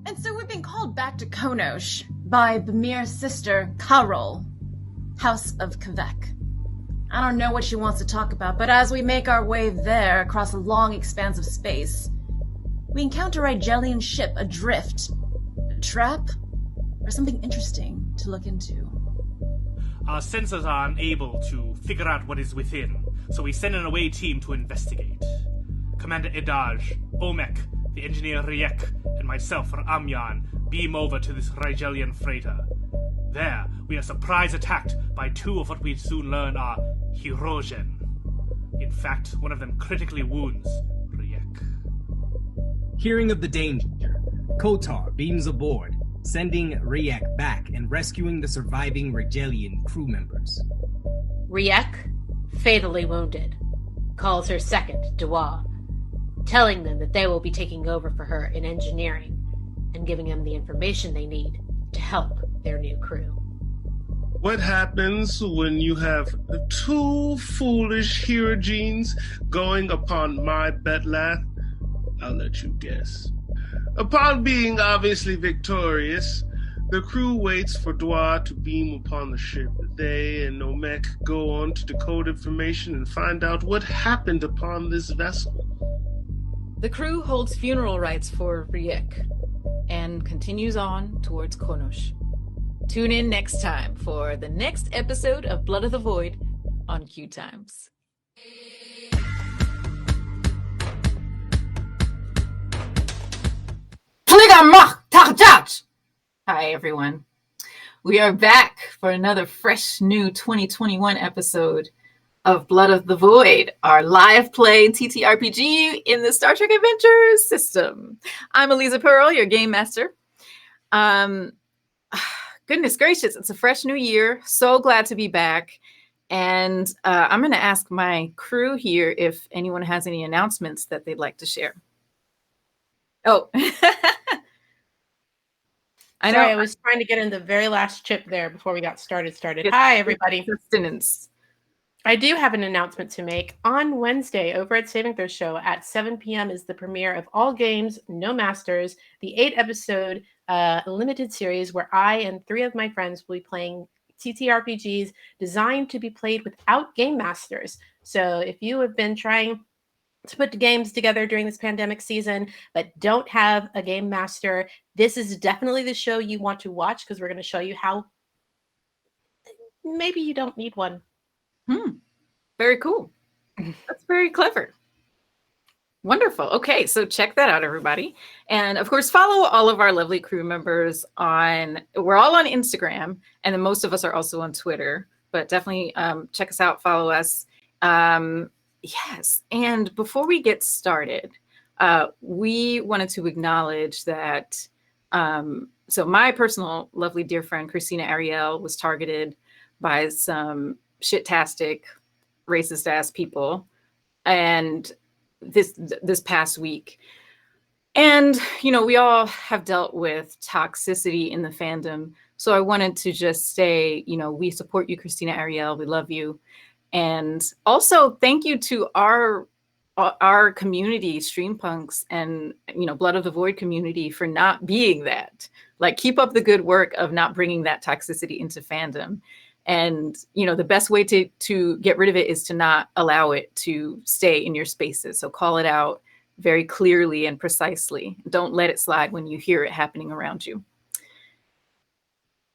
And so we've been called back to Konosh by Bemir's sister, Karol, House of Kvek. I don't know what she wants to talk about, but as we make our way there across a long expanse of space, we encounter a Rigelian ship adrift. A trap? Or something interesting to look into. Our sensors are unable to figure out what is within, so we send an away team to investigate. Commander Edaj, Omek, the engineer Riek, and myself, Amyan, beam over to this Rigelian freighter. There, we are surprise attacked by two of what we soon learn are Hirogen. In fact, one of them critically wounds Riek. Hearing of the danger, Kotar beams aboard, sending Riek back and rescuing the surviving Rigelian crew members. Riek, fatally wounded, calls her second, Dua, telling them that they will be taking over for her in engineering and giving them the information they need to help their new crew. What happens when you have two foolish Hirogenes going upon my betlath? I'll let you guess. Upon being obviously victorious, the crew waits for Dwa to beam upon the ship. They and Nomek go on to decode information and find out what happened upon this vessel. The crew holds funeral rites for Riek and continues on towards Konosh. Tune in next time for the next episode of Blood of the Void on QueueTimes. Hi, everyone. We are back for another fresh new 2021 episode of Blood of the Void, our live play TTRPG in the Star Trek Adventures system. I'm Aliza Pearl, your game master. Goodness gracious, it's a fresh new year. So glad to be back. And I'm going to ask my crew here if anyone has any announcements that they'd like to share. Oh, I was trying to get in the very last chip there before we got started. Hi, everybody. Sustenance. I do have an announcement to make. On Wednesday, over at Saving Throw Show at 7 p.m. is the premiere of All Games, No Masters, the 8-episode limited series where I and 3 of my friends will be playing TTRPGs designed to be played without game masters. So if you have been trying to put the games together during this pandemic season, but don't have a game master, this is definitely the show you want to watch because we're going to show you how maybe you don't need one. Very cool. That's very clever. Wonderful. Okay, so check that out, everybody. And of course, follow all of our lovely crew members we're all on Instagram, and then most of us are also on Twitter, but definitely check us out, follow us. Yes, and before we get started, we wanted to acknowledge that, so my personal lovely dear friend, Christina Ariel, was targeted by some shit-tastic, racist-ass people, and this past week. And, we all have dealt with toxicity in the fandom, so I wanted to just say, we support you, Christina Ariel, we love you. And also thank you to our community, Streampunks and, Blood of the Void community for not being that. Like, keep up the good work of not bringing that toxicity into fandom. And, the best way to get rid of it is to not allow it to stay in your spaces. So call it out very clearly and precisely. Don't let it slide when you hear it happening around you.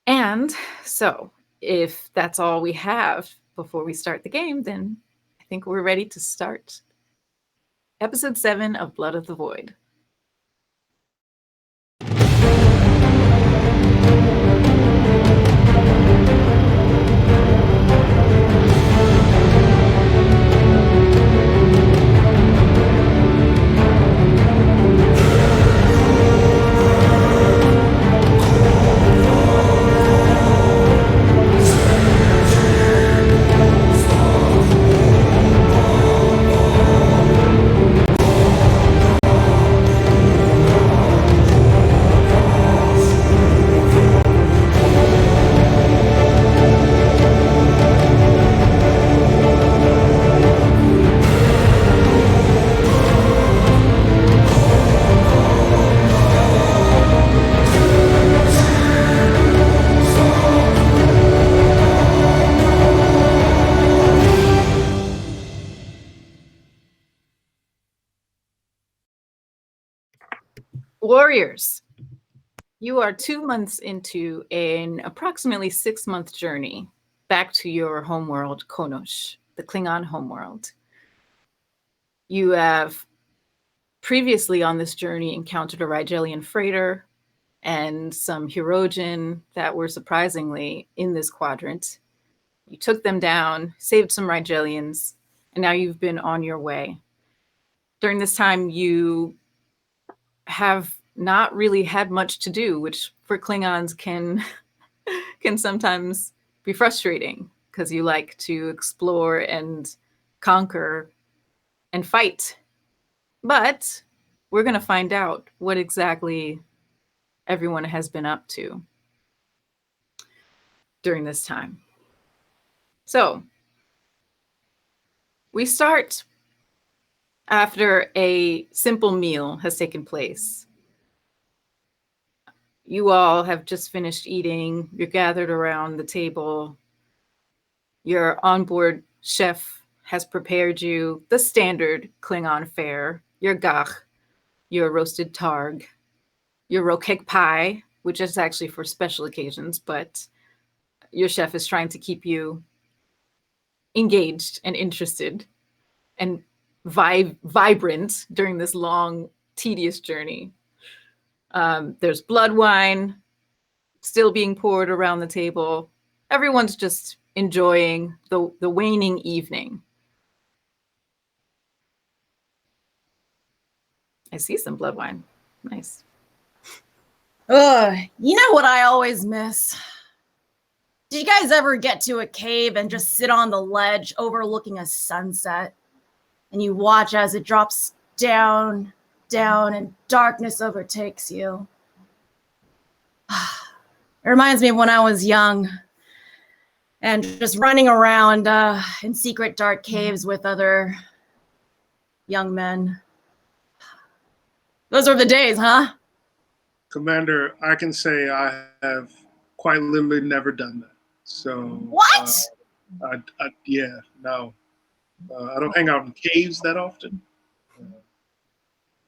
And so if that's all we have before we start the game, then I think we're ready to start episode 7 of Blood of the Void. Warriors, you are 2 months into an approximately 6-month journey back to your homeworld, Konosh, the Klingon homeworld. You have previously on this journey encountered a Rigelian freighter and some Hirogen that were surprisingly in this quadrant. You took them down, saved some Rigelians, and now you've been on your way. During this time, you have not really had much to do, which for Klingons can sometimes be frustrating because you like to explore and conquer and fight. But we're going to find out what exactly everyone has been up to during this time. So we start after a simple meal has taken place. You all have just finished eating. You're gathered around the table. Your onboard chef has prepared you the standard Klingon fare, your gach, your roasted targ, your rokek pie, which is actually for special occasions, but your chef is trying to keep you engaged and interested and vibrant during this long, tedious journey. There's blood wine still being poured around the table. Everyone's just enjoying the waning evening. I see some blood wine. Nice. Ugh, you know what I always miss? Did you guys ever get to a cave and just sit on the ledge overlooking a sunset? And you watch as it drops down, down, and darkness overtakes you. It reminds me of when I was young and just running around in secret dark caves with other young men. Those were the days, huh? Commander, I can say I have quite literally never done that. So What? Yeah, no. I don't hang out in caves that often.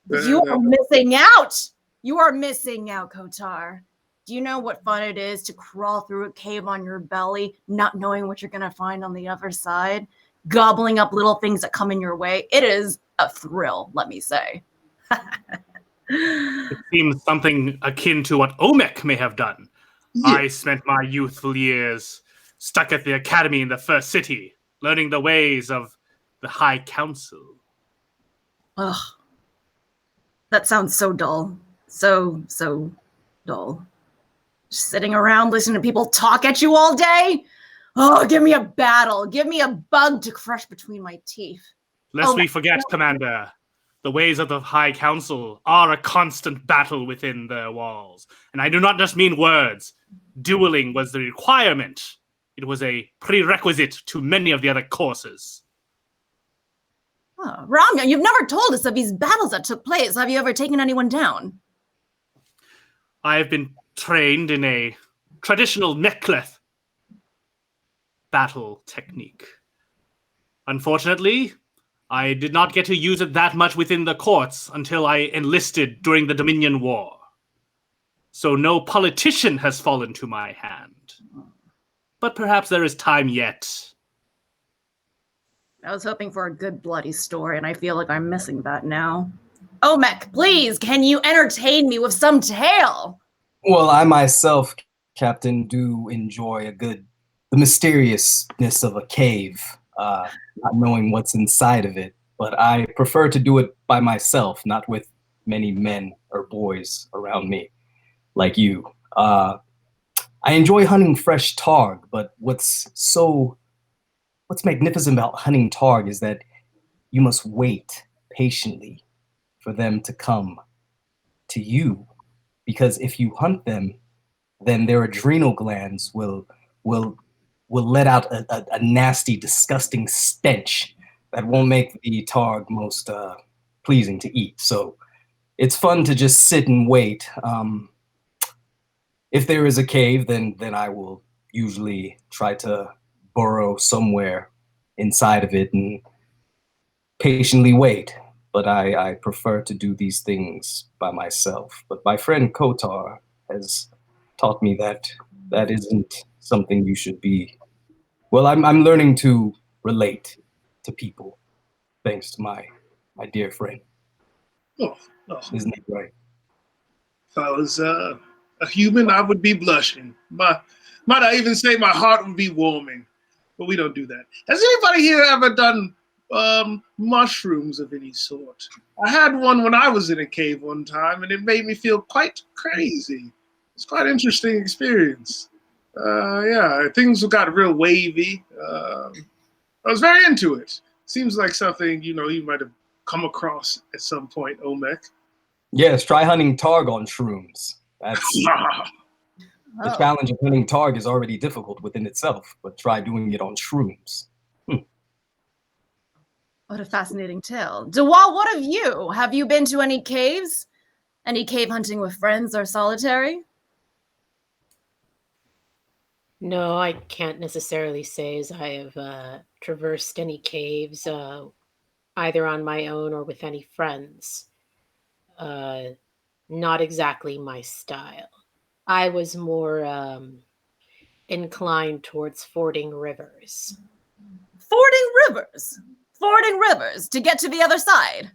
You are missing out. You are missing out, Kotar. Do you know what fun it is to crawl through a cave on your belly, not knowing what you're going to find on the other side, gobbling up little things that come in your way? It is a thrill, let me say. It seems something akin to what Omek may have done. Yeah. I spent my youthful years stuck at the academy in the First City, learning the ways of the High Council. Ugh. That sounds so dull. So dull. Just sitting around listening to people talk at you all day? Oh, give me a battle. Give me a bug to crush between my teeth. Lest we forget, Commander, the ways of the High Council are a constant battle within their walls. And I do not just mean words. Dueling was the requirement. It was a prerequisite to many of the other courses. Oh, Ramya, you've never told us of these battles that took place. Have you ever taken anyone down? I have been trained in a traditional Mek'leth battle technique. Unfortunately, I did not get to use it that much within the courts until I enlisted during the Dominion War. So no politician has fallen to my hand. But perhaps there is time yet. I was hoping for a good bloody story, and I feel like I'm missing that now. Omek, please, can you entertain me with some tale? Well, I myself, Captain, do enjoy the mysteriousness of a cave, not knowing what's inside of it. But I prefer to do it by myself, not with many men or boys around me, like you. I enjoy hunting fresh targ, but what's magnificent about hunting targ is that you must wait patiently for them to come to you. Because if you hunt them, then their adrenal glands will let out a nasty, disgusting stench that won't make the targ most pleasing to eat. So it's fun to just sit and wait. If there is a cave, then I will usually try to burrow somewhere inside of it and patiently wait. but I prefer to do these things by myself. But my friend Kotar has taught me that that isn't something you should be. Well, I'm learning to relate to people, thanks to my dear friend. Oh, Isn't that right? if I was a human, I would be blushing. Might I even say my heart would be warming, but we don't do that. Has anybody here ever done mushrooms of any sort? I had one when I was in a cave one time, and it made me feel quite crazy. It's quite an interesting experience. Yeah, things got real wavy. I was very into it. Seems like something, you might have come across at some point, Omek. Yes, try hunting Targ on shrooms. That's the challenge of hunting Targ is already difficult within itself, but try doing it on shrooms. What a fascinating tale. Dewal, what of you? Have you been to any caves? Any cave hunting with friends or solitary? No, I can't necessarily say as I have traversed any caves, either on my own or with any friends. Not exactly my style. I was more inclined towards fording rivers. Fording rivers? Fording rivers to get to the other side?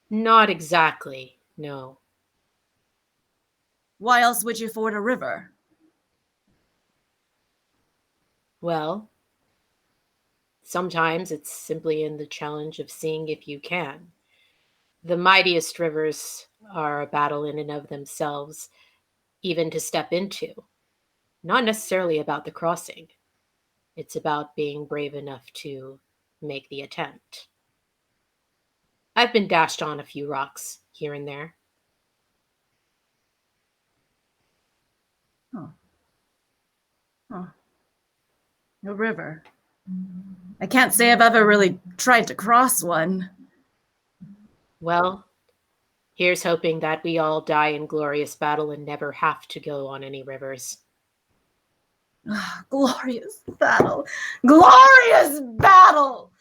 Not exactly, no. Why else would you ford a river? Well, sometimes it's simply in the challenge of seeing if you can. The mightiest rivers are a battle in and of themselves, even to step into. Not necessarily about the crossing. It's about being brave enough to make the attempt. I've been dashed on a few rocks here and there. A river. I can't say I've ever really tried to cross one. Well, here's hoping that we all die in glorious battle and never have to go on any rivers. Glorious battle. Glorious battle!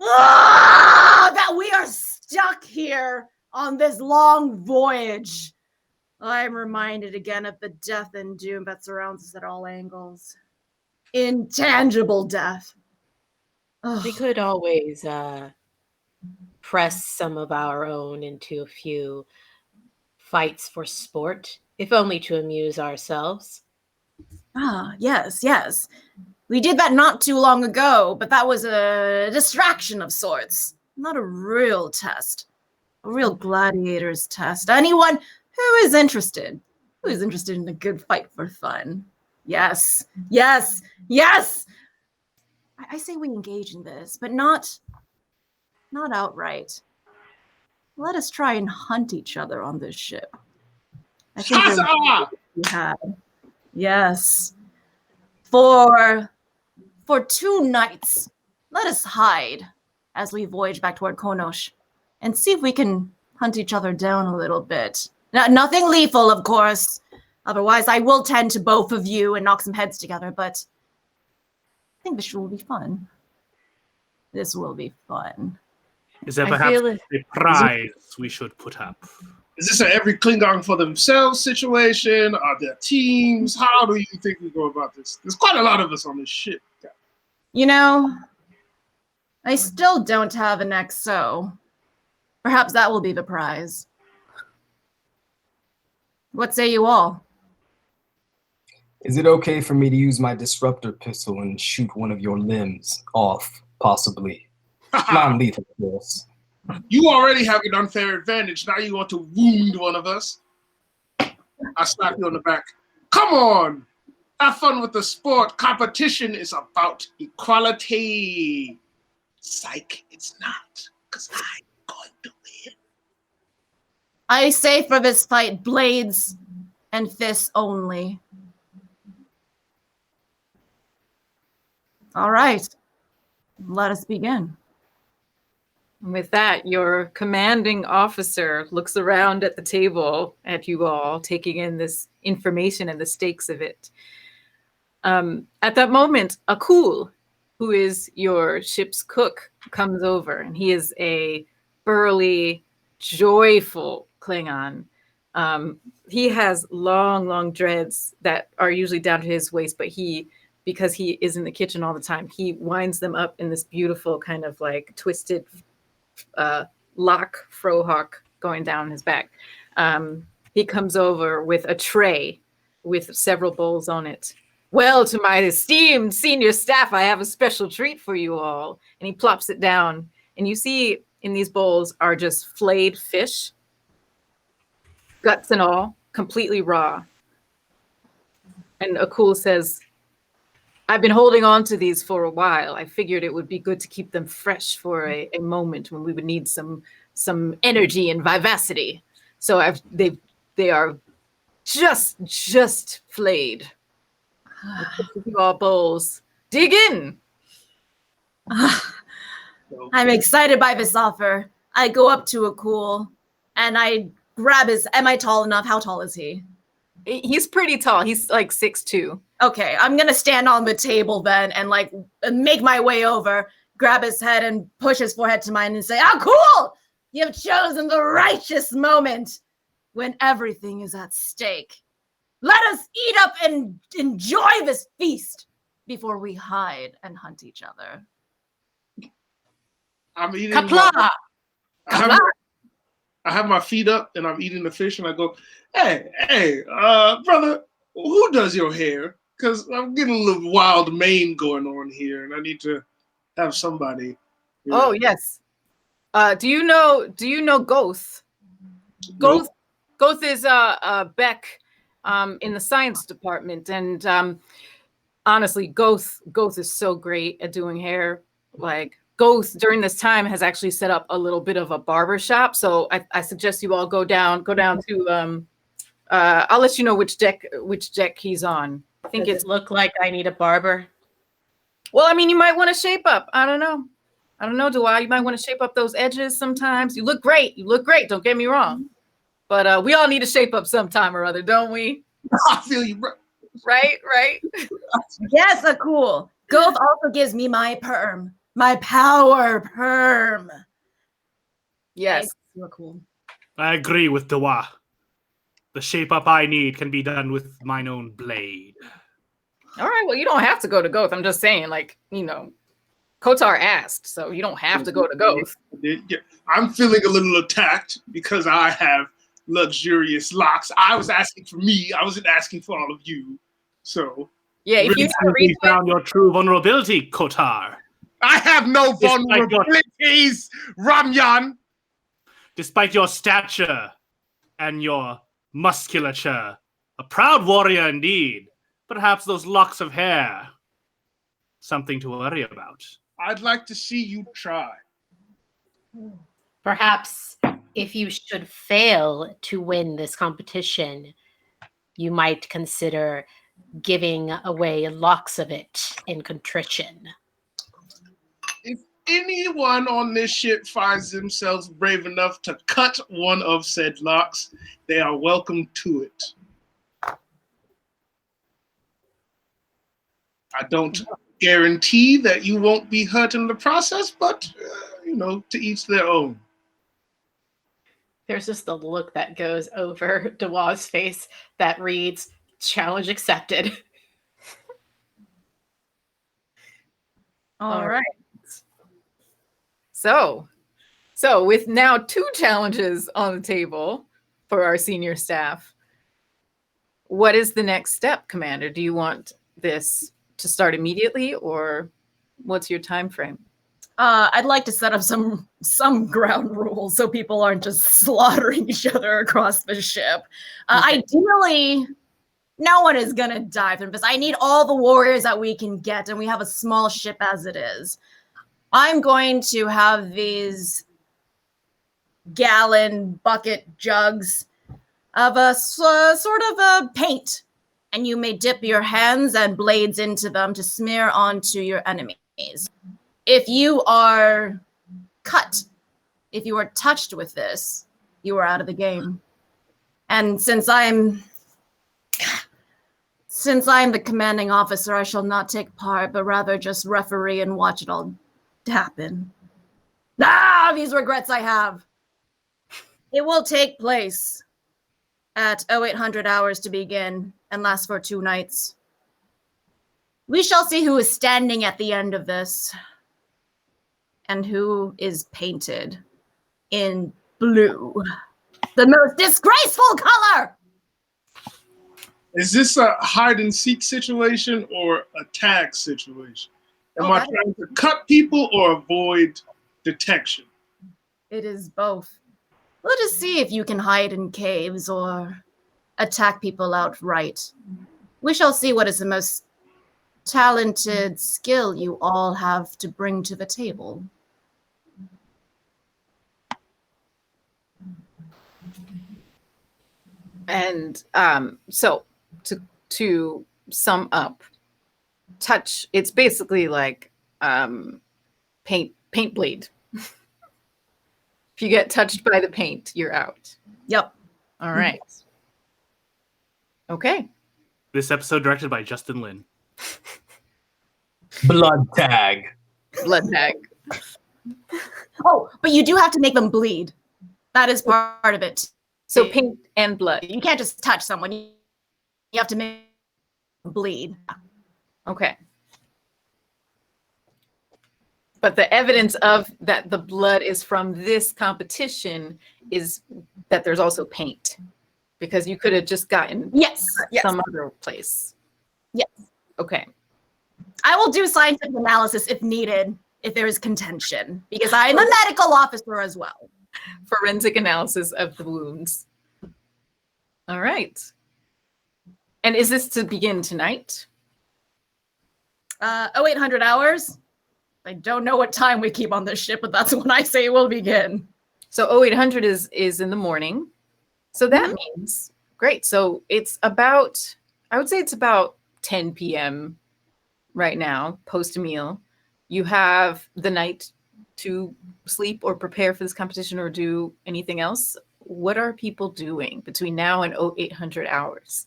That we are stuck here on this long voyage. I'm reminded again of the death and doom that surrounds us at all angles. Intangible death. We could always press some of our own into a few fights for sport, if only to amuse ourselves. Yes. We did that not too long ago, but that was a distraction of sorts. Not a real test. A real gladiator's test. Anyone who is interested in a good fight for fun. Yes. I say we engage in this, but not outright. Let us try and hunt each other on this ship. I think we had. Yes. For 2 nights, let us hide as we voyage back toward Konosh and see if we can hunt each other down a little bit. Nothing lethal, of course. Otherwise, I will tend to both of you and knock some heads together, but I think this will be fun. This will be fun. Is there perhaps a prize we should put up? Is this an every Klingon for themselves situation? Are there teams? How do you think we go about this? There's quite a lot of us on this ship. I still don't have an XO. Perhaps that will be the prize. What say you all? Is it okay for me to use my disruptor pistol and shoot one of your limbs off, possibly? Non-lethal, of course. You already have an unfair advantage. Now you want to wound one of us? I slap you on the back. Come on! Have fun with the sport. Competition is about equality. Psych, it's not. Because I'm going to win. I say for this fight, blades and fists only. All right. Let us begin. With that, your commanding officer looks around at the table at you all, taking in this information and the stakes of it. At that moment, Akul, who is your ship's cook, comes over, and he is a burly, joyful Klingon. He has long dreads that are usually down to his waist, but because he is in the kitchen all the time, he winds them up in this beautiful kind of like twisted lock frohawk going down his back. He comes over with a tray with several bowls on it. Well, to my esteemed senior staff, I have a special treat for you all. And he plops it down. And you see in these bowls are just flayed fish, guts and all, completely raw. And Akul says, I've been holding on to these for a while. I figured it would be good to keep them fresh for a moment when we would need some energy and vivacity. So they are just flayed. All bowls. Dig in. I'm excited by this offer. I go up to Akul and I grab his. Am I tall enough? How tall is he? He's pretty tall. He's like 6'2". Okay, I'm gonna stand on the table then and like make my way over, grab his head and push his forehead to mine and say, Akul, you've chosen the righteous moment when everything is at stake. Let us eat up and enjoy this feast before we hide and hunt each other. I'm eating. Kapla! I have my feet up and I'm eating the fish and I go, hey, brother, who does your hair? Because I'm getting a little wild mane going on here and I need to have somebody. Oh, yes. Do you know Goth? Nope. Goth is Beck in the science department, and honestly, Goth is so great at doing hair. Like Goth during this time has actually set up a little bit of a barber shop. So I suggest you all go down to I'll let you know which deck he's on. I think Does it look like I need a barber? Well, I mean, you might want to shape up. I don't know, Dewey. You might want to shape up those edges sometimes. You look great. Don't get me wrong. But we all need to shape up sometime or other, don't we? I feel you, bro. Right? Yes, Akul. Goth also gives me my perm. My power perm. Yes. Akul. I agree with Dewa. The shape up I need can be done with mine own blade. All right, well, you don't have to go to Goth. I'm just saying, like, Kotar asked, so you don't have to go to Goth. I'm feeling a little attacked because I have luxurious locks. I was asking for me. I wasn't asking for all of you. So yeah, if you really found your true vulnerability, Kotar. I have no vulnerabilities, Ramyan. Despite your stature and your musculature, a proud warrior indeed. Perhaps those locks of hair, something to worry about. I'd like to see you try. Perhaps if you should fail to win this competition, you might consider giving away locks of it in contrition. If anyone on this ship finds themselves brave enough to cut one of said locks, they are welcome to it. I don't guarantee that you won't be hurt in the process, but, to each their own. There's just the look that goes over Dewa's face that reads, challenge accepted. All right. So with now 2 challenges on the table for our senior staff, what is the next step, Commander? Do you want this to start immediately, or what's your time frame? I'd like to set up some ground rules so people aren't just slaughtering each other across the ship. Ideally, no one is gonna die from this. I need all the warriors that we can get, and we have a small ship as it is. I'm going to have these gallon bucket jugs of a sort of a paint, and you may dip your hands and blades into them to smear onto your enemies. If you are cut, if you are touched with this, you are out of the game. And since I'm Since I am the commanding officer, I shall not take part, but rather just referee and watch it all happen. These regrets I have. It will take place at 0800 hours to begin and last for 2 nights. We shall see who is standing at the end of this and who is painted in blue, the most disgraceful color. Is this a hide and seek situation or a tag situation? Am I trying to cut people or avoid detection? It is both. Let us see if you can hide in caves or attack people outright. We shall see what is the most talented skill you all have to bring to the table. And so to sum up, touch, it's basically like paint bleed. If you get touched by the paint, you're out. Yep. All right. Okay. This episode directed by Justin Lin. Blood tag. Blood tag. Oh, but you do have to make them bleed. That is part of it. So paint and blood. You can't just touch someone. You have to make them bleed. Okay. But the evidence of that the blood is from this competition is that there's also paint, because you could have just gotten some other place. Yes. Okay. I will do scientific analysis if needed, if there is contention, because I am a medical officer as well. Forensic analysis of the wounds. All right. And is this to begin tonight? 0800 hours. I don't know what time we keep on this ship, but that's when I say it will begin. So 0800 is in the morning. So that means, great. So it's about, I would say it's about 10 p.m. right now, post a meal. You have the night to sleep or prepare for this competition or do anything else. What are people doing between now and 0800 hours?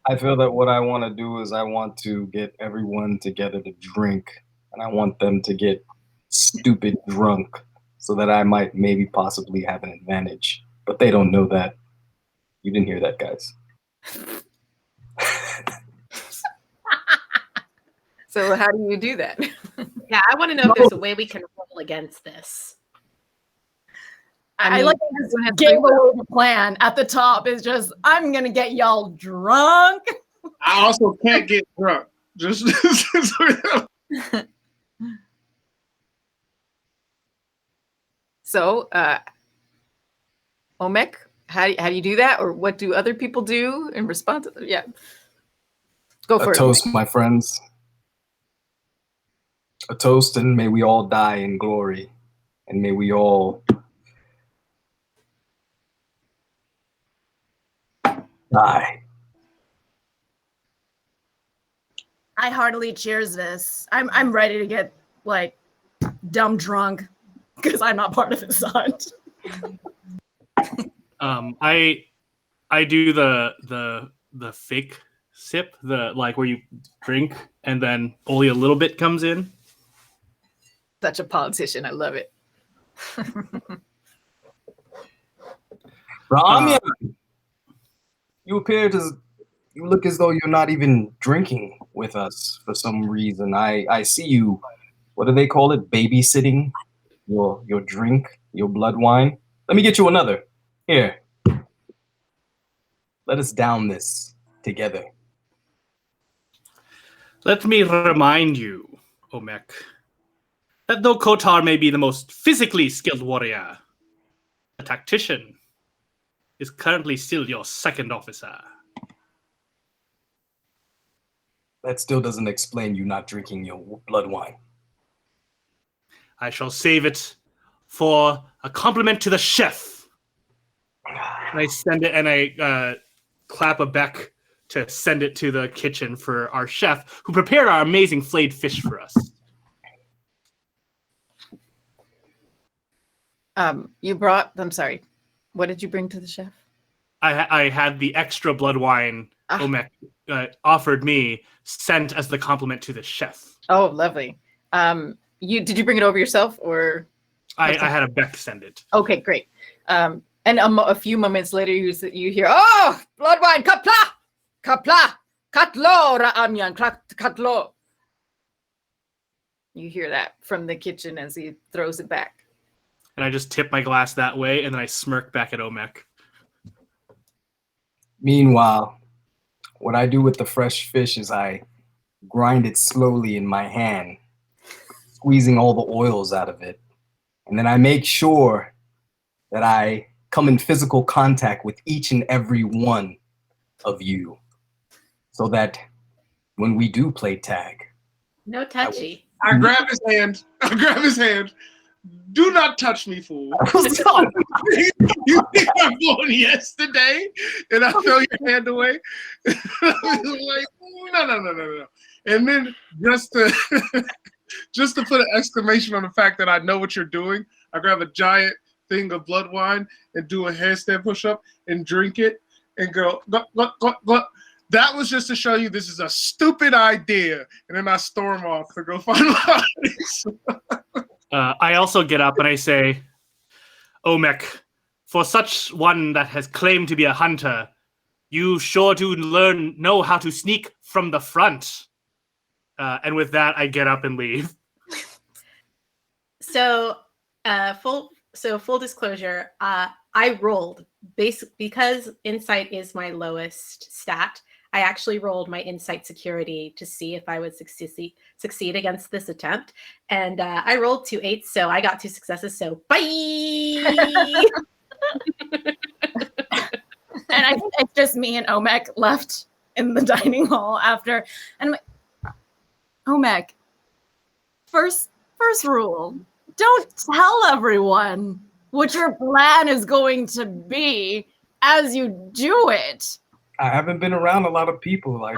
I feel that what I want to do is I want to get everyone together to drink, and I want them to get stupid drunk so that I might maybe possibly have an advantage. But they don't know that. You didn't hear that, guys. So how do you do that? Yeah, I want to know if there's a way we can roll against this. I like this game away the plan at the top is just, I'm going to get y'all drunk. I also can't get drunk. Just So, Omek, how do you do that? Or what do other people do in response? Yeah. Go for it. A toast, my friends. A toast, and may we all die in glory. And may we all die. I heartily cheers this. I'm ready to get like dumb drunk because I'm not part of this hunt. I do the fake sip, the like where you drink and then only a little bit comes in. Such a politician. I love it. Ramya, you look as though you're not even drinking with us for some reason. I see you, what do they call it? Babysitting your drink, your blood wine. Let me get you another. Here. Let us down this together. Let me remind you, Omek, that though Kotar may be the most physically skilled warrior, the tactician is currently still your second officer. That still doesn't explain you not drinking your blood wine. I shall save it for a compliment to the chef. And I send it, and I clap a beck to send it to the kitchen for our chef, who prepared our amazing flayed fish for us. You brought, I'm sorry, what did you bring to the chef? I had the extra blood wine Omek offered me, sent as the compliment to the chef. Oh, lovely. Did you bring it over yourself, or I had a Beck send it. Okay, great. And a few moments later, you hear, "Oh, blood wine, kapla, katlo raamyan, katlo." You hear that from the kitchen as he throws it back. And I just tip my glass that way, and then I smirk back at Omek. Meanwhile, what I do with the fresh fish is I grind it slowly in my hand, squeezing all the oils out of it. And then I make sure that I come in physical contact with each and every one of you so that when we do play tag. No touchy. I grab his hand. Do not touch me, fool. You think I'm going yesterday, and I throw your hand away? Like, no. And then just to put an exclamation on the fact that I know what you're doing, I grab a giant thing of blood wine and do a handstand push-up and drink it and go, go. That was just to show you this is a stupid idea. And then I storm off to go find lies. I also get up and I say, Omek, for such one that has claimed to be a hunter, you sure do know how to sneak from the front. And with that, I get up and leave. So, full disclosure, I rolled because insight is my lowest stat. I actually rolled my insight security to see if I would succeed against this attempt, and I rolled 2 8s, so I got 2 successes. So bye. And I think it's just me and Omek left in the dining hall after. And I'm like, Omek, first rule, don't tell everyone what your plan is going to be as you do it. I haven't been around a lot of people. Like,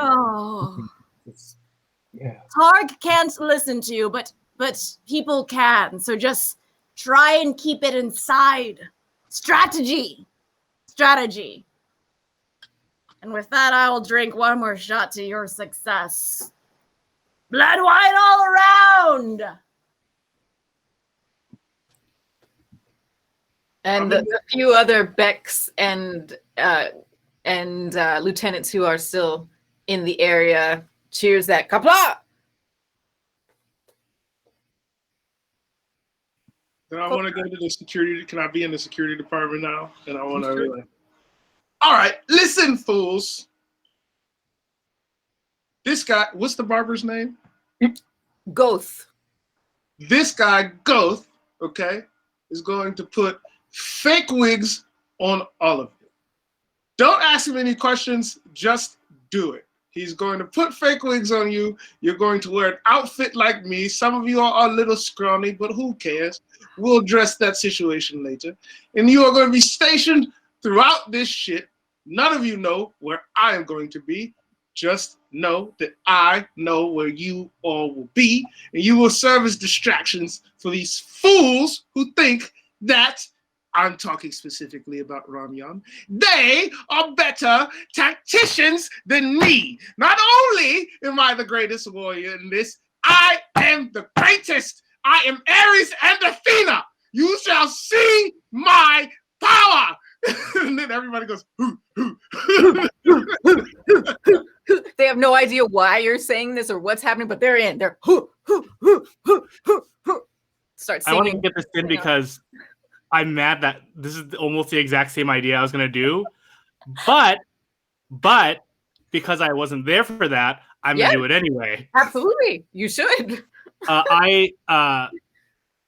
yeah. Targ can't listen to you, but people can. So just try and keep it inside. Strategy. And with that, I will drink one more shot to your success. Blood wine all around. And the few other Becks and lieutenants who are still in the area cheers that kapla. Then I want to go to the security. Can I be in the security department now? And I want to really. All right, listen, fools. This guy, what's the barber's name? Goth. This guy, Goth, okay, is going to put fake wigs on all of you. Don't ask him any questions, just do it. He's going to put fake wigs on you. You're going to wear an outfit like me. Some of you are a little scrawny, but who cares? We'll address that situation later. And you are going to be stationed throughout this shit. None of you know where I am going to be. Just know that I know where you all will be, and you will serve as distractions for these fools who think that I'm talking specifically about Ramyan. They are better tacticians than me. Not only am I the greatest warrior in this, I am the greatest. I am Ares and Athena. You shall see my power. And then everybody goes, hoo, hoo, hoo. They have no idea why you're saying this or what's happening, but they're in. They're hoo, hoo, hoo, hoo, hoo, hoo. Start singing. I want to get this in because I'm mad that this is almost the exact same idea I was going to do. But because I wasn't there for that, I'm going to do it anyway. Absolutely. You should. Sorry,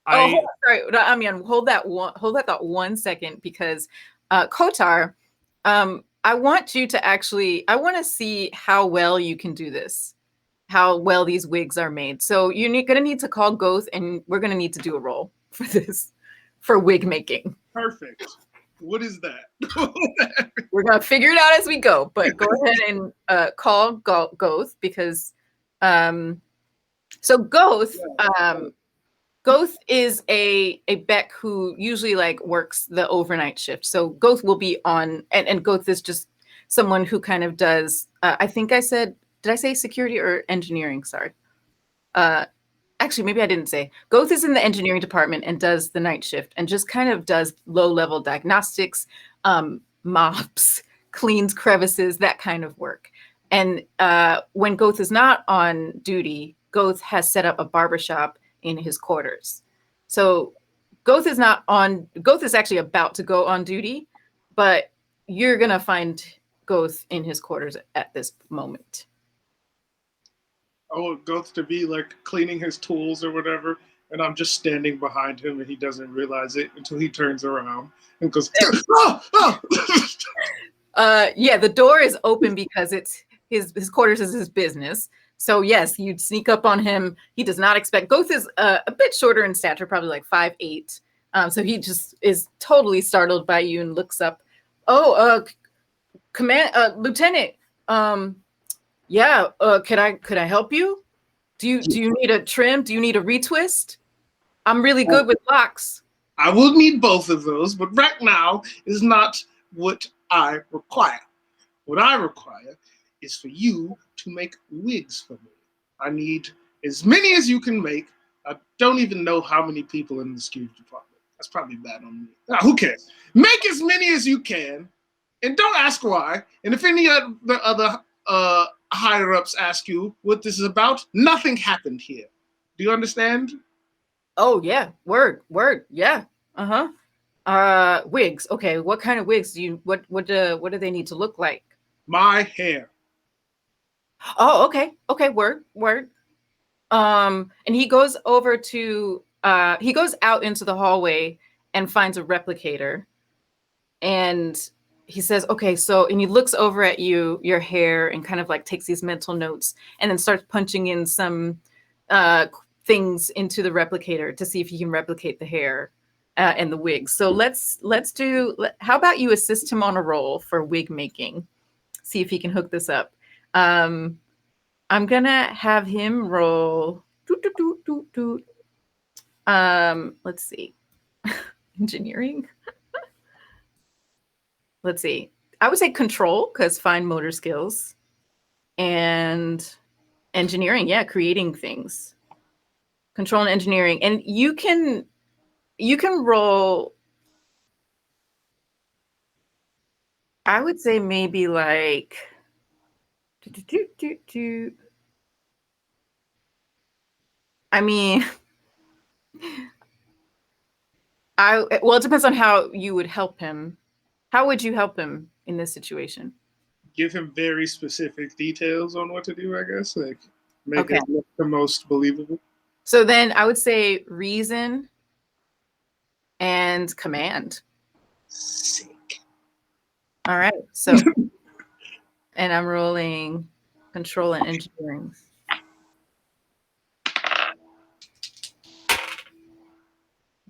Amyan, hold that thought 1 second, because Kotar, I want you to I want to see how well you can do this, how well these wigs are made. So you're going to need to call Goth, and we're going to need to do a roll for this, for wig making. Perfect. What is that? We're going to figure it out as we go, but go ahead and call Goth, because so Goth, Goth is a Beck who usually like works the overnight shift. So Goth will be on, and Goth is just someone who kind of does, I think I said, did I say security or engineering? Sorry. Actually, maybe I didn't say. Goth is in the engineering department and does the night shift and just kind of does low-level diagnostics, mops, cleans crevices, that kind of work. And when Goth is not on duty, Goth has set up a barbershop in his quarters. So Goth is actually about to go on duty, but you're going to find Goth in his quarters at this moment. I want Goth to be like cleaning his tools or whatever, and I'm just standing behind him and he doesn't realize it until he turns around and goes, oh, oh! Yeah, the door is open because it's his quarters is his business. So yes, you'd sneak up on him. He does not expect. Goth is a bit shorter in stature, probably like 5'8". So he just is totally startled by you and looks up. Oh, Lieutenant. Yeah, could I help you? Do you need a trim? Do you need a retwist? I'm really good with locks. I will need both of those, but right now is not what I require. What I require is for you to make wigs for me. I need as many as you can make. I don't even know how many people in the security department. That's probably bad on me. Who cares? Make as many as you can, and don't ask why. And if any of the other higher-ups ask you what this is about, nothing happened here. Do you understand? Oh, yeah. Word. Yeah. Wigs. Okay. What kind of wigs what do they need to look like? My hair. Oh, okay. Okay. Word. And he goes over to, he goes out into the hallway and finds a replicator. And he says, okay, and he looks over at your hair, and kind of like takes these mental notes and then starts punching in some things into the replicator to see if he can replicate the hair and the wigs. So how about you assist him on a roll for wig making? See if he can hook this up. I'm gonna have him roll. Let's see. Engineering. Let's see. I would say control, because fine motor skills, and engineering. Yeah, creating things. Control and engineering, and you can roll. I would say maybe like. I mean, it depends on how you would help him. How would you help him in this situation? Give him very specific details on what to do, I guess. Like, make it look the most believable. So then I would say reason and command. Sick. All right. So, and I'm rolling control and engineering.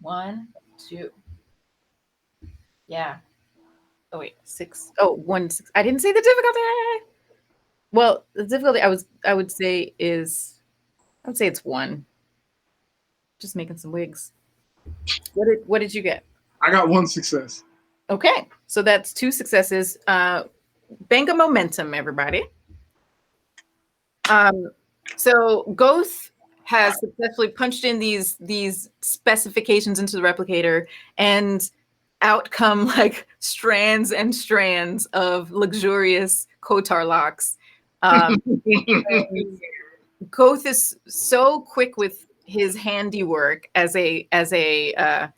One, two. Yeah. Oh wait, 6. Oh, 1, 6. I didn't say the difficulty. Well, the difficulty I would say it's 1. Just making some wigs. What did you get? I got 1 success. Okay, so that's 2 successes. Bank of momentum, everybody. So Goth has successfully punched in these specifications into the replicator, and out come like strands and strands of luxurious Kotar locks. Goth is so quick with his handiwork as a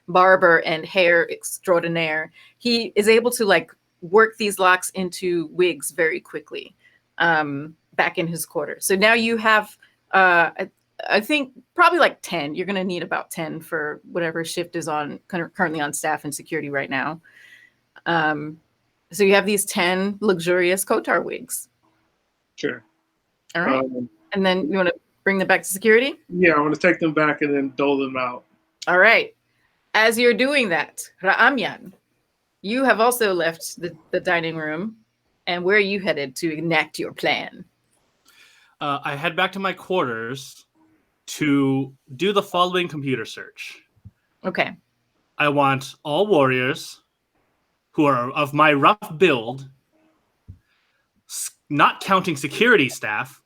barber and hair extraordinaire. He is able to like work these locks into wigs very quickly back in his quarters. So now you have I think probably like 10. You're going to need about 10 for whatever shift is currently on staff and security right now. So you have these 10 luxurious Kotar wigs. Sure. All right. And then you want to bring them back to security? Yeah, I want to take them back and then dole them out. All right. As you're doing that, Ra'amyan, you have also left the dining room. And where are you headed to enact your plan? I head back to my quarters to do the following computer search. Okay. I want all warriors who are of my rough build not counting security staff,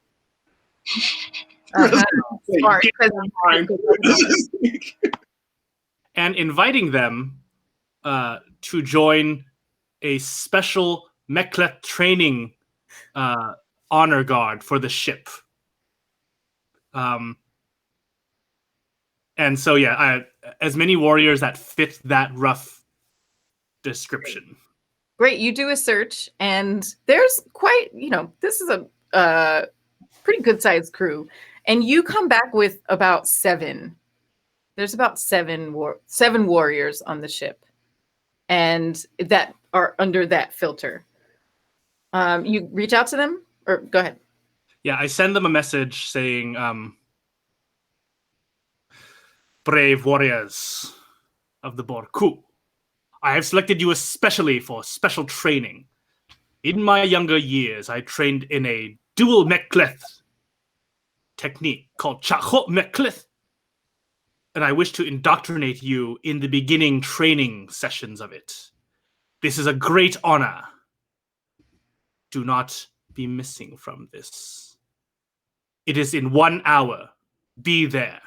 Smart. and inviting them to join a special Meklet training honor guard for the ship. And so, as many warriors that fit that rough description. Great. You do a search, and there's quite, this is a pretty good sized crew. And you come back with about 7. There's about 7 warriors on the ship, and that are under that filter. You reach out to them, or go ahead. Yeah, I send them a message saying, brave warriors of the Borku, I have selected you especially for special training. In my younger years, I trained in a dual Meklet technique called Chachot Meklet, and I wish to indoctrinate you in the beginning training sessions of it. This is a great honor. Do not be missing from this. It is in 1 hour. Be there.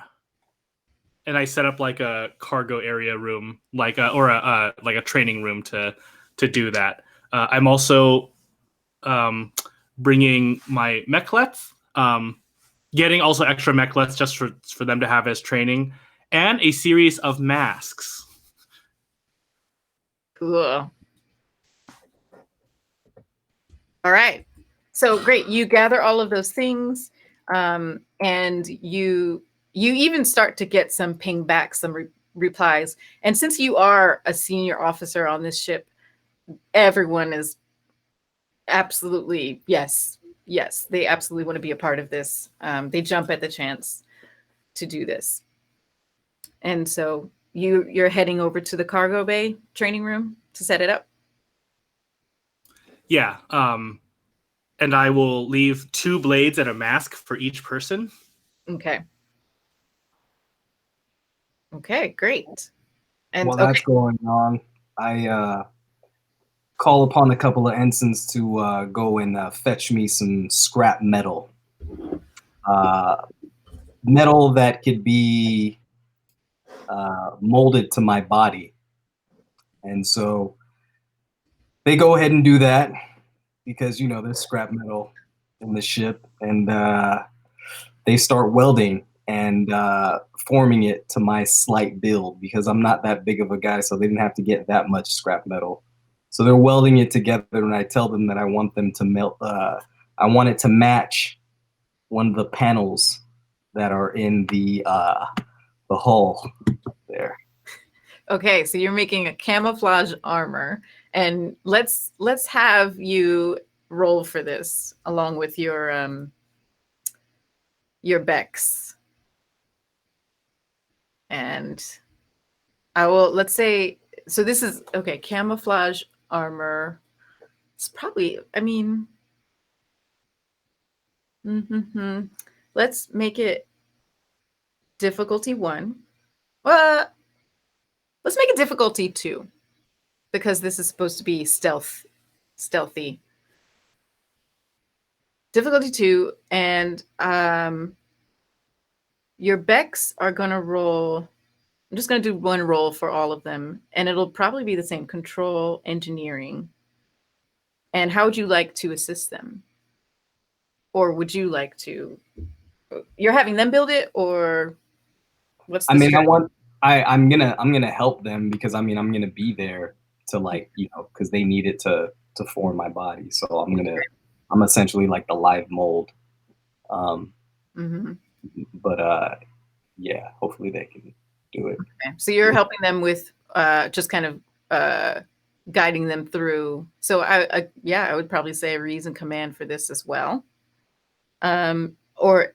And I set up like a cargo area room, like a training room to do that. I'm also bringing my mechlets, getting also extra mechlets just for them to have as training, and a series of masks. Cool. All right. So great. You gather all of those things, and you even start to get some ping back, some replies. And since you are a senior officer on this ship, everyone is absolutely, yes, they absolutely want to be a part of this. They jump at the chance to do this. And so you're heading over to the cargo bay training room to set it up? Yeah. And I will leave 2 blades and a mask for each person. Okay. Okay, great. And while that's going on, I call upon a couple of ensigns to go and fetch me some scrap metal. Metal that could be molded to my body. And so they go ahead and do that because, there's scrap metal in the ship. And they start welding and forming it to my slight build because I'm not that big of a guy, so they didn't have to get that much scrap metal. So they're welding it together, and I tell them that I want them to melt. I want it to match one of the panels that are in the hull there. Okay, so you're making a camouflage armor, and let's have you roll for this along with your Bex. And I will, let's say, so this is, okay, camouflage armor. It's probably, let's make it difficulty 1. Well, let's make it difficulty 2 because this is supposed to be stealthy. Difficulty 2, and your Bex are going to roll. I'm just going to do 1 roll for all of them, and it'll probably be the same control engineering. And how would you like to assist them? Or would you like to, you're having them build it, or what's the strategy? I'm gonna help them because I'm gonna be there to because they need it to form my body. So I'm essentially like the live mold. But yeah, hopefully they can do it. Okay. So you're helping them with just kind of guiding them through. So I would probably say reason command for this as well. Or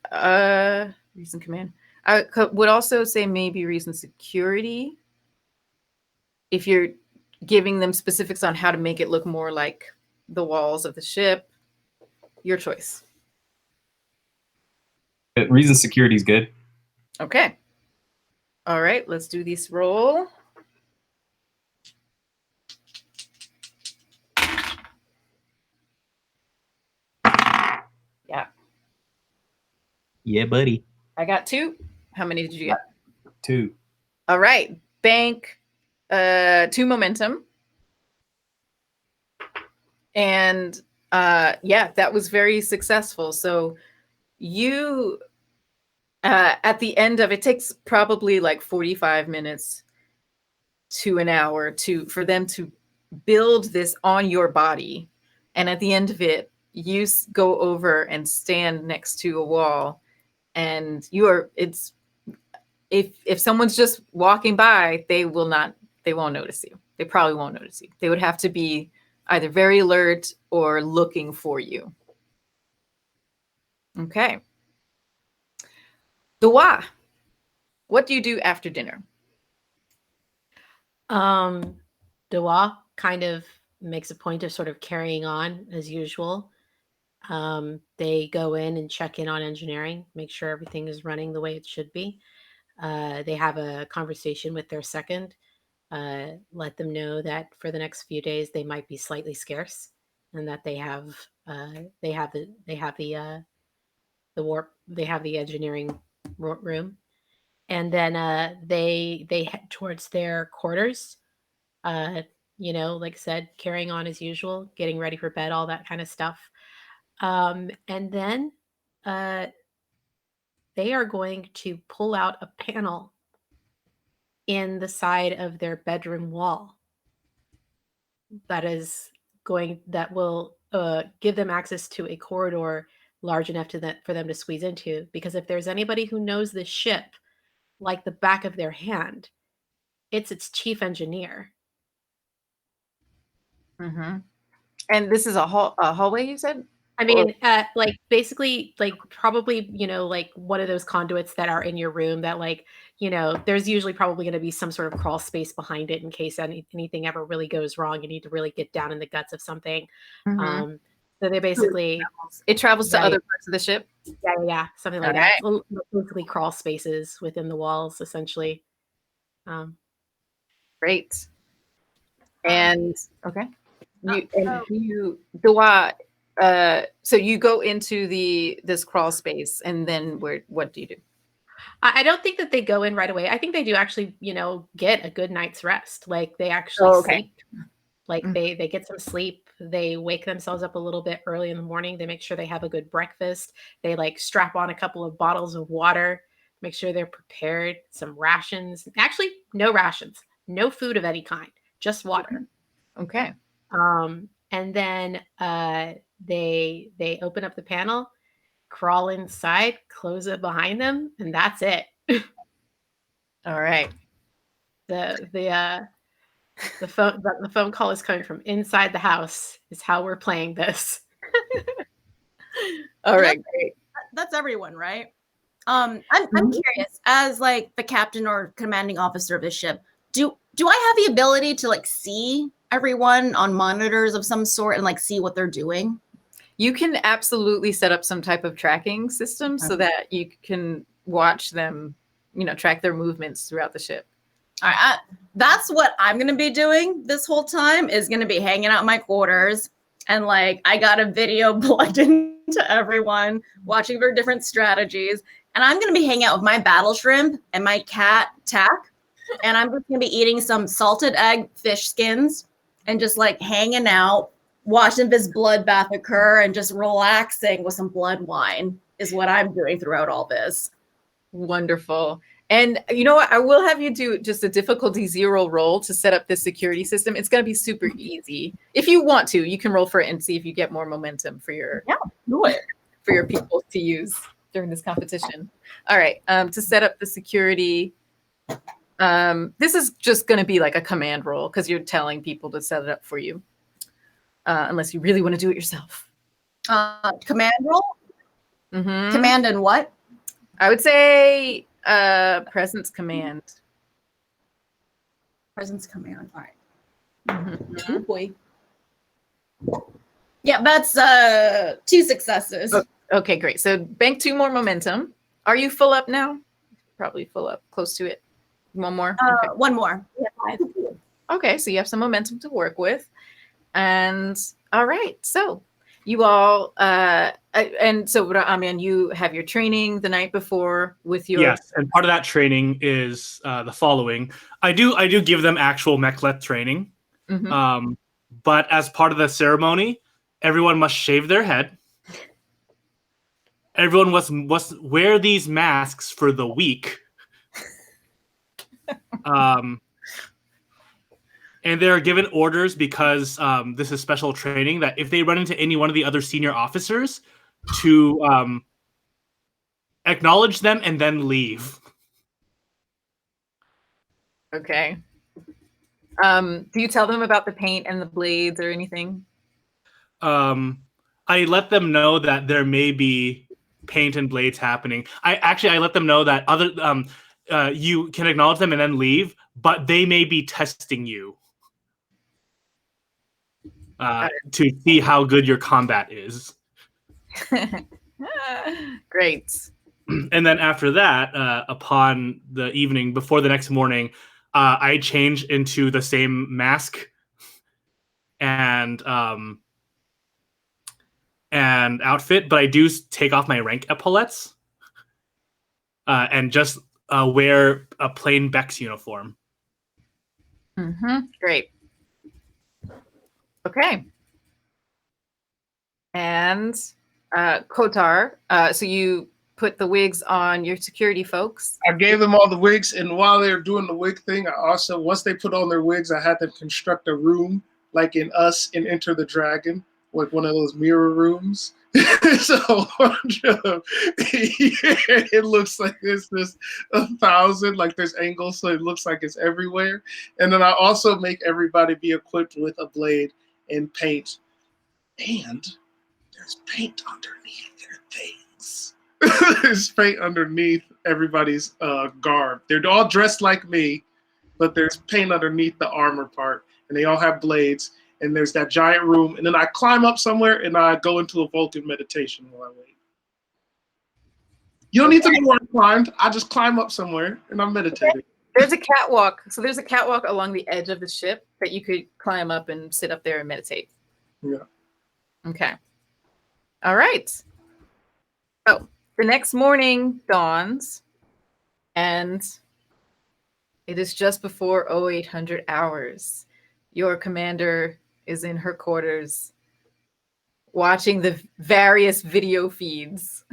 reason command. I would also say maybe reason security. If you're giving them specifics on how to make it look more like the walls of the ship, your choice. Reason security is good. Okay. All right, let's do this roll. Yeah, buddy. I got 2. How many did you get? 2. All right. Bank 2 momentum. And yeah, that was very successful. So you at the end of it takes probably like 45 minutes to an hour for them to build this on your body. And at the end of it, you go over and stand next to a wall, and if someone's just walking by, they won't notice you. They probably won't notice you. They would have to be either very alert or looking for you. Okay. Dua, what do you do after dinner? Dua kind of makes a point of sort of carrying on as usual. They go in and check in on engineering, make sure everything is running the way it should be. They have a conversation with their second, let them know that for the next few days they might be slightly scarce, and that they have the engineering room, and then they head towards their quarters. Like I said, carrying on as usual, getting ready for bed, all that kind of stuff. And then they are going to pull out a panel in the side of their bedroom wall that will give them access to a corridor large enough for them to squeeze into. Because if there's anybody who knows this ship like the back of their hand, it's its chief engineer. Mm-hmm. And this is a hallway, you said? I mean, basically, probably, one of those conduits that are in your room that, there's usually probably going to be some sort of crawl space behind it in case anything ever really goes wrong. You need to really get down in the guts of something. Mm-hmm. So they basically... It travels to other parts of the ship? Yeah, something like that. Basically crawl spaces within the walls, essentially. Great. And, okay. Dua, so you go into this crawl space, and then what do you do? I don't think that they go in right away. I think they do actually, get a good night's rest. Like they actually sleep. Like they get some sleep. They wake themselves up a little bit early in the morning. They make sure they have a good breakfast. They strap on a couple of bottles of water, make sure they're prepared, some rations. Actually, no rations, no food of any kind, just water. Okay. And then they open up the panel, crawl inside, close it behind them, and that's it. All right. The phone call is coming from inside the house is how we're playing this. All right, great. That's everyone, right? I'm curious, as the captain or commanding officer of the ship, do I have the ability to see everyone on monitors of some sort and see what they're doing? You can absolutely set up some type of tracking system so that you can watch them, track their movements throughout the ship. All right, that's what I'm going to be doing this whole time, is going to be hanging out in my quarters. And I got a video plugged into everyone, watching their different strategies. And I'm going to be hanging out with my battle shrimp and my cat, Tack. And I'm just going to be eating some salted egg fish skins and just hanging out, watching this bloodbath occur and just relaxing with some blood wine is what I'm doing throughout all this. Wonderful. And you know what? I will have you do just a difficulty 0 roll to set up this security system. It's going to be super easy. If you want to, you can roll for it and see if you get more momentum for your people to use during this competition. All right. To set up the security, this is just going to be a command roll because you're telling people to set it up for you, unless you really want to do it yourself. Command roll? Mm-hmm. Command and what? I would say presence command. Presence command. All right. Mm-hmm. Oh boy. Yeah, that's 2 successes. Okay, great. So bank 2 more momentum. Are you full up now? Probably full up, close to it. One more? Okay. One more. Yeah, 5. Okay, so you have some momentum to work with. And all right, so you all, and so you have your training the night before with your. Yes, and part of that training is the following. I do give them actual mechlet training, but as part of the ceremony, everyone must shave their head. Everyone must wear these masks for the week. And they're given orders because this is special training that if they run into any one of the other senior officers, to acknowledge them and then leave. Okay. Do you tell them about the paint and the blades or anything? I let them know that there may be paint and blades happening. I let them know that you can acknowledge them and then leave, but they may be testing you. To see how good your combat is. Great. And then after that, upon the evening, before the next morning, I change into the same mask and outfit, but I do take off my rank epaulets and just wear a plain Bex uniform. Great. Okay. And Kotar, so you put the wigs on your security folks. I gave them all the wigs, and while they were doing the wig thing, I also, once they put on their wigs, I had them construct a room like in Us in Enter the Dragon, like one of those mirror rooms. So it looks like there's this 1,000, like there's angles, so it looks like it's everywhere. And then I also make everybody be equipped with a blade and paint. And there's paint underneath their things. There's paint underneath everybody's garb. They're all dressed like me, but there's paint underneath the armor part, and they all have blades. And there's that giant room, and then I climb up somewhere, and I go into a Vulcan meditation while I wait. You don't need to know where I climbed. I just climb up somewhere, and I'm meditating. Okay. There's a catwalk. So there's a catwalk along the edge of the ship that you could climb up and sit up there and meditate. Yeah. Okay. All right. So the next morning dawns, and it is just before 0800 hours. Your commander is in her quarters watching the various video feeds.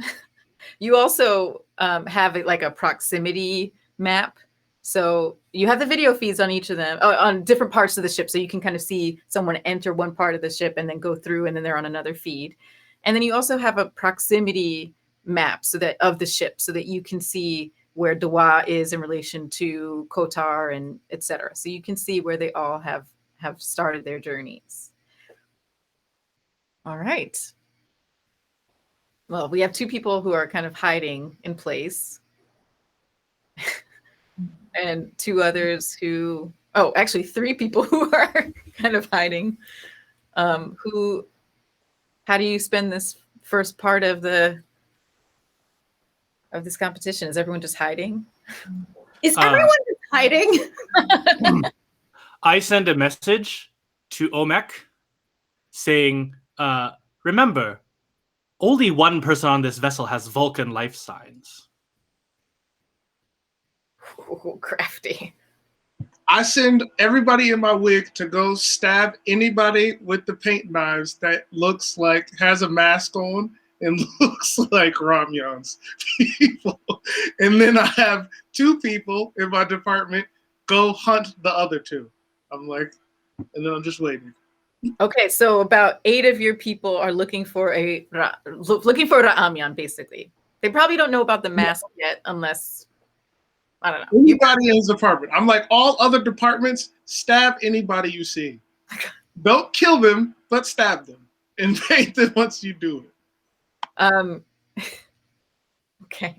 You also have like a proximity map. So you have the video feeds on each of them, on different parts of the ship. So you can kind of see someone enter one part of the ship and then go through, and then they're on another feed. And then you also have a proximity map of the ship so that you can see where Dawa is in relation to Kotar and etc. So you can see where they all have started their journeys. All right. Well, we have two people who are kind of hiding in place. And two others who, actually 3 people who are kind of hiding. How do you spend this first part of this competition? Is everyone just hiding? Is everyone just hiding? I send a message to Omek saying, remember, only one person on this vessel has Vulcan life signs. Ooh, crafty. I send everybody in my wig to go stab anybody with the paint knives that has a mask on and looks like Ramyon's people. And then I have 2 people in my department go hunt the other 2. I'm like, and then I'm just waiting. Okay, so about 8 of your people are looking for Ra'amyan, basically. They probably don't know about the mask yet, unless, I don't know. Anybody in his department. I'm like, all other departments, stab anybody you see. Don't kill them, but stab them. And paint them once you do it. Okay.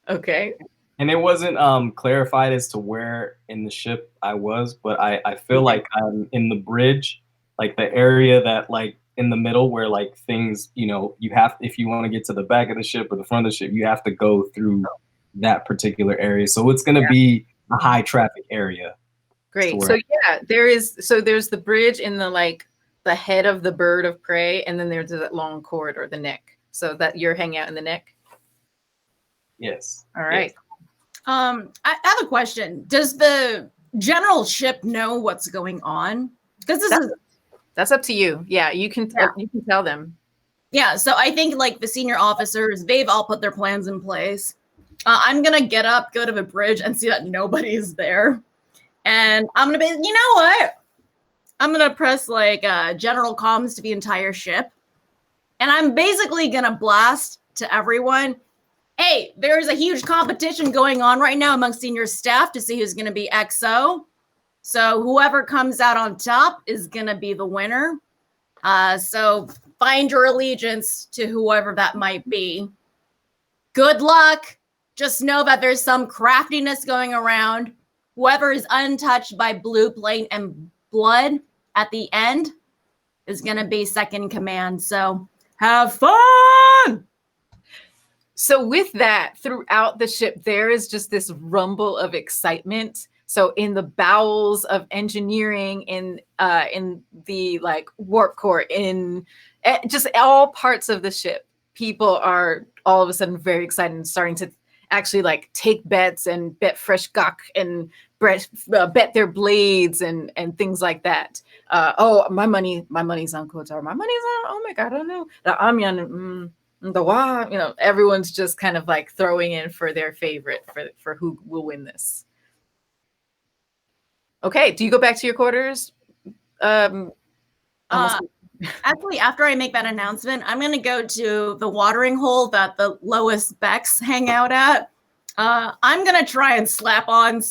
Okay. And it wasn't clarified as to where in the ship I was, but I feel like I'm in the bridge, like the area that like in the middle where like things, you have, if you want to get to the back of the ship or the front of the ship, you have to go through that particular area. So it's going to be a high traffic area. Great. So yeah, there's the bridge in the like the head of the bird of prey, and then there's that long corridor, the neck. So that you're hanging out in the neck. Yes. All right. Yes. I have a question. Does the general ship know what's going on? Because that's up to you. Yeah, you can tell them. Yeah, so I think like the senior officers, they've all put their plans in place. I'm gonna get up, go to the bridge, and see that nobody's there. And I'm gonna be, you know what? I'm gonna press like general comms to the entire ship. And I'm basically gonna blast to everyone, hey, there's a huge competition going on right now among senior staff to see who's gonna be XO. So whoever comes out on top is gonna be the winner. So find your allegiance to whoever that might be. Good luck. Just know that there's some craftiness going around. Whoever is untouched by blue plate and blood at the end is going to be second command. So have fun. So with that, throughout the ship, there is just this rumble of excitement. So in the bowels of engineering, in the like warp core, in just all parts of the ship, people are all of a sudden very excited and starting to actually like take bets and bet fresh gok and bet their blades and things like that. Oh, my money's on Kotar. My money's on, oh my God, I don't know. The Amyan, the Wa, you know, everyone's just kind of like throwing in for their favorite for who will win this. Okay, do you go back to your quarters? Actually, after I make that announcement, I'm going to go to the watering hole that the lowest Becks hang out at. I'm going to try and slap on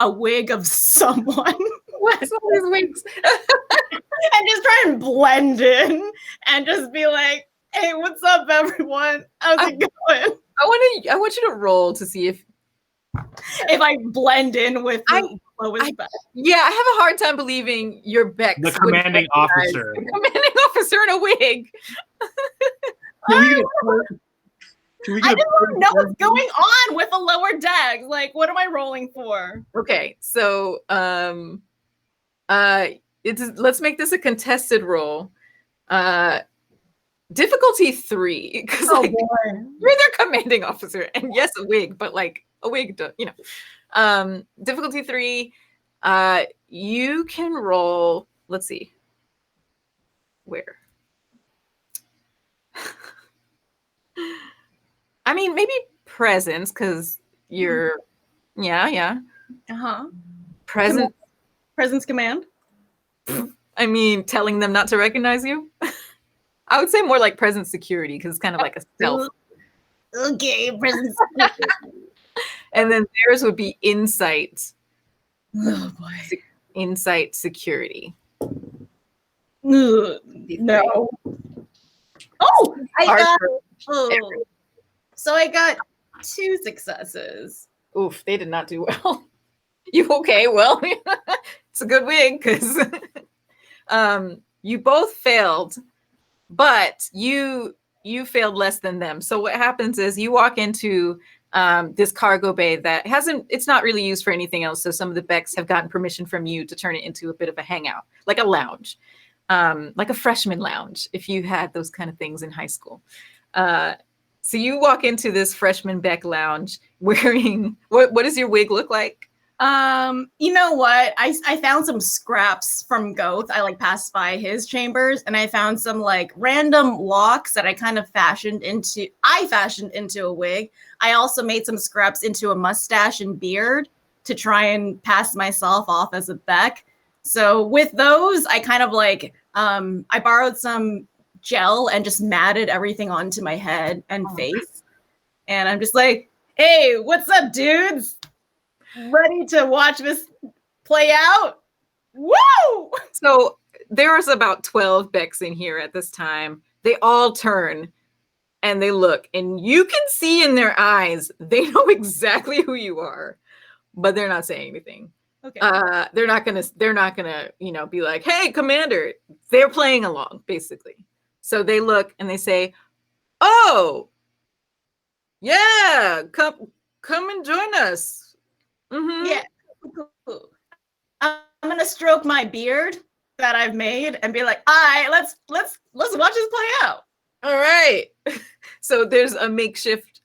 a wig of someone. What's all these wigs? And just try and blend in and just be like, hey, what's up, everyone? How's it going? I want you to roll to see if I blend in with the lowest Beck. Yeah, I have a hard time believing you're Beck. The commanding officer. The commanding officer in a wig. I didn't want to know what's going on with the lower decks. Like, what am I rolling for? Okay, so let's make this a contested roll. Difficulty 3, because you're their commanding officer, and yes, a wig, but like a wig, you know. Difficulty 3, you can roll. Let's see, where. I mean, maybe presence, because you're, yeah. Presence command. I mean, telling them not to recognize you. I would say more like presence security, because it's kind of like a stealth. Okay, presence. And then theirs would be insight. Oh boy. Insight security. No. Oh, so I got 2 successes. Oof, they did not do well. You okay? Well, it's a good wig, because you both failed, but you failed less than them. So what happens is you walk into this cargo bay that it's not really used for anything else. So some of the Becks have gotten permission from you to turn it into a bit of a hangout, like a lounge, like a freshman lounge, if you had those kind of things in high school. So you walk into this freshman Beck lounge wearing, what does your wig look like? You know what? I found some scraps from Goth. I like passed by his chambers and I found some like random locks that I kind of fashioned into a wig. I also made some scraps into a mustache and beard to try and pass myself off as a Beck. So with those, I kind of like, I borrowed some gel and just matted everything onto my head and face. And I'm just like, hey, what's up, dudes? Ready to watch this play out? Woo! So there's about 12 Becks in here at this time. They all turn and they look, and you can see in their eyes, they know exactly who you are, but they're not saying anything. Okay. They're not gonna, be like, hey, Commander. They're playing along, basically. So they look and they say, oh, yeah, come and join us. Mm-hmm. Yeah. Cool. I'm gonna stroke my beard that I've made and be like, all right, let's watch this play out. All right. So there's a makeshift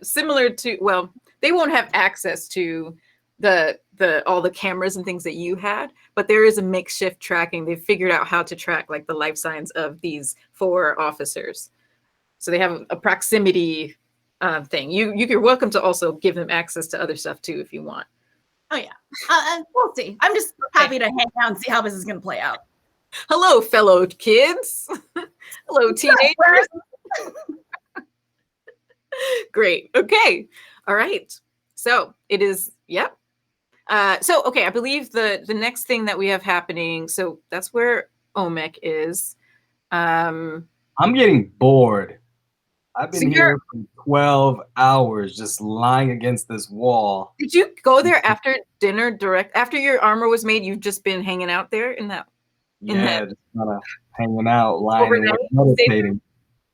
similar to, well, they won't have access to the all the cameras and things that you had, but there is a makeshift tracking. They've figured out how to track like the life signs of these 4 officers. So they have a proximity thing. You're welcome to also give them access to other stuff too if you want. Oh yeah, and we'll see. I'm just happy to hang out and see how this is going to play out. Hello, fellow kids. Hello, teenagers. Great. Okay. All right. So it is. Yep. So okay, I believe the next thing that we have happening. So that's where Omek is. I'm getting bored. I've been here for 12 hours just lying against this wall. Did you go there after dinner, direct after your armor was made? You've just been hanging out there in that? Yeah, just kind of hanging out, lying, overnight? meditating.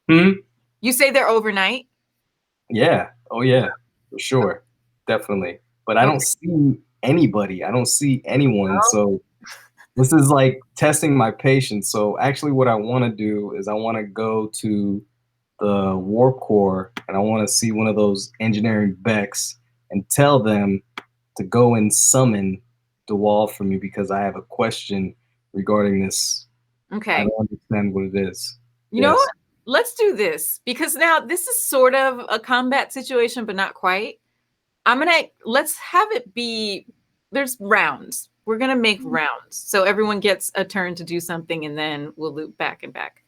You stay there overnight? Yeah. Oh yeah, for sure. Definitely. But I don't see anybody. I don't see anyone. Well, so this is like testing my patience. So actually what I want to do is I want to go to the Warp Core and I want to see one of those engineering Becks and tell them to go and summon DeWall for me because I have a question regarding this. Okay. I don't understand what it is. You know what? Let's do this because now this is sort of a combat situation, but not quite. Let's have it be, there's rounds. We're going to make rounds. So everyone gets a turn to do something and then we'll loop back and back.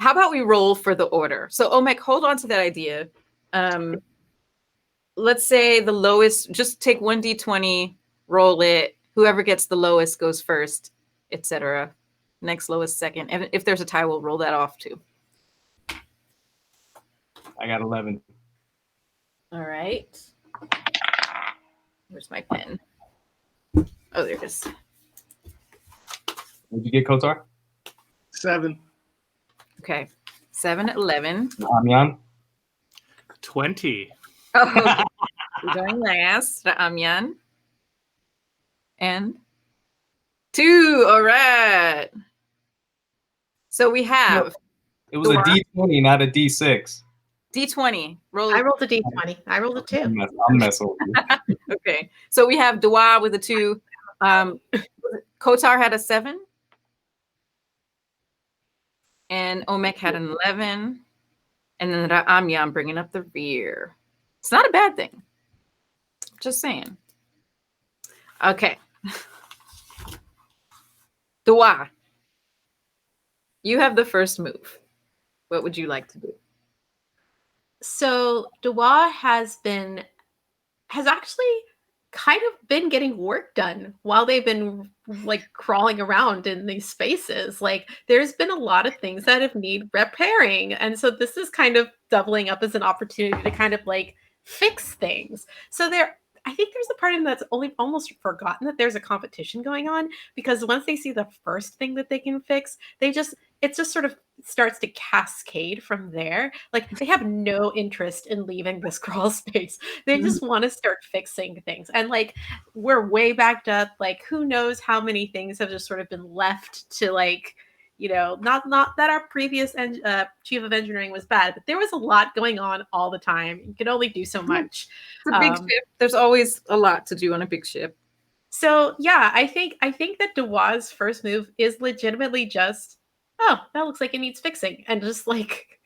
How about we roll for the order? So Omek, hold on to that idea. Let's say the lowest, just take 1d20, roll it. Whoever gets the lowest goes first, etc. Next lowest second. And if there's a tie, we'll roll that off too. I got 11. All right. Where's my pen? Oh, there it is. What'd you get, Kotar? 7. Okay. 7, 11. Amyan? 20. Oh, we're going last. Amyan. And 2. All right. So we have. It was a D20, not a D6. D20. Roll. I rolled a D20. I rolled a 2. I'm messing with you. Okay. So we have Dwa with a 2. Kotar had a 7. And Omek had an 11. And then Amyan bringing up the rear. It's not a bad thing. Just saying. Okay. Dwa, you have the first move. What would you like to do? So Dewa has actually kind of been getting work done while they've been like crawling around in these spaces. Like there's been a lot of things that have need repairing. And so this is kind of doubling up as an opportunity to kind of like fix things. So I think there's a part of them that's only almost forgotten that there's a competition going on, because once they see the first thing that they can fix, it just sort of starts to cascade from there. Like they have no interest in leaving this crawl space. They just want to start fixing things. And like we're way backed up. Like who knows how many things have just sort of been left to like, you know, not that our previous chief of engineering was bad, but there was a lot going on all the time. You can only do so much. It's a big ship. There's always a lot to do on a big ship. So yeah, I think that Dewa's first move is legitimately just, oh, that looks like it needs fixing, and just like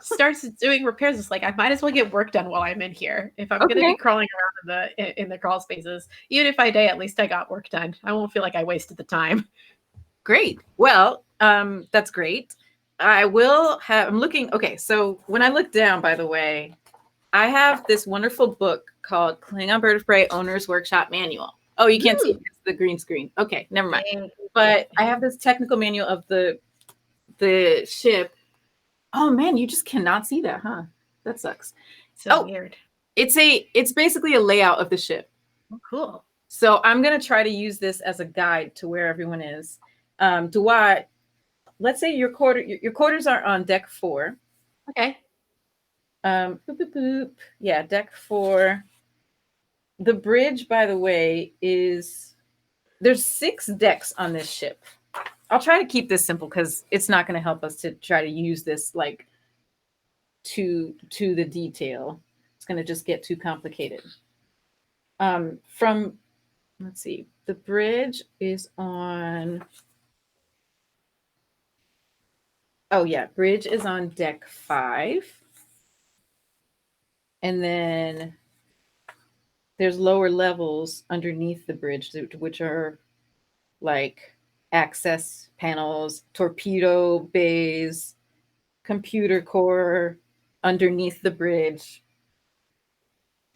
starts doing repairs. It's like I might as well get work done while I'm in here. If I'm going to be crawling around in the crawl spaces, even if I die, at least I got work done. I won't feel like I wasted the time. Great. Well, that's great. I'm looking. Okay, so when I look down, by the way, I have this wonderful book called Klingon Bird of Prey Owner's Workshop Manual. Oh, you can't see it. It's the green screen. Okay, never mind. But I have this technical manual of the ship. Oh man, you just cannot see that, huh? That sucks. So weird. It's basically a layout of the ship. Oh, cool. So I'm gonna try to use this as a guide to where everyone is. Dwight, let's say your quarters are on deck 4. Okay. Yeah, deck 4. The bridge, by the way, is there's 6 decks on this ship. I'll try to keep this simple because it's not going to help us to try to use this like to the detail. It's going to just get too complicated. From, let's see, the bridge is on. Oh yeah, bridge is on deck 5. And then there's lower levels underneath the bridge, which are like access panels, torpedo bays, computer core underneath the bridge.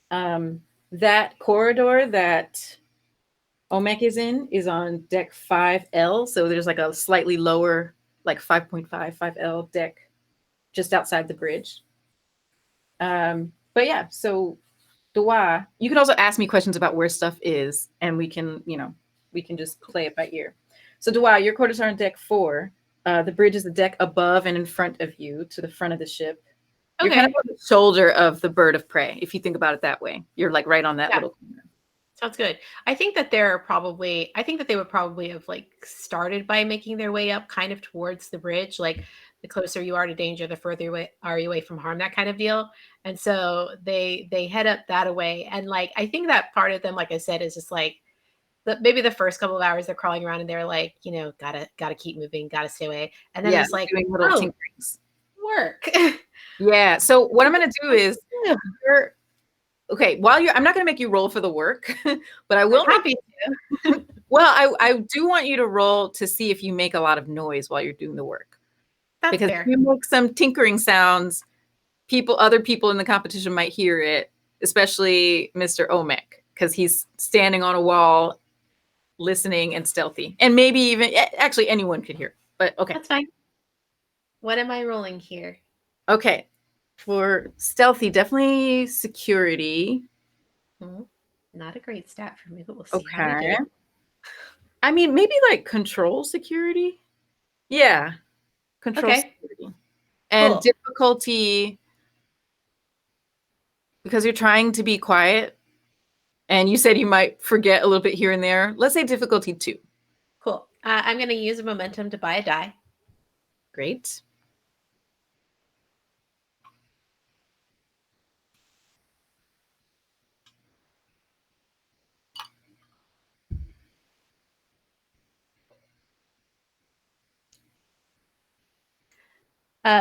That corridor that Omek is in is on deck 5L. So there's like a slightly lower, like 5.5L deck just outside the bridge. But yeah, so Dua, you can also ask me questions about where stuff is, and we can just play it by ear. So Dua, your quarters are on deck 4. The bridge is the deck above and in front of you, to the front of the ship. You're kind of on the shoulder of the bird of prey, if you think about it that way. You're like right on that little corner. Sounds good. I think that they would probably have like started by making their way up kind of towards the bridge. Like the closer you are to danger, the further are you away from harm, that kind of deal. And so they head up that away. And like, I think that part of them, like I said, is just like, maybe the first couple of hours they're crawling around and they're like, gotta keep moving, gotta stay away. And then it's like, doing little tinkerings. Work. Yeah. So what I'm going to do is, I'm not going to make you roll for the work, but I will. Happy to. Well, I do want you to roll to see if you make a lot of noise while you're doing the work. That's fair. If you make some tinkering sounds, other people in the competition might hear it, especially Mr. Omek, because he's standing on a wall, listening and stealthy, and maybe even actually anyone could hear. But okay, that's fine. What am I rolling here? Okay. For stealthy, definitely security. Not a great stat for me, but we'll see. Okay. I mean, maybe like control security. Yeah. Control security. And difficulty, because you're trying to be quiet and you said you might forget a little bit here and there. Let's say difficulty 2. Cool. I'm going to use a momentum to buy a die. Great.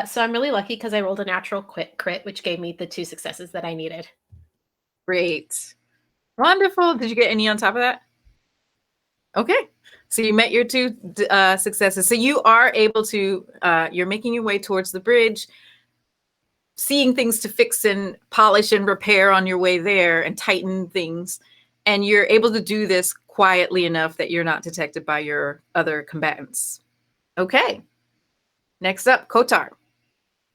So I'm really lucky because I rolled a natural crit, which gave me the 2 successes that I needed. Great. Wonderful. Did you get any on top of that? Okay. So you met your 2 successes. So you are able to, you're making your way towards the bridge, seeing things to fix and polish and repair on your way there and tighten things. And you're able to do this quietly enough that you're not detected by your other combatants. Okay. Next up, Kotar.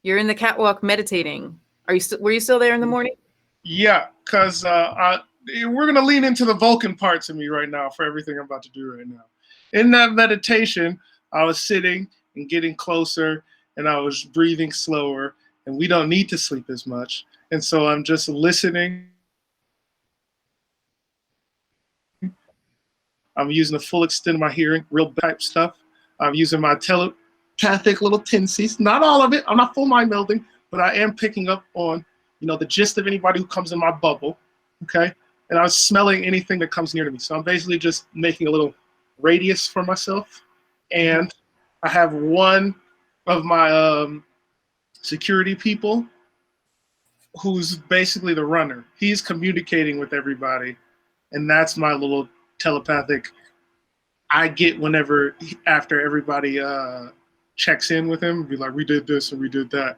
You're in the catwalk meditating. Were you still there in the morning? Yeah, because we're going to lean into the Vulcan parts of me right now for everything I'm about to do right now. In that meditation, I was sitting and getting closer, and I was breathing slower, and we don't need to sleep as much. And so I'm just listening. I'm using the full extent of my hearing, real type stuff. I'm using my telepathic little tendencies. Not all of it. I'm not full mind melding, but I am picking up on, the gist of anybody who comes in my bubble. Okay. And I was smelling anything that comes near to me. So I'm basically just making a little radius for myself. And I have one of my security people who's basically the runner. He's communicating with everybody. And that's my little telepathic I get whenever after everybody checks in with him, be like, we did this and we did that.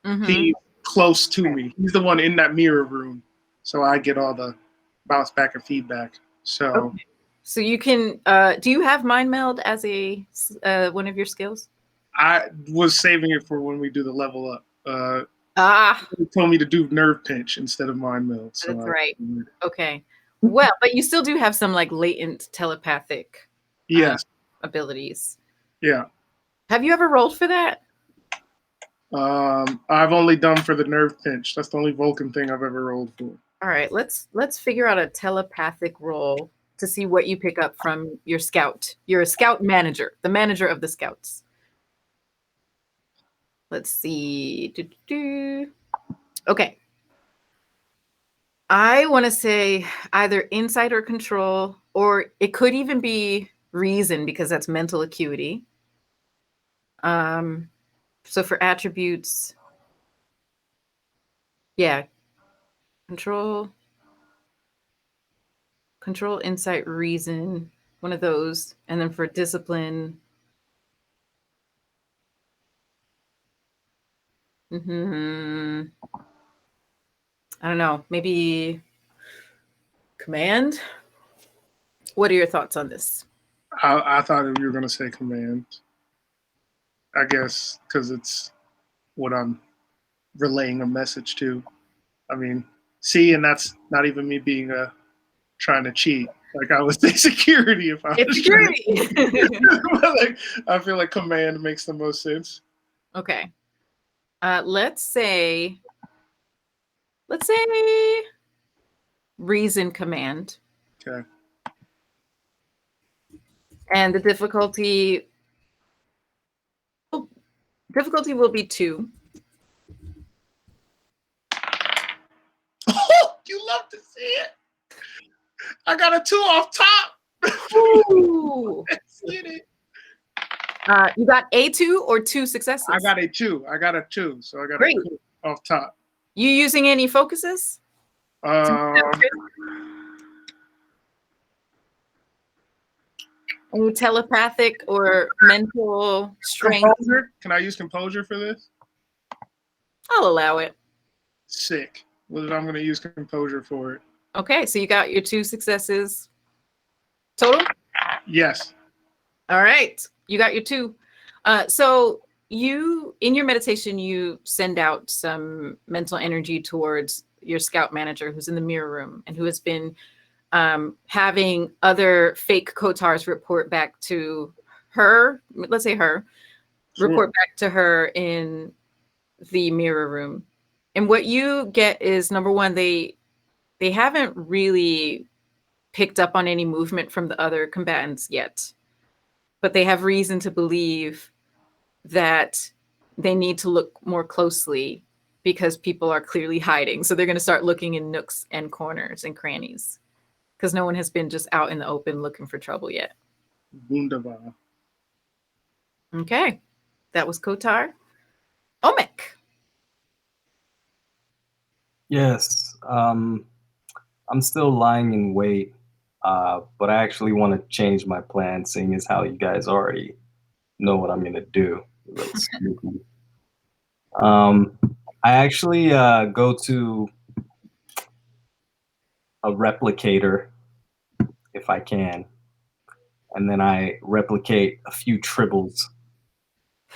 Mm-hmm. He's close to me. He's the one in that mirror room. So I get all the bounce back and feedback. So okay. So you can do you have mind meld as a one of your skills? I was saving it for when we do the level up. He told me to do nerve pinch instead of mind meld. So that's right. Okay. Well, but you still do have some like latent telepathic abilities. Yeah. Have you ever rolled for that? I've only done for the nerve pinch. That's the only Vulcan thing I've ever rolled for. All right, let's figure out a telepathic roll. to see what you pick up from your scout. You're a scout manager, the manager of the scouts. Let's see. Okay. I want to say either insight or control, or it could even be reason because that's mental acuity. So for attributes, yeah, control, insight, reason, one of those. And then for discipline, I don't know, maybe command. What are your thoughts on this? I thought you were going to say command. I guess because it's what I'm relaying a message to. I mean, see, and that's not even me being trying to cheat. Like I would say security if I was security. Like, I feel like command makes the most sense. Okay. Let's say reason command. Okay. And the difficulty will be 2. Oh, you love to see it. I got a 2 off top. Ooh. Let's get it. You got A2 or 2 successes? I got a 2. So I got Great. a 2 off top. You using any focuses? Any telepathic or mental strength? Composure? Can I use composure for this? I'll allow it. Sick. Well, I'm going to use composure for it. Okay, so you got your 2 successes total? Yes. All right, you got your 2. So you, in your meditation, you send out some mental energy towards your scout manager who's in the mirror room and who has been having other fake Kotars report back to her, let's say her, Sure. report back to her in the mirror room. And what you get is, number one, they haven't really picked up on any movement from the other combatants yet, but they have reason to believe that they need to look more closely because people are clearly hiding. So they're going to start looking in nooks and corners and crannies because no one has been just out in the open looking for trouble yet. Wunderbar. Okay. That was Kotar. Omek. Yes. I'm still lying in wait, but I actually want to change my plan, seeing as how you guys already know what I'm going to do. That's sneaky. I actually go to a replicator if I can, and then I replicate a few tribbles,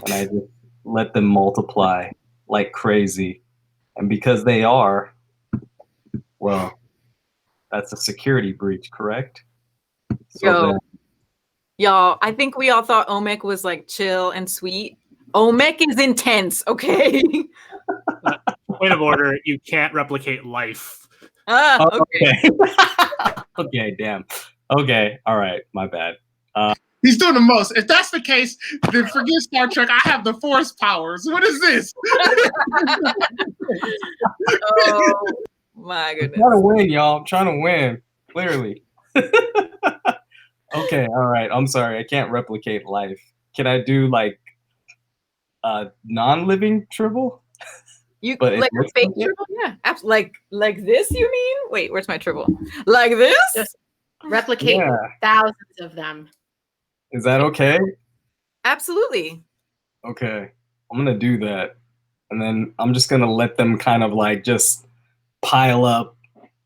and I just let them multiply like crazy. And because they are, well, that's a security breach, correct? So Y'all, I think we all thought Omek was like chill and sweet. Omek is intense, okay? Point of order, you can't replicate life. Okay. Okay, damn. Okay, all right, my bad. He's doing the most. If that's the case, then forget Star Trek. I have the Force powers. What is this? Oh my goodness. I'm trying to win, y'all. I'm trying to win, clearly. Okay, all right. I'm sorry. I can't replicate life. Can I do like non-living tribble? You But like a fake tribble? Yeah, absolutely. Like this, you mean? Wait, where's my tribble? Like this? Just replicate thousands of them. Is that okay? Absolutely. Okay, I'm gonna do that, and then I'm just gonna let them kind of like just pile up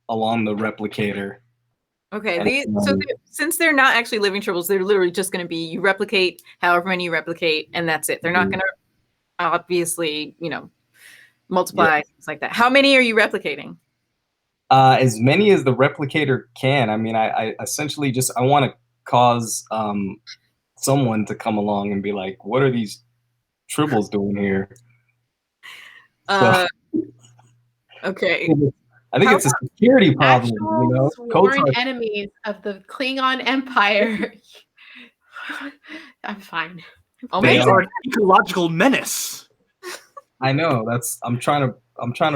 along the replicator. Okay, since they're not actually living tribbles, they're literally just going to be, you replicate however many you replicate, and that's it. They're not going to obviously, multiply, things like that. How many are you replicating? As many as the replicator can. I mean, I essentially just, I want to cause someone to come along and be like, what are these tribbles doing here? So, Okay. I think it's a security problem, Actual you know? sworn KOTOR enemies of the Klingon Empire. I'm fine. They They are an ecological menace. I know. I'm trying to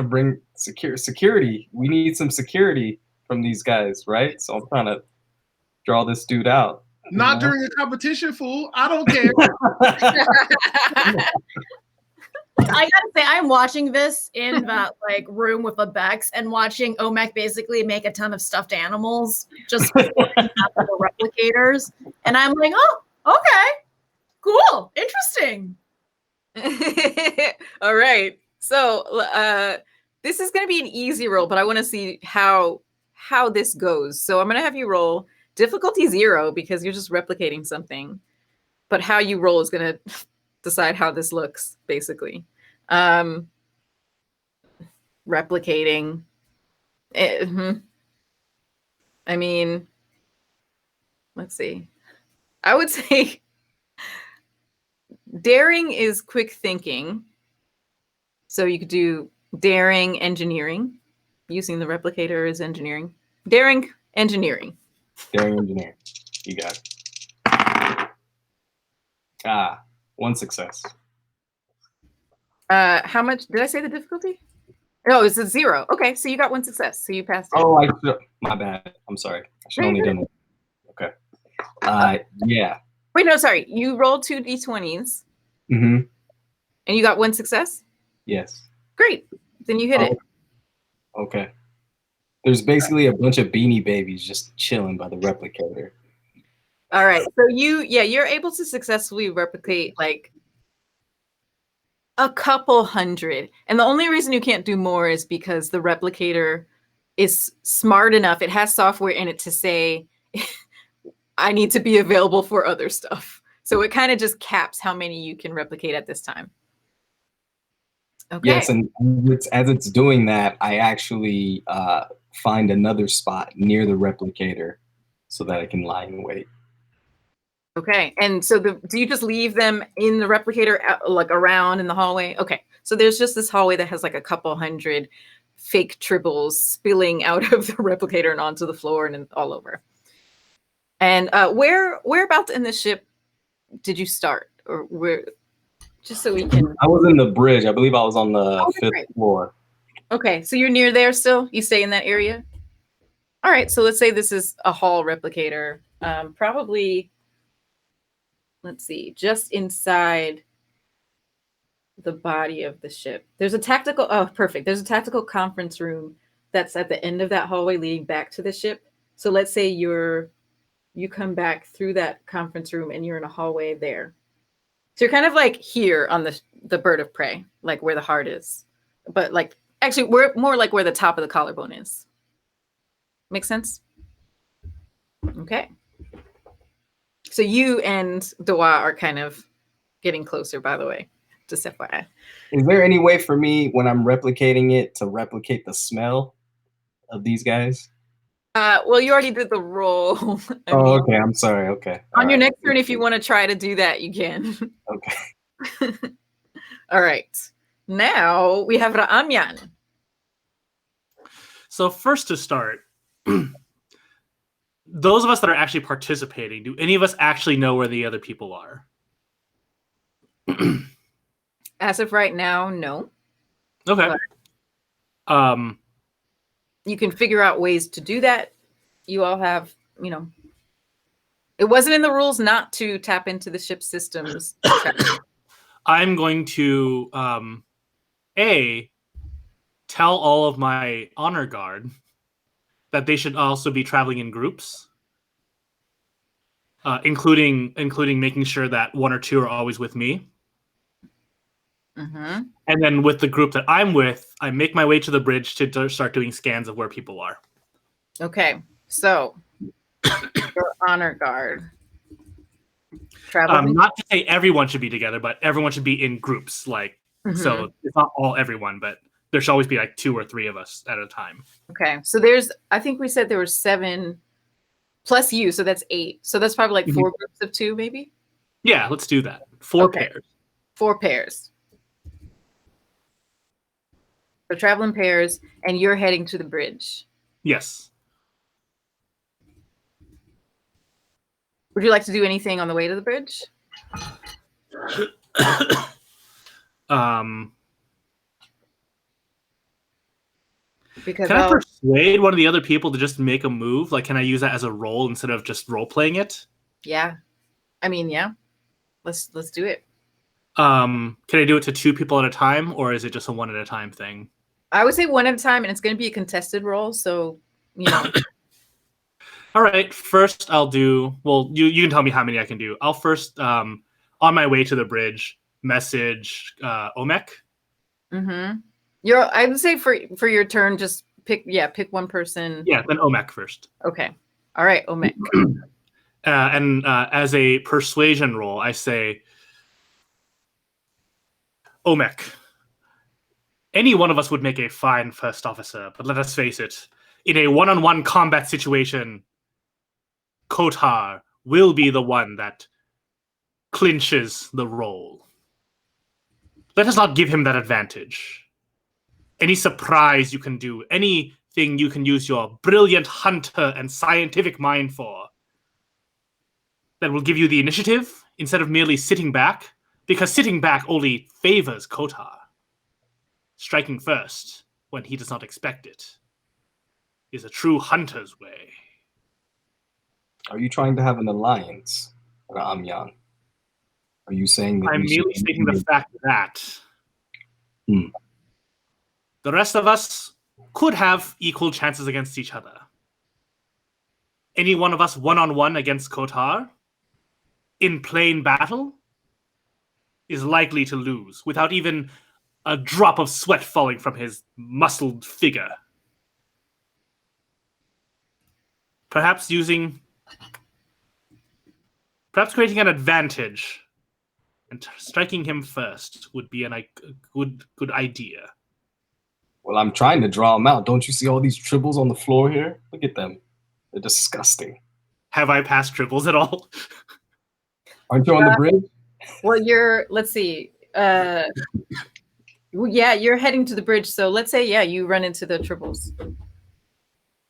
bring security. We need some security from these guys, right? So I'm trying to draw this dude out. Not during a competition, fool. I don't care. I gotta say, I'm watching this in that like room with the Becks and watching Omek basically make a ton of stuffed animals just for the replicators, and I'm like, oh, okay, cool, interesting. All right. So this is going to be an easy roll, but I want to see how this goes. So I'm going to have you roll difficulty 0 because you're just replicating something, but how you roll is going to decide how this looks, basically. Replicating. I mean, let's see. I would say daring is quick thinking. So you could do daring engineering, using the replicator as engineering. Daring engineering. Daring engineering. You got it. 1 success. How much did I say the difficulty? Oh, it's a 0. Okay, so you got 1 success. So you passed it. Oh, my bad. I'm sorry. I should only done it. Okay. Yeah. Wait, no, sorry. You rolled 2 d20s. Mm-hmm. And you got 1 success? Yes. Great. Then you hit it. Okay. There's basically a bunch of Beanie Babies just chilling by the replicator. All right. So you're able to successfully replicate like a couple hundred. And the only reason you can't do more is because the replicator is smart enough. It has software in it to say, I need to be available for other stuff. So it kind of just caps how many you can replicate at this time. Okay. Yes, and as it's doing that, I actually find another spot near the replicator so that I can lie in wait. Okay, and so do you just leave them in the replicator, like around in the hallway? Okay, so there's just this hallway that has like a couple hundred fake tribbles spilling out of the replicator and onto the floor and all over. And whereabouts in the ship did you start, or where? Just so we can. I was in the bridge. I believe I was on the 5th floor. Okay, so you're near there still? You stay in that area? All right, so let's say this is a hall replicator. Probably, let's see, just inside the body of the ship. There's a tactical, perfect. There's a tactical conference room that's at the end of that hallway leading back to the ship. So let's say you come back through that conference room and you're in a hallway there. So you're kind of like here on the bird of prey, like where the heart is. But like, actually, we're more like where the top of the collarbone is. Make sense? Okay. So you and Dawa are kind of getting closer, by the way, just FYI. Is there any way for me, when I'm replicating it, to replicate the smell of these guys? Well, you already did the roll. Okay. I'm sorry. Okay. On your next turn, if you want to try to do that, you can. Okay. All right. Now we have Ra'amyan. So first to start, those of us that are actually participating, do any of us actually know where the other people are? As of right now, no. Okay. But you can figure out ways to do that. You all have, it wasn't in the rules not to tap into the ship systems. I'm going to tell all of my honor guard that they should also be traveling in groups, including making sure that 1 or 2 are always with me. Mm-hmm. And then with the group that I'm with, I make my way to the bridge to start doing scans of where people are. Okay, so your honor guard. Traveling. Not to say everyone should be together, but everyone should be in groups. So it's not all everyone, but there should always be like 2 or 3 of us at a time. Okay, so I think we said there were 7 plus you, so that's 8. So that's probably like 4 groups of 2, maybe? Yeah, let's do that. 4 pairs. 4 pairs. So travel in pairs, and you're heading to the bridge. Yes. Would you like to do anything on the way to the bridge? Because can I persuade one of the other people to just make a move? Like, can I use that as a role instead of just role playing it? Yeah, I mean, yeah. Let's do it. Can I do it to 2 people at a time, or is it just a 1 at a time thing? I would say 1 at a time, and it's going to be a contested role, so you know. All right. First, I'll do. Well, you can tell me how many I can do. I'll first, on my way to the bridge, message Omek. Mm-hmm. I would say for your turn, just pick one person. Yeah, then Omek first. Okay. All right, Omek. And as a persuasion roll, I say, Omek, any one of us would make a fine first officer, but let us face it, in a one-on-one combat situation, Kotar will be the one that clinches the role. Let us not give him that advantage. Any surprise you can do, anything you can use your brilliant hunter and scientific mind for, that will give you the initiative instead of merely sitting back, because sitting back only favors Kotar. Striking first, when he does not expect it, is a true hunter's way. Are you trying to have an alliance, Ramyan? Are you saying that I'm merely stating the fact that the rest of us could have equal chances against each other. Any one of us one-on-one against Kotar, in plain battle, is likely to lose without even a drop of sweat falling from his muscled figure. Perhaps creating an advantage and striking him first would be a good idea. Well, I'm trying to draw them out. Don't you see all these tribbles on the floor here? Look at them. They're disgusting. Have I passed tribbles at all? Aren't you on the bridge? Well, let's see. Well, yeah, you're heading to the bridge. So let's say, you run into the tribbles.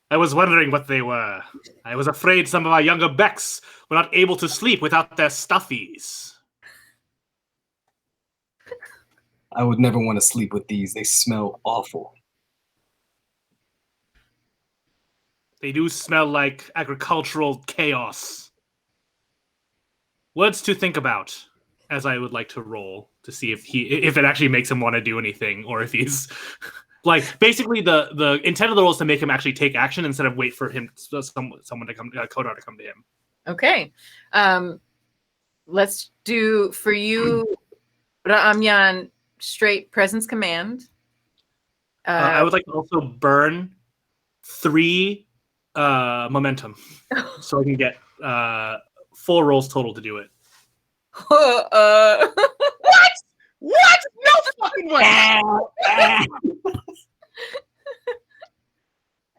I was wondering what they were. I was afraid some of our younger Becks were not able to sleep without their stuffies. I would never want to sleep with these. They smell awful. They do smell like agricultural chaos. Words to think about, as I would like to roll to see if it actually makes him want to do anything, or if he's like, basically the intent of the roll is to make him actually take action instead of wait for him someone to come, Kotar to come to him. Okay, let's do for you, Ramyan, straight presence command. I would like to also burn 3 momentum, so I can get 4 rolls total to do it. What? No fucking way!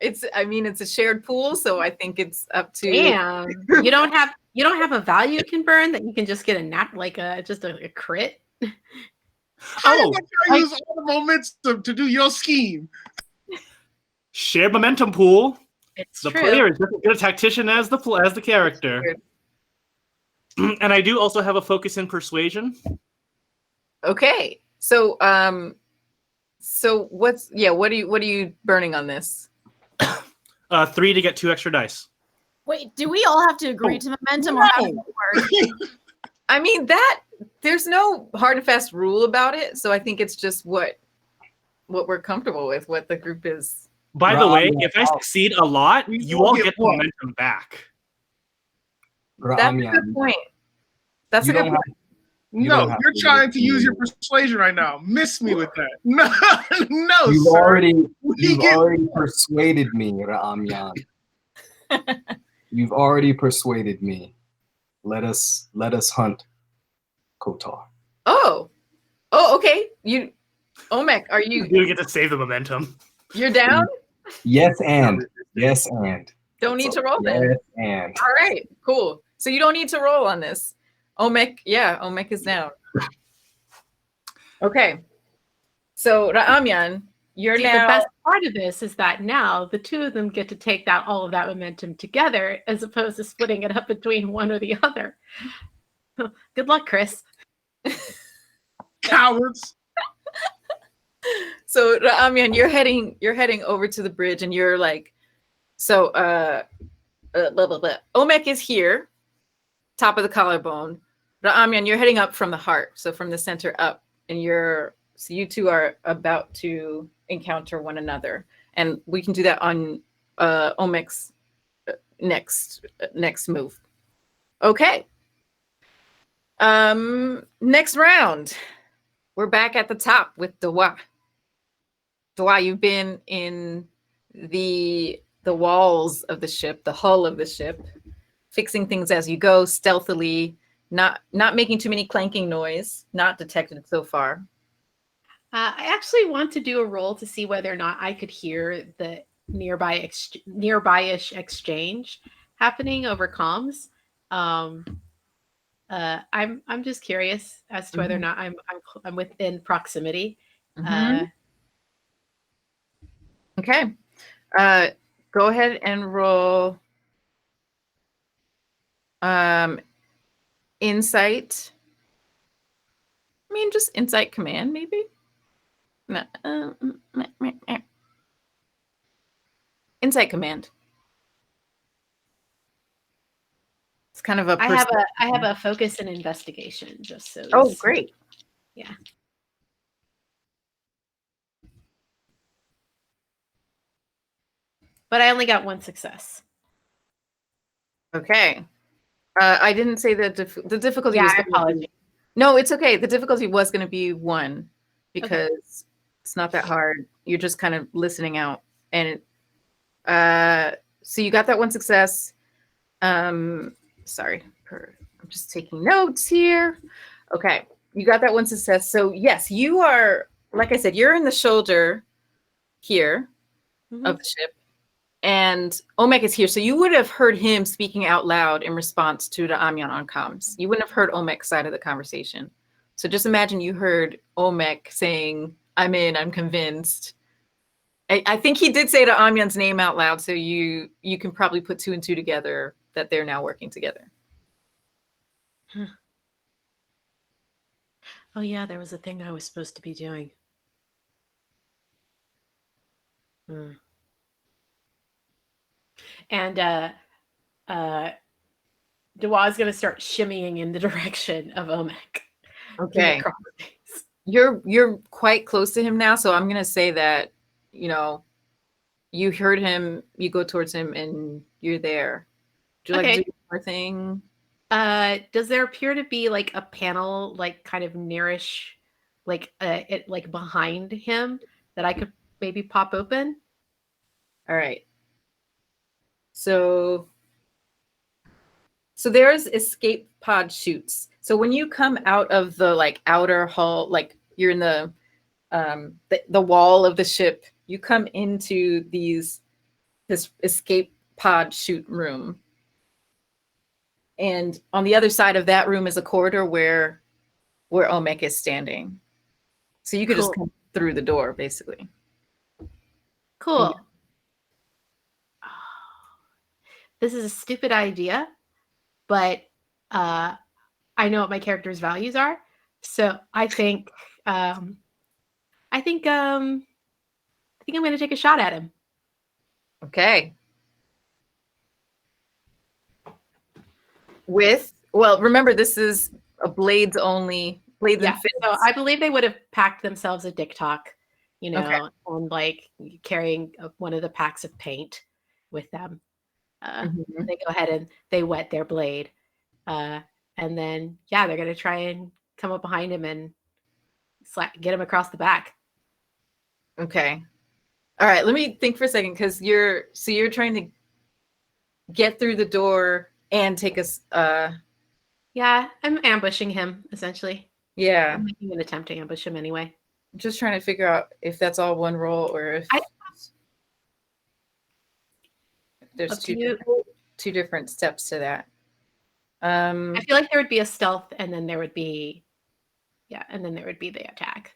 It's a shared pool, so I think it's up to. Damn, you don't have a value you can burn that you can just get a crit. How did I use all the momentum to do your scheme? Shared momentum pool. It's the true. player is just as good a tactician as the character. And I do also have a focus in persuasion. Okay, so what are you burning on this? 3 to get 2 extra dice. Wait, do we all have to agree to momentum, or how does it work? I mean, there's no hard and fast rule about it, so I think it's just what we're comfortable with, what the group is. By the way, if I succeed a lot, you all get momentum back. That's a good point. That's a good point. No, you're trying to use your persuasion right now. Miss me with that. No, You've sir. already persuaded me, Ramyan. You've already persuaded me. Let us hunt Kotar. Oh, okay. Omek, are you? You get to save the momentum. You're down? Yes, and Don't need to roll then. Yes, and all right, cool. So you don't need to roll on this. Omek is down. Okay. So Ramyan, you're See, now the best part of this is that now the two of them get to take all of that momentum together, as opposed to splitting it up between one or the other. Good luck, Chris. Cowards. So Amian, you're heading over to the bridge, and you're like, so blah blah blah. Omek is here, top of the collarbone. Amian, you're heading up from the heart, so from the center up, and you two are about to encounter one another, and we can do that on Omek's next move. Okay. Next round, we're back at the top with Dawa. Dawa, you've been in the walls of the ship, the hull of the ship, fixing things as you go, stealthily, not making too many clanking noise, not detected so far. I actually want to do a roll to see whether or not I could hear the nearby-ish exchange happening over comms. I'm just curious as to whether or not I'm within proximity. Okay. Go ahead and roll insight. I mean, just insight command, maybe. No, insight command. It's kind of a. I have a focus and investigation, just so. Oh, great! Yeah. But I only got one success. Okay. I didn't say that the difficulty. Yeah, was I apologize. No, it's okay. The difficulty was going to be 1 because it's not that hard. You're just kind of listening out, and so you got that one success. Sorry, I'm just taking notes here. Okay, you got that one success. So yes, you are, like I said, you're in the shoulder here of the ship, and Omek is here. So you would have heard him speaking out loud in response to the Amian on comms. You wouldn't have heard Omek's side of the conversation. So just imagine you heard Omek saying, "I'm in, I'm convinced." I think he did say the Amian's name out loud, so you can probably put 2 and 2 together that they're now working together. Oh yeah, there was a thing I was supposed to be doing. And Dawa's gonna start shimmying in the direction of Omek. Okay. You're quite close to him now, so I'm gonna say that, you heard him, you go towards him, and you're there. Do you like to do more thing? Does there appear to be like a panel, like kind of nearish, like it like behind him that I could maybe pop open? All right. So there's escape pod chutes. So when you come out of the like outer hull, like you're in the wall of the ship, you come into this escape pod chute room. And on the other side of that room is a corridor where Omek is standing. So you could just come through the door, basically. Cool. This is a stupid idea, but I know what my character's values are. So I think I'm going to take a shot at him. Okay. Remember, this is a blades only. Blades and fins. So I believe they would have packed themselves a dick talk, and like carrying one of the packs of paint with them. They go ahead and they wet their blade. And then, they're going to try and come up behind him and get him across the back. Okay. All right. Let me think for a second, because you're trying to get through the door and take us. Yeah, I'm ambushing him, essentially. Yeah. I'm making an attempt to ambush him anyway. I'm just trying to figure out if that's all one roll or if there's two different steps to that. I feel like there would be a stealth, and then there would be the attack.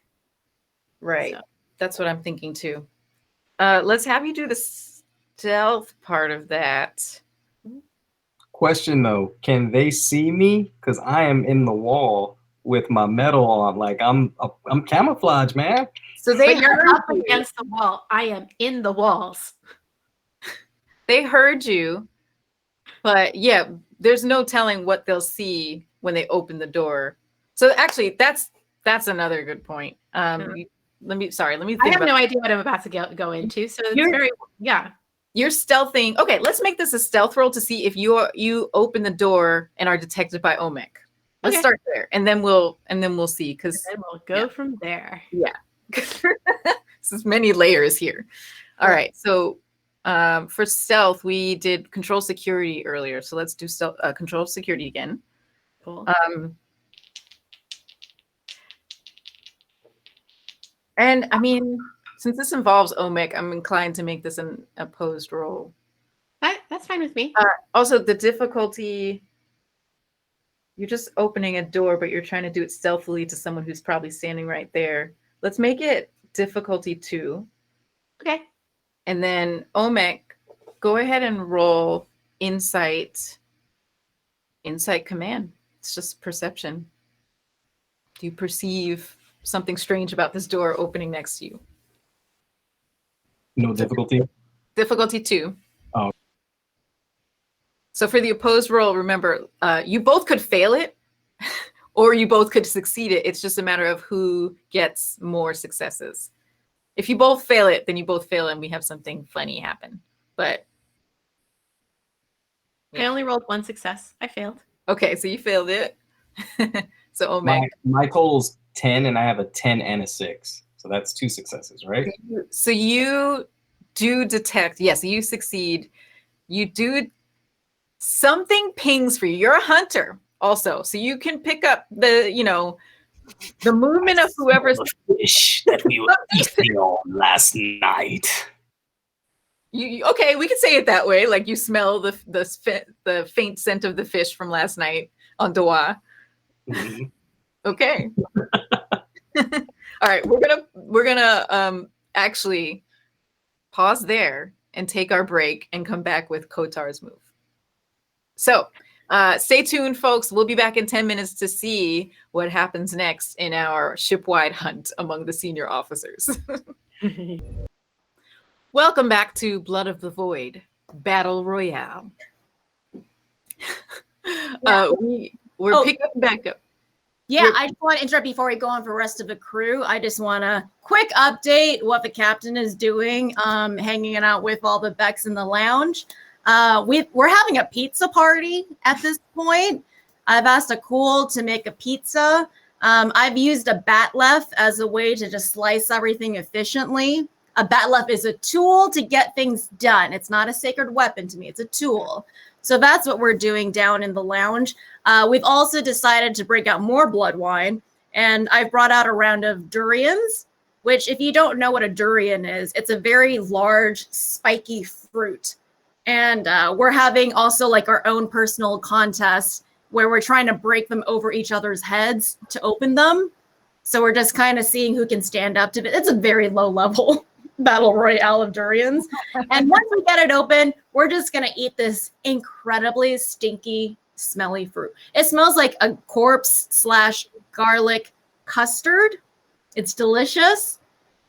Right. That's what I'm thinking too. Let's have you do the stealth part of that. Question though, can they see me? Because I am in the wall with my metal on. Like I'm camouflage, man. So they But you're heard up you. against the wall. I am in the walls. They heard you, but yeah, there's no telling what they'll see when they open the door. So actually, that's another good point. Let me think. I have no idea what I'm about to go into, so it's very You're stealthing. Okay, let's make this a stealth roll to see if you open the door and are detected by Omek. Let's start there, and then we'll see because then we'll go from there. Yeah, there's many layers here. All right, so for stealth, we did control security earlier, so let's do stealth, control security again. Cool. And I mean, since this involves Omek, I'm inclined to make this an opposed roll. That's fine with me. Also, the difficulty, you're just opening a door, but you're trying to do it stealthily to someone who's probably standing right there. Let's make it difficulty 2. Okay. And then Omek, go ahead and roll insight command. It's just perception. Do you perceive something strange about this door opening next to you? No difficulty? Difficulty 2. Oh. So for the opposed roll, remember, you both could fail it or you both could succeed it. It's just a matter of who gets more successes. If you both fail it, then you both fail and we have something funny happen. But I only rolled 1 success. I failed. Okay, so you failed it. So Omek. My total's 10 and I have a 10 and a 6. So that's 2 successes, right? So you do detect, yes, you succeed. You do, something pings for you. You're a hunter also. So you can pick up the movement of whoever's fish that we were eating on last night. Okay, we could say it that way. Like you smell the faint scent of the fish from last night on Dawa. Mm-hmm. Okay. All right, we're gonna actually pause there and take our break and come back with Kotar's move. So stay tuned, folks. We'll be back in 10 minutes to see what happens next in our ship-wide hunt among the senior officers. Welcome back to Blood of the Void Battle Royale. We're picking back up. Yeah, I just want to interrupt before we go on for the rest of the crew. I just want to quick update what the captain is doing, hanging out with all the Becks in the lounge. We're having a pizza party at this point. I've asked Akul to make a pizza. I've used a batleth as a way to just slice everything efficiently. A batleth is a tool to get things done. It's not a sacred weapon to me. It's a tool. So that's what we're doing down in the lounge. We've also decided to break out more blood wine, and I've brought out a round of durians, which if you don't know what a durian is, it's a very large, spiky fruit. And we're having also like our own personal contest where we're trying to break them over each other's heads to open them. So we're just kind of seeing who can stand up to it. It's a very low level battle royale of durians. And once we get it open, we're just going to eat this incredibly stinky, smelly fruit. It smells like a corpse/garlic custard. It's delicious.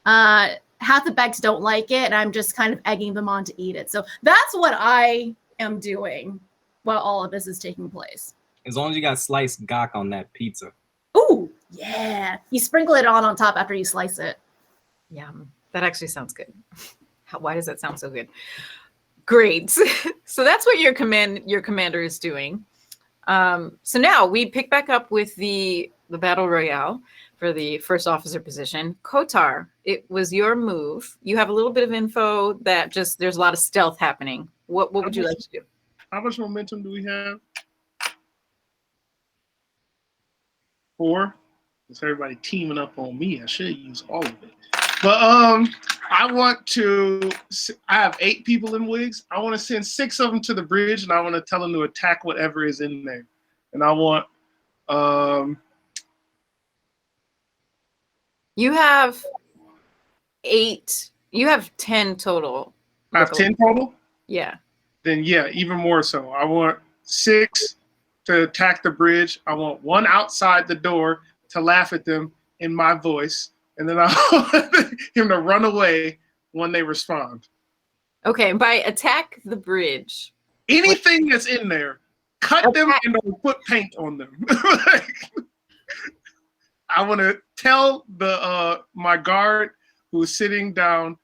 Half the Becks don't like it, and I'm just kind of egging them on to eat it. So that's what I am doing while all of this is taking place. As long as you got sliced gok on that pizza. Ooh, yeah. You sprinkle it on top after you slice it. Yum. That actually sounds good. Why does that sound so good? Great. So that's what your commander is doing. So now we pick back up with the battle royale for the first officer position. Kotar, it was your move. You have a little bit of info that just there's a lot of stealth happening. What would you like to do? How much momentum do we have? 4. It's everybody teaming up on me. I should use all of it. But I have 8 people in wigs. I want to send 6 of them to the bridge, and I want to tell them to attack whatever is in there. And I want you have 8. You have 10 total. I have 10 total? Yeah. Then yeah, even more so. I want 6 to attack the bridge. I want 1 outside the door to laugh at them in my voice. And then I want him to run away when they respond. Okay, by attack the bridge. Anything that's in there, cut them and I'll put paint on them. I want to tell the my guard who's sitting down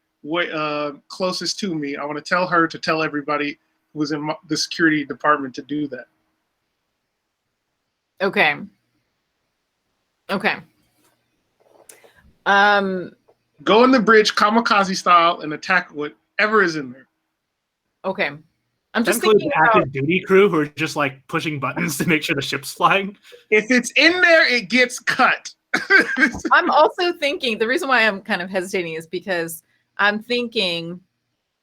closest to me. I want to tell her to tell everybody who's in the security department to do that. Okay. Go in the bridge, kamikaze style, and attack whatever is in there. Okay. I'm just includes thinking active about... duty crew who are just like pushing buttons to make sure the ship's flying. If it's in there, it gets cut. I'm also thinking, the reason why I'm kind of hesitating is because I'm thinking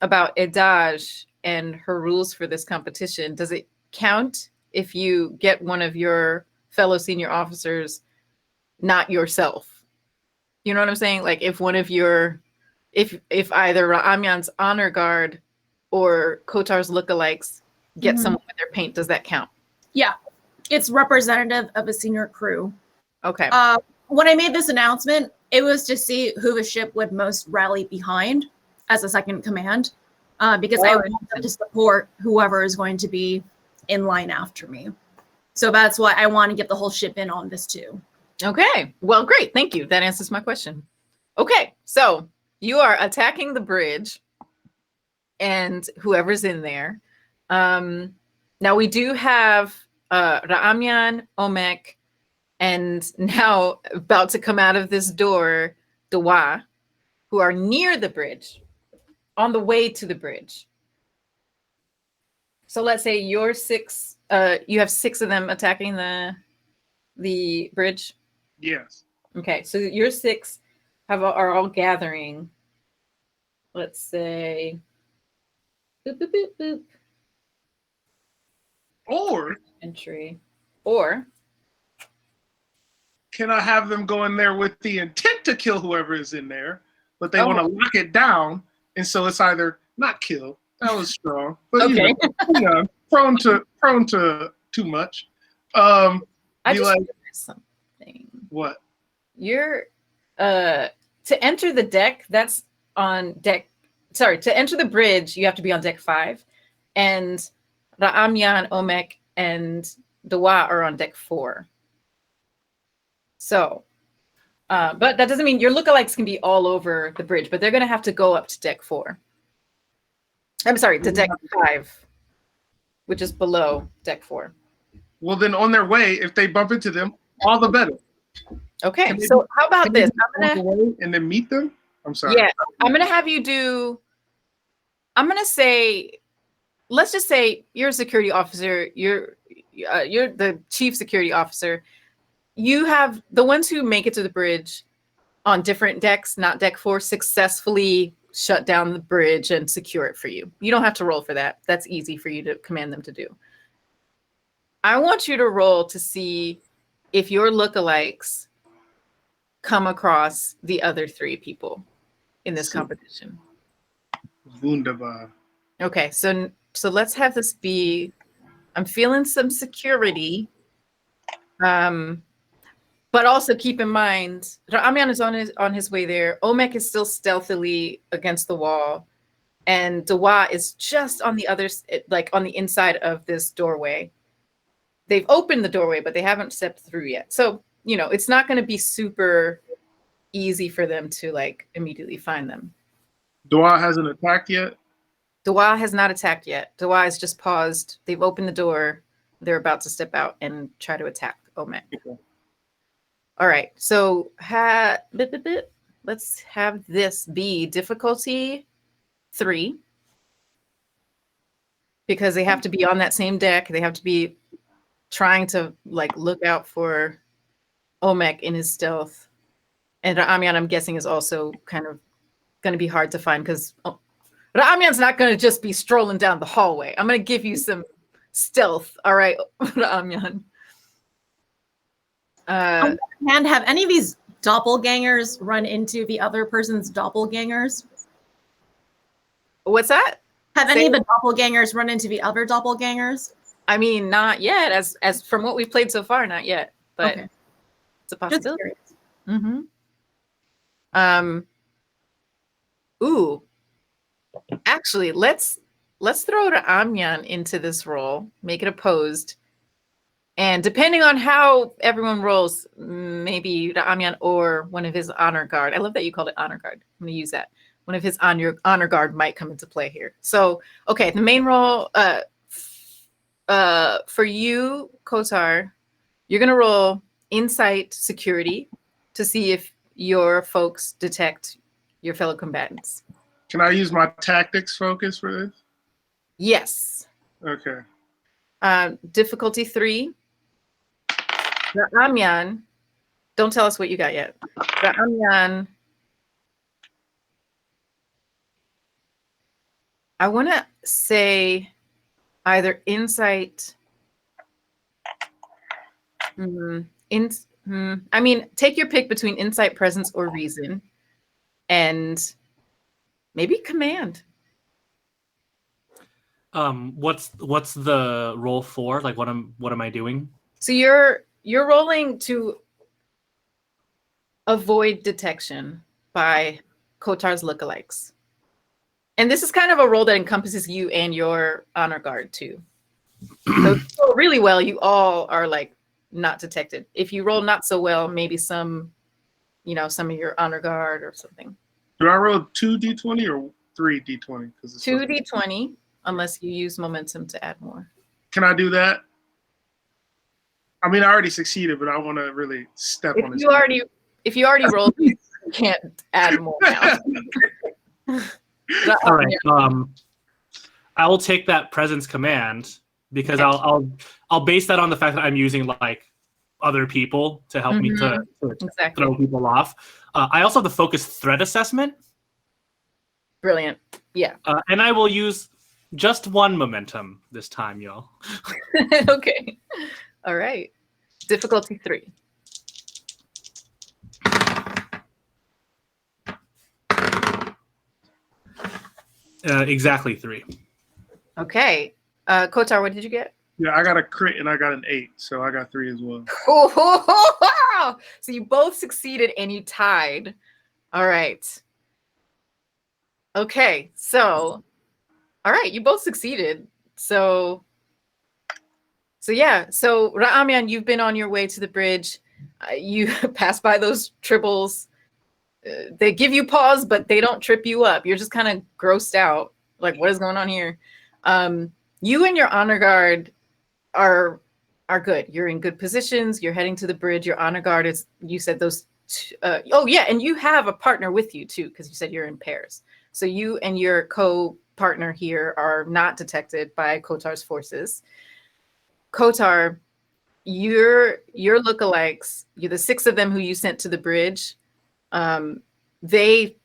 about Edaj and her rules for this competition. Does it count if you get one of your fellow senior officers, not yourself? You know what I'm saying? Like if one of your, if either Ra'amyan's honor guard or Kotar's lookalikes get someone with their paint, does that count? Yeah, it's representative of a senior crew. Okay. When I made this announcement, it was to see who the ship would most rally behind as a second command, because I want them to support whoever is going to be in line after me. So that's why I want to get the whole ship in on this too. Okay. Well, great. Thank you. That answers my question. Okay. So you are attacking the bridge and whoever's in there. Now we do have Ra'amyan, Omek, and now about to come out of this door, Dawa, who are near the bridge, on the way to the bridge. So let's say you're 6, you have 6 of them attacking the bridge. Yes. Okay, so your 6 are all gathering. Let's say, boop, boop, boop, boop. Or Entry. Or can I have them go in there with the intent to kill whoever is in there, but they want to lock it down, and so it's either not kill. That was strong, but okay. you know, prone to too much. I just like, realized something. What? You're to enter the deck, that's on deck. Sorry, to enter the bridge, you have to be on deck 5, and Ra'amyan, Omek, and Dawa are on deck 4. So, but that doesn't mean your lookalikes can be all over the bridge, but they're going to have to go up to deck 4. I'm sorry, to deck 5, which is below deck 4. Well, then on their way, if they bump into them, all the better. Okay, so how about this? I'm gonna and then meet them. I'm sorry. Yeah, I'm gonna have you do. I'm gonna say, let's just say you're a security officer. You're the chief security officer. You have the ones who make it to the bridge on different decks, not deck 4, successfully shut down the bridge and secure it for you. You don't have to roll for that. That's easy for you to command them to do. I want you to roll to see if your lookalikes come across the other 3 people in this competition. Wunderbar. Okay, so let's have this be, I'm feeling some security. But also keep in mind, Ra'amyan is on his way there. Omek is still stealthily against the wall. And Dawa is just on the other, like on the inside of this doorway. They've opened the doorway, but they haven't stepped through yet. So, you know, it's not going to be super easy for them to like immediately find them. Dawa hasn't attacked yet? Dawa has not attacked yet. Dawa has just paused. They've opened the door. They're about to step out and try to attack Omek. Okay. All right, so let's have this be difficulty 3, because they have to be on that same deck. They have to be trying to like look out for Omek in his stealth. And Ra'amyan, I'm guessing, is also kind of going to be hard to find because Ra'amyan's not going to just be strolling down the hallway. I'm going to give you some stealth. All right, Ra'amyan. And have any of these doppelgangers run into the other person's doppelgangers? What's that? Have any of the doppelgangers run into the other doppelgangers? I mean, not yet. As from what we've played so far, not yet. But Okay. it's a possibility. Mm-hmm. Ooh. Actually, let's throw Amyan into this role, make it opposed. And depending on how everyone rolls, maybe Amyan or one of his honor guard. I love that you called it honor guard. I'm going to use that. One of his honor guard might come into play here. So, okay, the main role for you, Kotar, you're going to roll insight security to see if your folks detect your fellow combatants. Can I use my tactics focus for this? Yes. Okay. Difficulty 3. Amyan, don't tell us what you got yet. Amyan, I want to say either insight. I mean, take your pick between insight, presence, or reason, and maybe command. What's the roll for? Like, what am I doing? So you're rolling to avoid detection by Kotar's lookalikes. And this is kind of a role that encompasses you and your honor guard too. So if you roll really well, you all are like not detected. If you roll not so well, maybe some of your honor guard or something. Do I roll 2d20 or 3d20? 2d20, unless you use momentum to add more. Can I do that? I mean, I already succeeded, but I want to really step on this. If you already rolled, you can't add more now. All right. I will take that presence command because I'll base that on the fact that I'm using like other people to help me to throw people off. I also have the focus threat assessment. Brilliant. Yeah. And I will use just one momentum this time, y'all. Okay. All right. Difficulty 3. Exactly 3. Okay. Kotar, what did you get? Yeah, I got a crit and I got an 8, so I got 3 as well. So you both succeeded and you tied. All right. Okay. So, all right, you both succeeded. So yeah. So Ra'amyan, you've been on your way to the bridge. You pass by those tribbles. They give you pause, but they don't trip you up. You're just kind of grossed out. Like, what is going on here? You and your honor guard are good. You're in good positions. You're heading to the bridge. Your honor guard is, you said those. And you have a partner with you too, because you said you're in pairs. So you and your co-partner here are not detected by Kotar's forces. Kotar, your lookalikes, you're the 6 of them who you sent to the bridge. They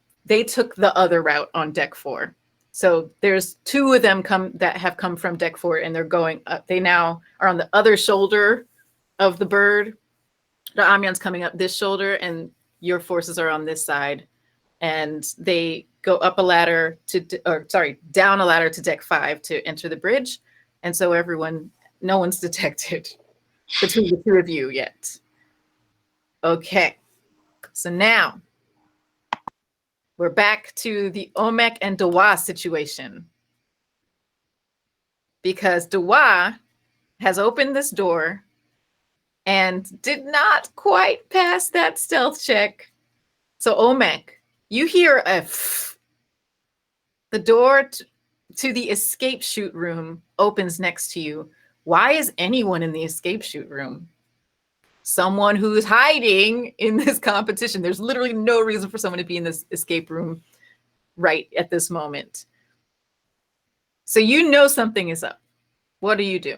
took the other route on deck 4. So there's 2 of them that have come from deck 4 and they're going up. They now are on the other shoulder of the bird. The Amyan's coming up this shoulder and your forces are on this side. And they go up a ladder down a ladder to deck 5 to enter the bridge. And so no one's detected between the 2 of you yet. Okay. So now we're back to the Omek and Dawa situation. Because Dawa has opened this door and did not quite pass that stealth check. So Omek, you hear the door to the escape chute room opens next to you. Why is anyone in the escape chute room? Someone who's hiding in this competition. There's literally no reason for someone to be in this escape room right at this moment. So you know something is up. What do you do?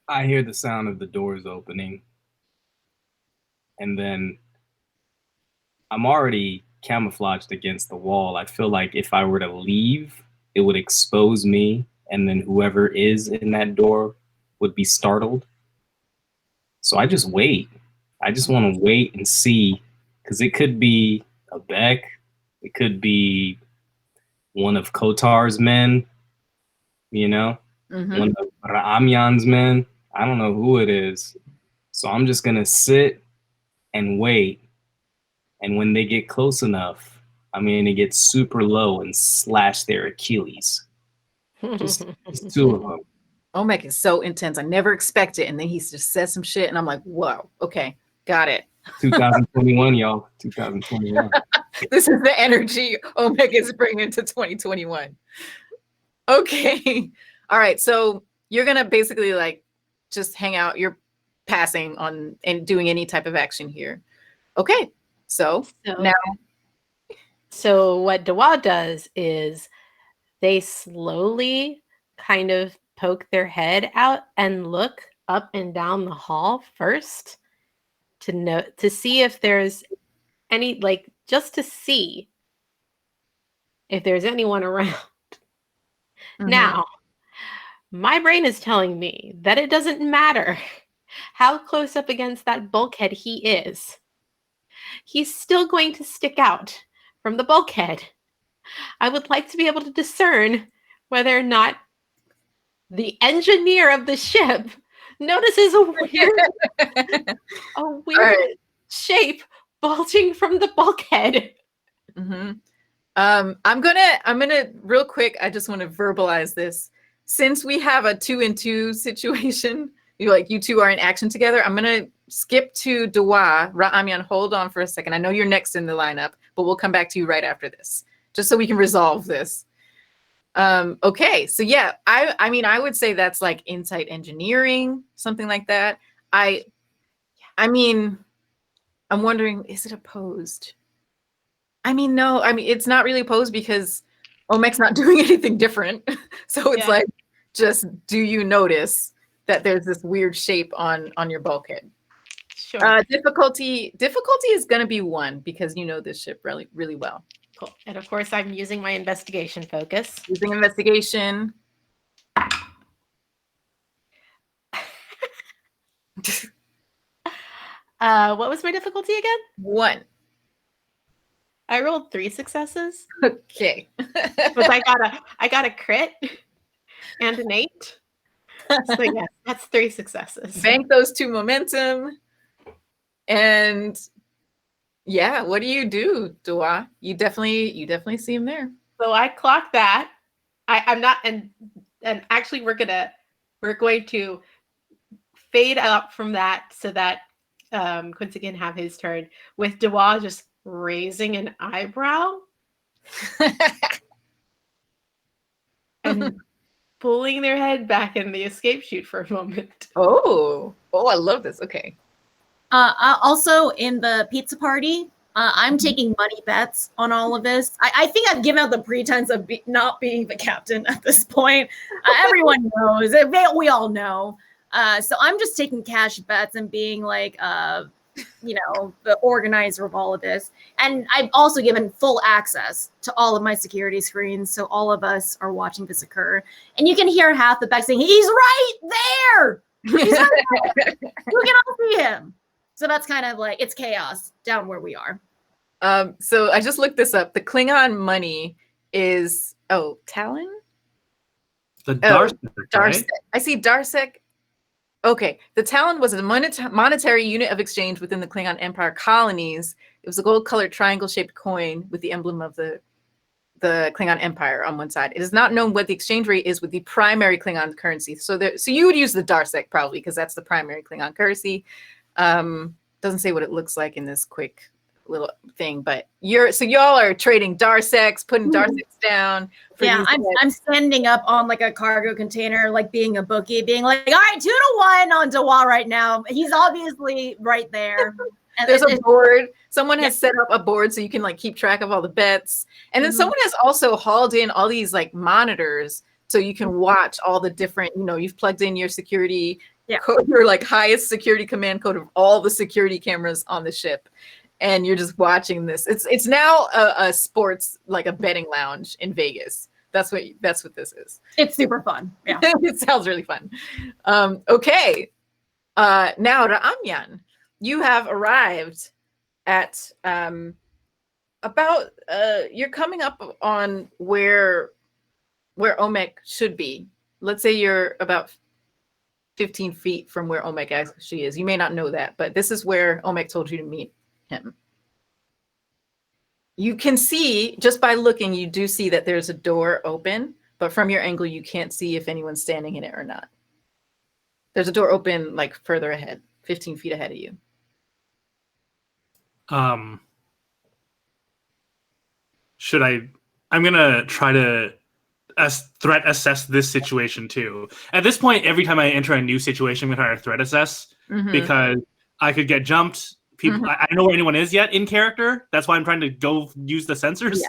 I hear the sound of the doors opening. And then I'm already camouflaged against the wall. I feel like if I were to leave, it would expose me. And then whoever is in that door would be startled. So I just wait. I just want to wait and see, because it could be a Beck, it could be one of Kotar's men, you know, one of Ra'amyan's men. I don't know who it is. So I'm just going to sit and wait. And when they get close enough, I'm going to get super low and slash their Achilles. Just two of them. Omek is so intense. I never expect it. And then he just says some shit. And I'm like, whoa, okay, got it. 2021, y'all. 2021. This is the energy Omek is bringing to 2021. Okay. All right. So you're going to basically like just hang out. You're passing on and doing any type of action here. Okay. So now. So what Dawa does is they slowly kind of poke their head out and look up and down the hall first to see if there's any, like, just to see if there's anyone around. Now, my brain is telling me that it doesn't matter how close up against that bulkhead he is. He's still going to stick out from the bulkhead. I would like to be able to discern whether or not the engineer of the ship notices a weird shape bulging from the bulkhead. I'm gonna real quick. I just want to verbalize this. Since we have a 2-and-2 situation, you two are in action together. I'm gonna skip to Dawa. Ra'amyan, hold on for a second. I know you're next in the lineup, but we'll come back to you right after this, just so we can resolve this. Okay, so yeah, I mean, I would say that's like insight engineering, something like that. I mean, I'm wondering, is it opposed? I mean, no, I mean, it's not really opposed because Omek's not doing anything different. So it's like, just do you notice that there's this weird shape on your bulkhead? Sure. Difficulty is going to be 1 because you know this ship really, really well. Cool. And of course, I'm using my investigation focus. Using investigation. What was my difficulty again? 1. I rolled 3 successes. Okay. But I got a crit and an 8. So yeah, that's 3 successes. Bank those 2 momentum. And yeah, what do you do, Dawa? You definitely see him there. So I clock that. I'm not, and actually we're going to fade out from that so that Quincy can have his turn, with Dawa just raising an eyebrow and pulling their head back in the escape chute for a moment. Oh, I love this. Okay. Also, in the pizza party, I'm taking money bets on all of this. I think I've given out the pretense of not being the captain at this point. Everyone knows. We all know. So I'm just taking cash bets and being like, the organizer of all of this. And I've also given full access to all of my security screens, so all of us are watching this occur. And you can hear half the back saying, "He's right there! He's right there! You can all see him." So that's kind of like, it's chaos down where we are. So I just looked this up. The Klingon money is, Talon? The Darsek, Darsek. I see Darsek. Okay. The Talon was a monetary unit of exchange within the Klingon Empire colonies. It was a gold-colored triangle-shaped coin with the emblem of the Klingon Empire on one side. It is not known what the exchange rate is with the primary Klingon currency. So you would use the Darsek probably because that's the primary Klingon currency. Doesn't say what it looks like in this quick little thing, but y'all are trading Darseks, putting Darseks down. I'm standing up on like a cargo container, like being a bookie, being like, all right, 2-1 on Dawa right now. He's obviously right there. And there's a board. Someone has set up a board so you can like keep track of all the bets. And then someone has also hauled in all these like monitors so you can watch all the different, you've plugged in your security code, your like highest security command code of all the security cameras on the ship. And you're just watching this. It's now a sports, like a betting lounge in Vegas. That's what this is. It's super fun. Yeah. It sounds really fun. Okay. Now Ra'amyan. you have arrived at about you're coming up on where Omek should be. Let's say you're about 15 feet from where Omek actually is. You may not know that, but this is where Omek told you to meet him. You can see, just by looking, you do see that there's a door open, but from your angle, you can't see if anyone's standing in it or not. There's a door open like further ahead, 15 feet ahead of you. Should I'm gonna try to threat assess this situation too. At this point, every time I enter a new situation, I'm gonna try to threat assess because I could get jumped. People, I don't know where anyone is yet in character. That's why I'm trying to go use the sensors.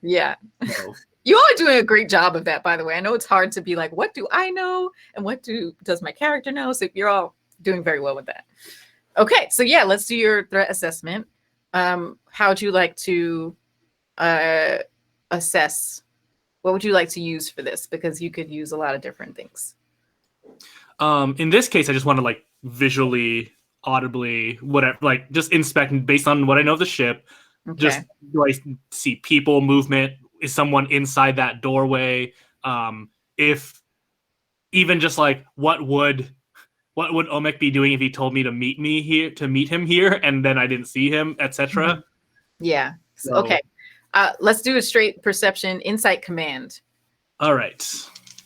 Yeah. So. You all are doing a great job of that, by the way. I know it's hard to be like, what do I know? And what does my character know? So you're all doing very well with that. Okay, so yeah, let's do your threat assessment. How would you like to assess? What would you like to use for this? Because you could use a lot of different things. In this case, I just want to like visually, audibly, whatever, like just inspect based on what I know of the ship. Okay. Just do I see people, movement? Is someone inside that doorway? If even just like what would Omek be doing if he told me to meet him here, and then I didn't see him, etc. Yeah. So, okay. Let's do a straight perception insight command. All right.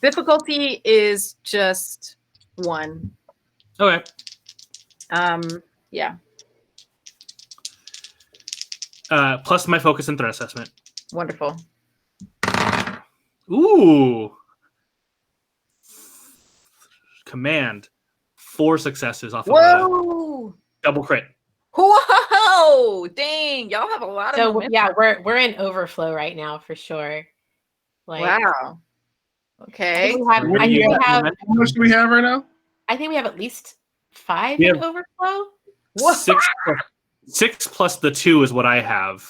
Difficulty is just 1. Okay. Yeah. Plus my focus and threat assessment. Wonderful. Ooh. Command. 4 successes off of a double crit. Whoa! Dang, y'all have a lot of momentum. Yeah, we're in overflow right now for sure. Like, wow. Okay. How much do we have right now? I think we have at least 5 in overflow. 6 plus the 2 is what I have.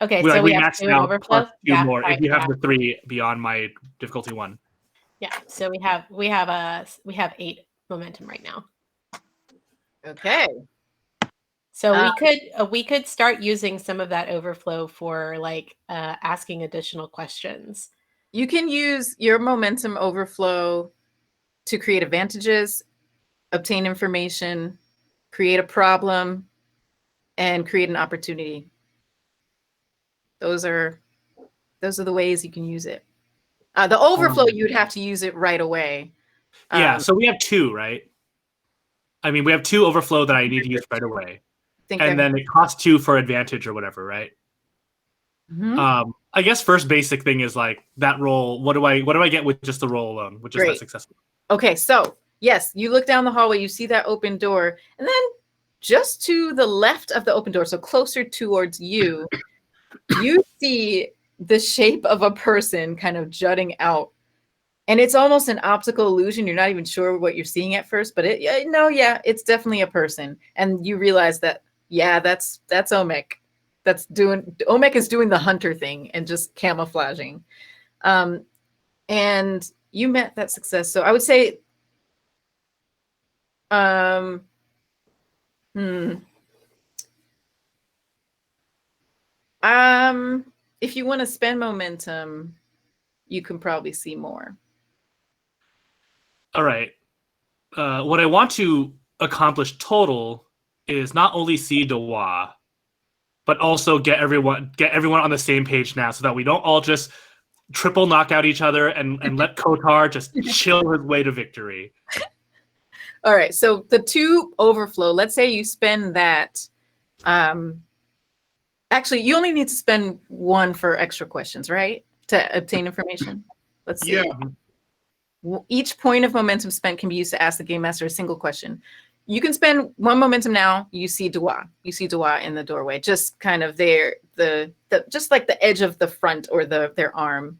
Okay, so we have maxed 2 in out overflow. plus 2 more if you have the 3 beyond my difficulty 1. Yeah, so we have 8 momentum right now. Okay. So we could start using some of that overflow for like asking additional questions. You can use your momentum overflow to create advantages, obtain information, create a problem, and create an opportunity. Those are the ways you can use it. The overflow, you'd have to use it right away. Yeah, so we have 2, right? I mean, we have 2 overflow that I need to use right away. And then it costs 2 for advantage or whatever, right? Mm-hmm. I guess first basic thing is like that roll. What do I get with just the roll alone, which is not successful? Okay, so yes, you look down the hallway, you see that open door, and then just to the left of the open door, so closer towards you, you see the shape of a person kind of jutting out. And it's almost an optical illusion. You're not even sure what you're seeing at first, but it's definitely a person. And you realize that, that's Omek. Omek is doing the hunter thing and just camouflaging. And you met that success. So I would say, if you want to spend momentum, you can probably see more. All right. What I want to accomplish total is not only see Dewa, but also get everyone on the same page now, so that we don't all just triple knock out each other and let Kotar just chill his way to victory. All right. So the 2 overflow. Let's say you spend that. Actually, you only need to spend 1 for extra questions, right? To obtain information. Let's see. Yeah. Each point of momentum spent can be used to ask the game master a single question. You can spend 1 momentum now. You see Dewa. You see Dewa in the doorway, just kind of there, just like the edge of the front or their arm,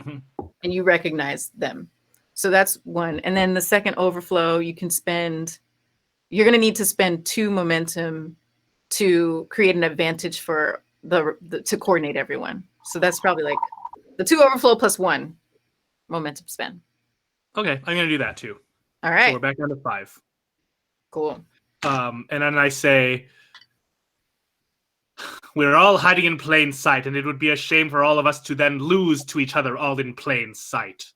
and you recognize them. So that's 1. And then the second overflow, you're going to need to spend 2 momentum to create an advantage for to coordinate everyone. So that's probably like the 2 overflow plus 1 momentum spend. Okay, I'm going to do that too. All right. So we're back down to 5. Cool. And then I say, we're all hiding in plain sight, and it would be a shame for all of us to then lose to each other all in plain sight.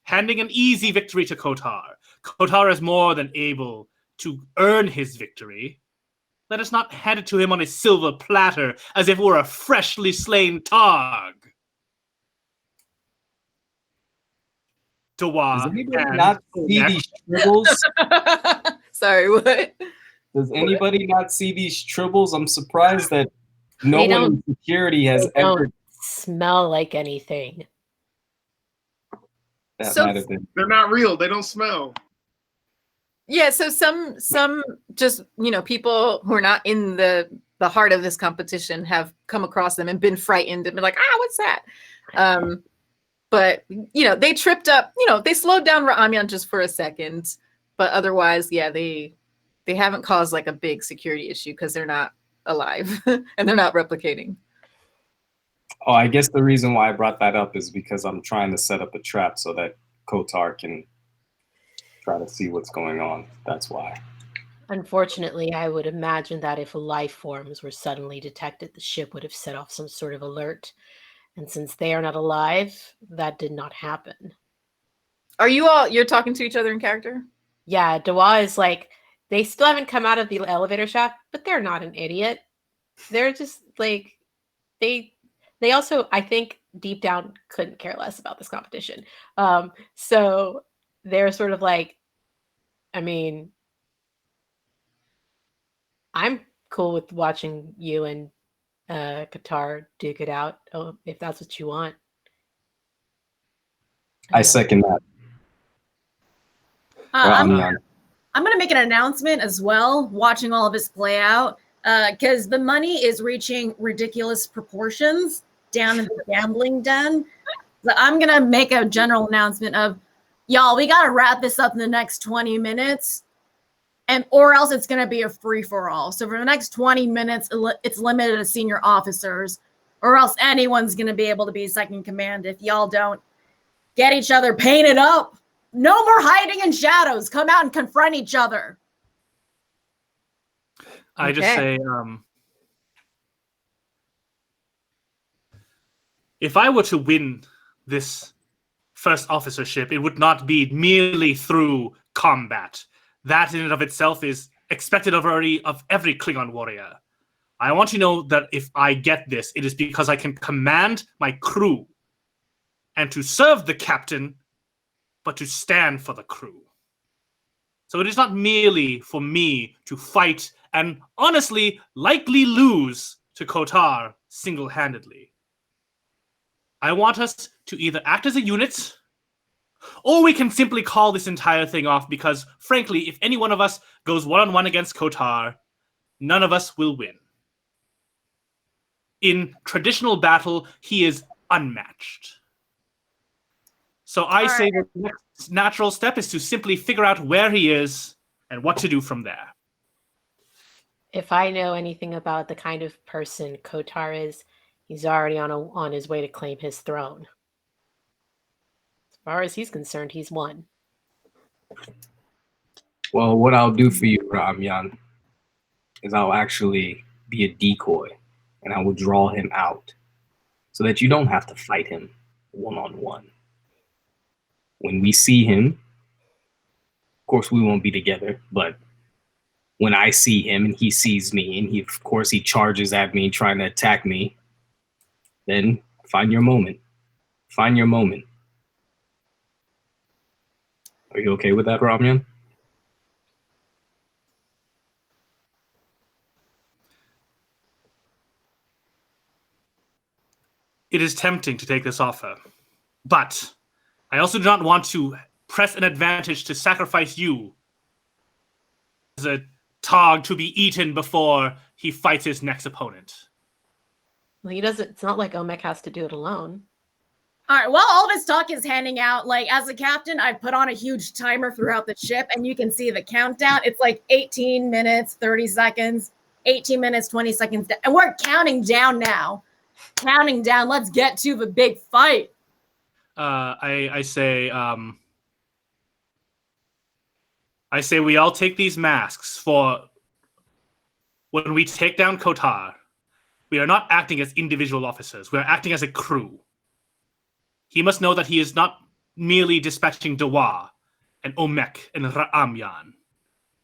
Handing an easy victory to Kotar. Kotar is more than able to earn his victory. Let us not hand it to him on a silver platter as if it were a freshly slain Targ. Does anybody not see these tribbles? Sorry, what? Does anybody not see these tribbles? I'm surprised that no They one don't- in security has They ever. don't smell like anything. That So- might have been. They're not real. They don't smell. Yeah, so some just, people who are not in the heart of this competition have come across them and been frightened and been like, what's that? But they tripped up, they slowed down Ra'amyan just for a second, but otherwise, yeah, they haven't caused like a big security issue because they're not alive and they're not replicating. Oh, I guess the reason why I brought that up is because I'm trying to set up a trap so that Kotar can try to see what's going on. That's why. Unfortunately, I would imagine that if life forms were suddenly detected, the ship would have set off some sort of alert. And since they are not alive, that did not happen. Are you're talking to each other in character? Yeah, Dawa is like, they still haven't come out of the elevator shaft, but they're not an idiot. They're just like, they also, I think, deep down couldn't care less about this competition. So they're sort of like, I mean, I'm cool with watching you and Qatar duke it out, if that's what you want. I second that. I'm Ra'amyan. going to make an announcement as well, watching all of this play out, because the money is reaching ridiculous proportions down in the gambling den. So I'm going to make a general announcement of, y'all, we got to wrap this up in the next 20 minutes, or else it's going to be a free-for-all. So for the next 20 minutes, it's limited to senior officers, or else anyone's going to be able to be second command if y'all don't get each other painted up. No more hiding in shadows. Come out and confront each other. I just say, if I were to win this first officership, it would not be merely through combat. That in and of itself is expected of every Klingon warrior. I want you to know that if I get this, it is because I can command my crew and to serve the captain, but to stand for the crew. So it is not merely for me to fight and honestly likely lose to Kotar single-handedly. I want us to either act as a unit, or we can simply call this entire thing off because, frankly, if any one of us goes one-on-one against Kotar, none of us will win. In traditional battle, he is unmatched. So I say that the next natural step is to simply figure out where he is and what to do from there. If I know anything about the kind of person Kotar is, he's already on his way to claim his throne. As far as he's concerned, he's won. Well, what I'll do for you, Ra'amyan, is I'll actually be a decoy, and I will draw him out so that you don't have to fight him one-on-one. When we see him, of course, we won't be together, but when I see him and he sees me, and of course, he charges at me trying to attack me, then find your moment. Find your moment. Are you okay with that, Ra'amyan? It is tempting to take this offer, but I also do not want to press an advantage to sacrifice you as a Targ to be eaten before he fights his next opponent. Well, he doesn't. It's not like Omek has to do it alone. All right, while all of his talk is handing out, like, as a captain, I've put on a huge timer throughout the ship, and you can see the countdown. It's like 18 minutes, 30 seconds, 18 minutes, 20 seconds, and we're counting down now. Counting down. Let's get to the big fight. I say we all take these masks for when we take down Kotar, we are not acting as individual officers. We are acting as a crew. He must know that he is not merely dispatching Dawa and Omek and Ra'amyan.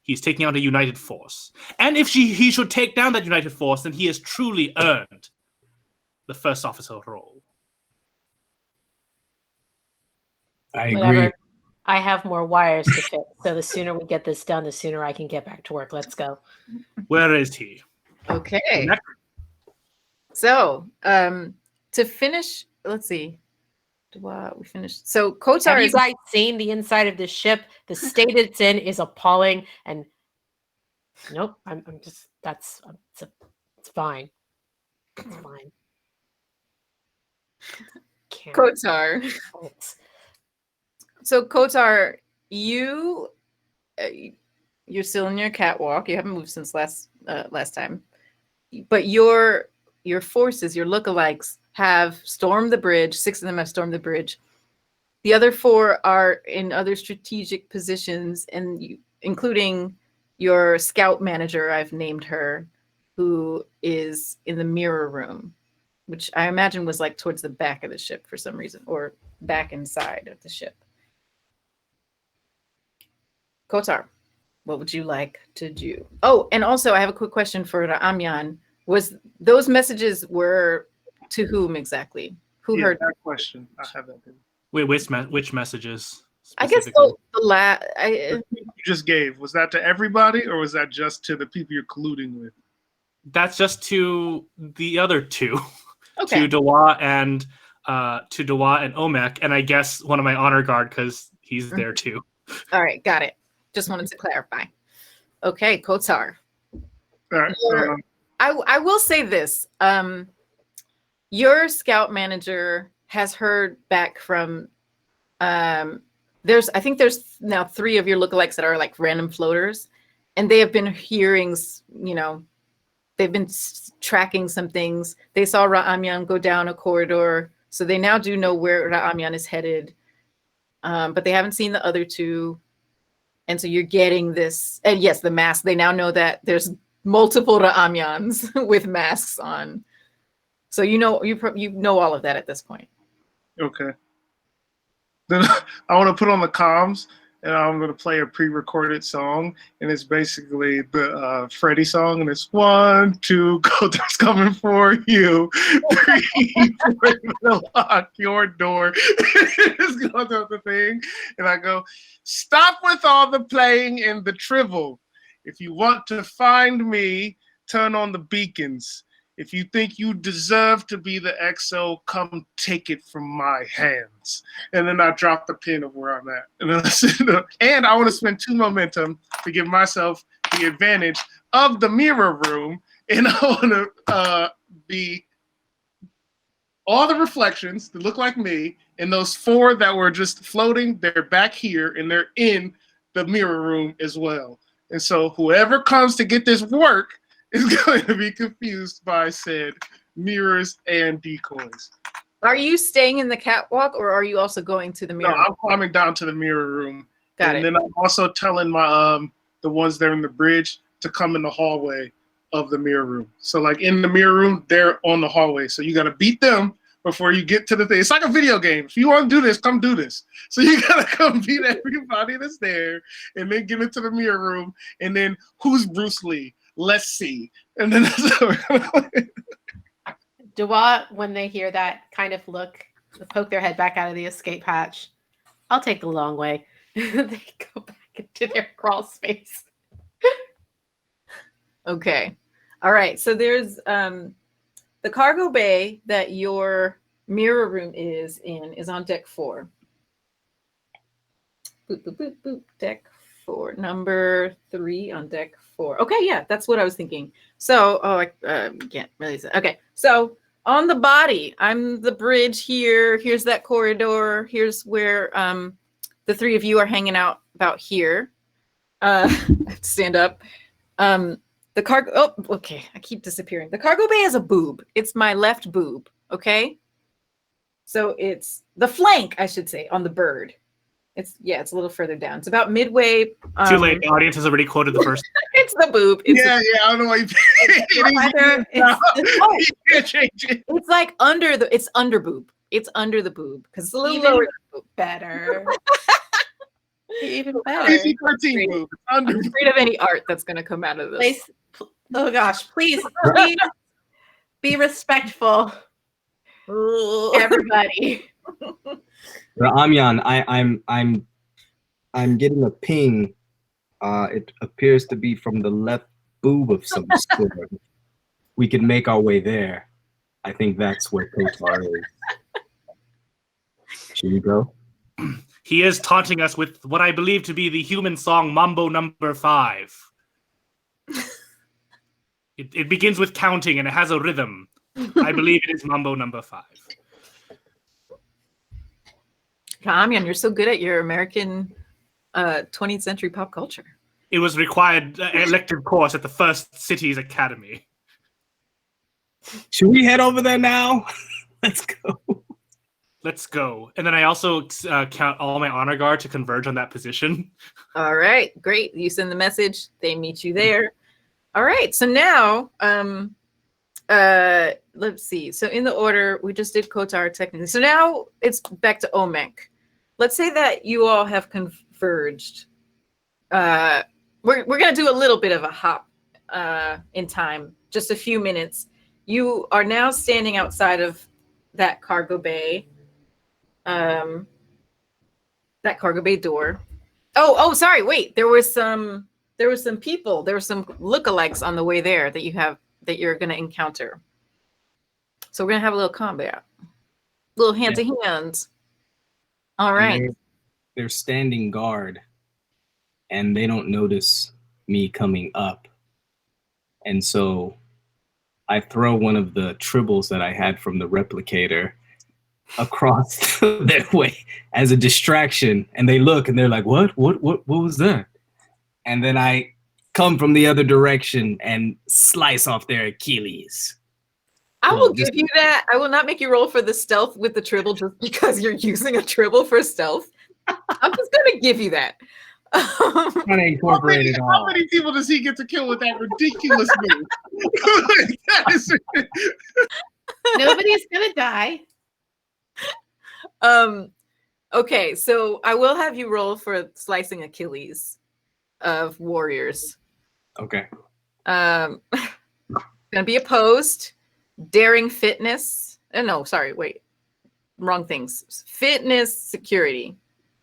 He's taking out a united force. And if he should take down that united force, then he has truly earned the first officer role. I agree. Whatever. I have more wires to fit, so the sooner we get this done, the sooner I can get back to work. Let's go. Where is he? Okay. So, to finish, let's see. We finished. So Kotar Have you guys seen the inside of this ship? The state it's in is appalling. And nope, I'm just it's fine. It's fine. Kotar. So Kotar, you're still in your catwalk. You haven't moved since last time, but your forces, your lookalikes, have stormed the bridge. 6 of them have stormed the bridge. The other 4 are in other strategic positions, and including your scout manager, I've named her, who is in the mirror room, which I imagine was like towards the back of the ship for some reason, or back inside of the ship. Kotar, what would you like to do? Oh, and also I have a quick question for Ra'amyan. Was those messages were to whom exactly? Who heard that question? I have that. Wait, which messages? I guess You just gave. Was that to everybody, or was that just to the people you're colluding with? That's just to the other 2. Okay. To Dawa and Omek, and I guess one of my honor guard because he's there too. All right, got it. Just wanted to clarify. Okay, Kotar. All right. I will say this. Your scout manager has heard back from I think there's now 3 of your lookalikes that are like random floaters, and they have been hearing, they've been tracking some things. They saw Ra'amyan go down a corridor, so they now do know where Ra'amyan is headed, but they haven't seen the other 2. And so you're getting this, and yes, the mask. They now know that there's multiple Ra'amyans with masks on. So you know all of that at this point. Okay. Then I want to put on the comms, and I'm going to play a pre-recorded song, and it's basically the Freddie song, and it's 1, 2, Kotar's coming for you. 3, 4, lock your door. It's going through the thing, and I go, stop with all the playing and the trivial. If you want to find me, turn on the beacons. If you think you deserve to be the XO, come take it from my hands. And then I drop the pin of where I'm at. And then and I want to spend 2 momentum to give myself the advantage of the mirror room. And I want to be all the reflections that look like me, and those 4 that were just floating, they're back here, and they're in the mirror room as well. And so whoever comes to get this work is going to be confused by said mirrors and decoys. Are you staying in the catwalk, or are you also going to the mirror? No, I'm climbing down to the mirror room. Got it. And then I'm also telling my the ones that are in the bridge to come in the hallway of the mirror room. So like in the mirror room, they're on the hallway. So you got to beat them before you get to the thing. It's like a video game. If you want to do this, come do this. So you got to come beat everybody that's there and then get into the mirror room. And then who's Bruce Lee? Let's see. And then that's how we're going to play. Dawa, when they hear that kind of look, poke their head back out of the escape hatch. I'll take the long way. They go back into their crawl space. Okay. All right. So there's the cargo bay that your mirror room is in is on deck 4. Boop, boop, boop, boop. Deck 4. Number 3 on deck 4. Okay, yeah, that's what I was thinking. So, I can't really say. Okay, so on the body, I'm the bridge here. Here's that corridor. Here's where the 3 of you are hanging out about here. I have to stand up. The cargo. Oh, okay. I keep disappearing. The cargo bay is a boob. It's my left boob. Okay. So it's the flank, I should say, on the bird. It's a little further down. It's about midway. Too late. The audience has already quoted the first. It's the boob. It's I don't know why you can't change it. It's like under the. It's under boob. It's under the boob because it's a little Even lower. better. Even better. PG-13 boob. It's I'm under. afraid of any art that's going to come out of this. Oh gosh, please be respectful, everybody. Amyan, I'm getting a ping. It appears to be from the left boob of some sort. We can make our way there. I think that's where Kotar is. Should we go? He is taunting us with what I believe to be the human song Mambo number 5. It begins with counting and it has a rhythm. I believe it is Mambo number 5. Amyan, you're so good at your American 20th century pop culture. It was required elective course at the First Cities Academy. Should we head over there now? Let's go. Let's go. And then I also count all my honor guard to converge on that position. All right, great. You send the message. They meet you there. All right. So now, let's see. So in the order, we just did Kotar technically. So now it's back to Omek. Let's say that you all have converged. We're going to do a little bit of a hop in time, just a few minutes. You are now standing outside of that cargo bay. That cargo bay door. Oh, sorry. Wait, there were some people. There were some lookalikes on the way there that you're going to encounter. So we're going to have a little combat, little hand to hand. All right. They're standing guard, and they don't notice me coming up, and so I throw one of the tribbles that I had from the replicator across their way as a distraction, and they look and they're like, what was that? And then I come from the other direction and slice off their Achilles. I will give you that. I will not make you roll for the stealth with the tribble just because you're using a tribble for stealth. I'm just gonna give you that. Trying to incorporate it all. How many people does he get to kill with that ridiculous move? Nobody's gonna die. Okay, so I will have you roll for slicing Achilles of warriors. Okay. Gonna be opposed. Daring fitness. No, sorry, wait. Wrong things. Fitness security.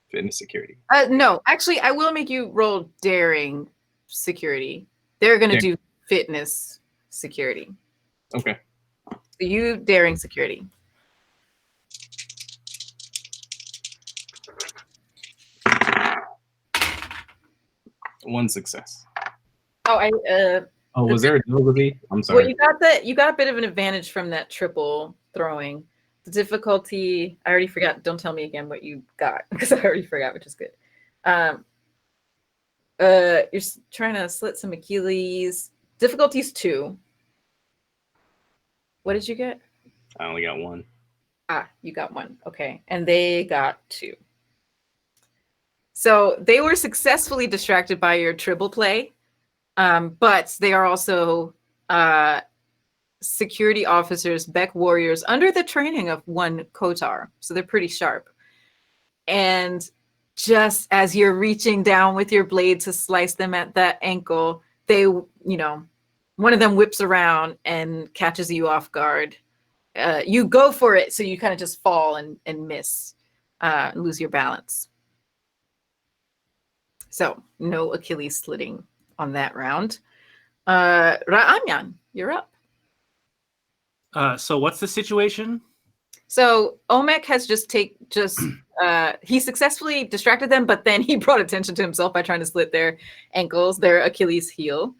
Fitness security. No, actually, I will make you roll daring security. They're gonna do fitness security. Okay. So you daring security. One success. Oh, was there a difficulty? I'm sorry. Well, you got a bit of an advantage from that triple throwing. The difficulty, I already forgot. Don't tell me again what you got because I already forgot, which is good. You're trying to slit some Achilles. Difficulty's 2. What did you get? I only got 1. You got 1. Okay. And they got 2. So they were successfully distracted by your tribble play, but they are also security officers, Beck warriors, under the training of one Kotar. So they're pretty sharp. And just as you're reaching down with your blade to slice them at that ankle, they, one of them whips around and catches you off guard. You go for it, so you kind of just fall and miss, lose your balance. So no Achilles slitting on that round. Ra'amyan, you're up. So what's the situation? So Omek has he successfully distracted them, but then he brought attention to himself by trying to slit their ankles, their Achilles heel.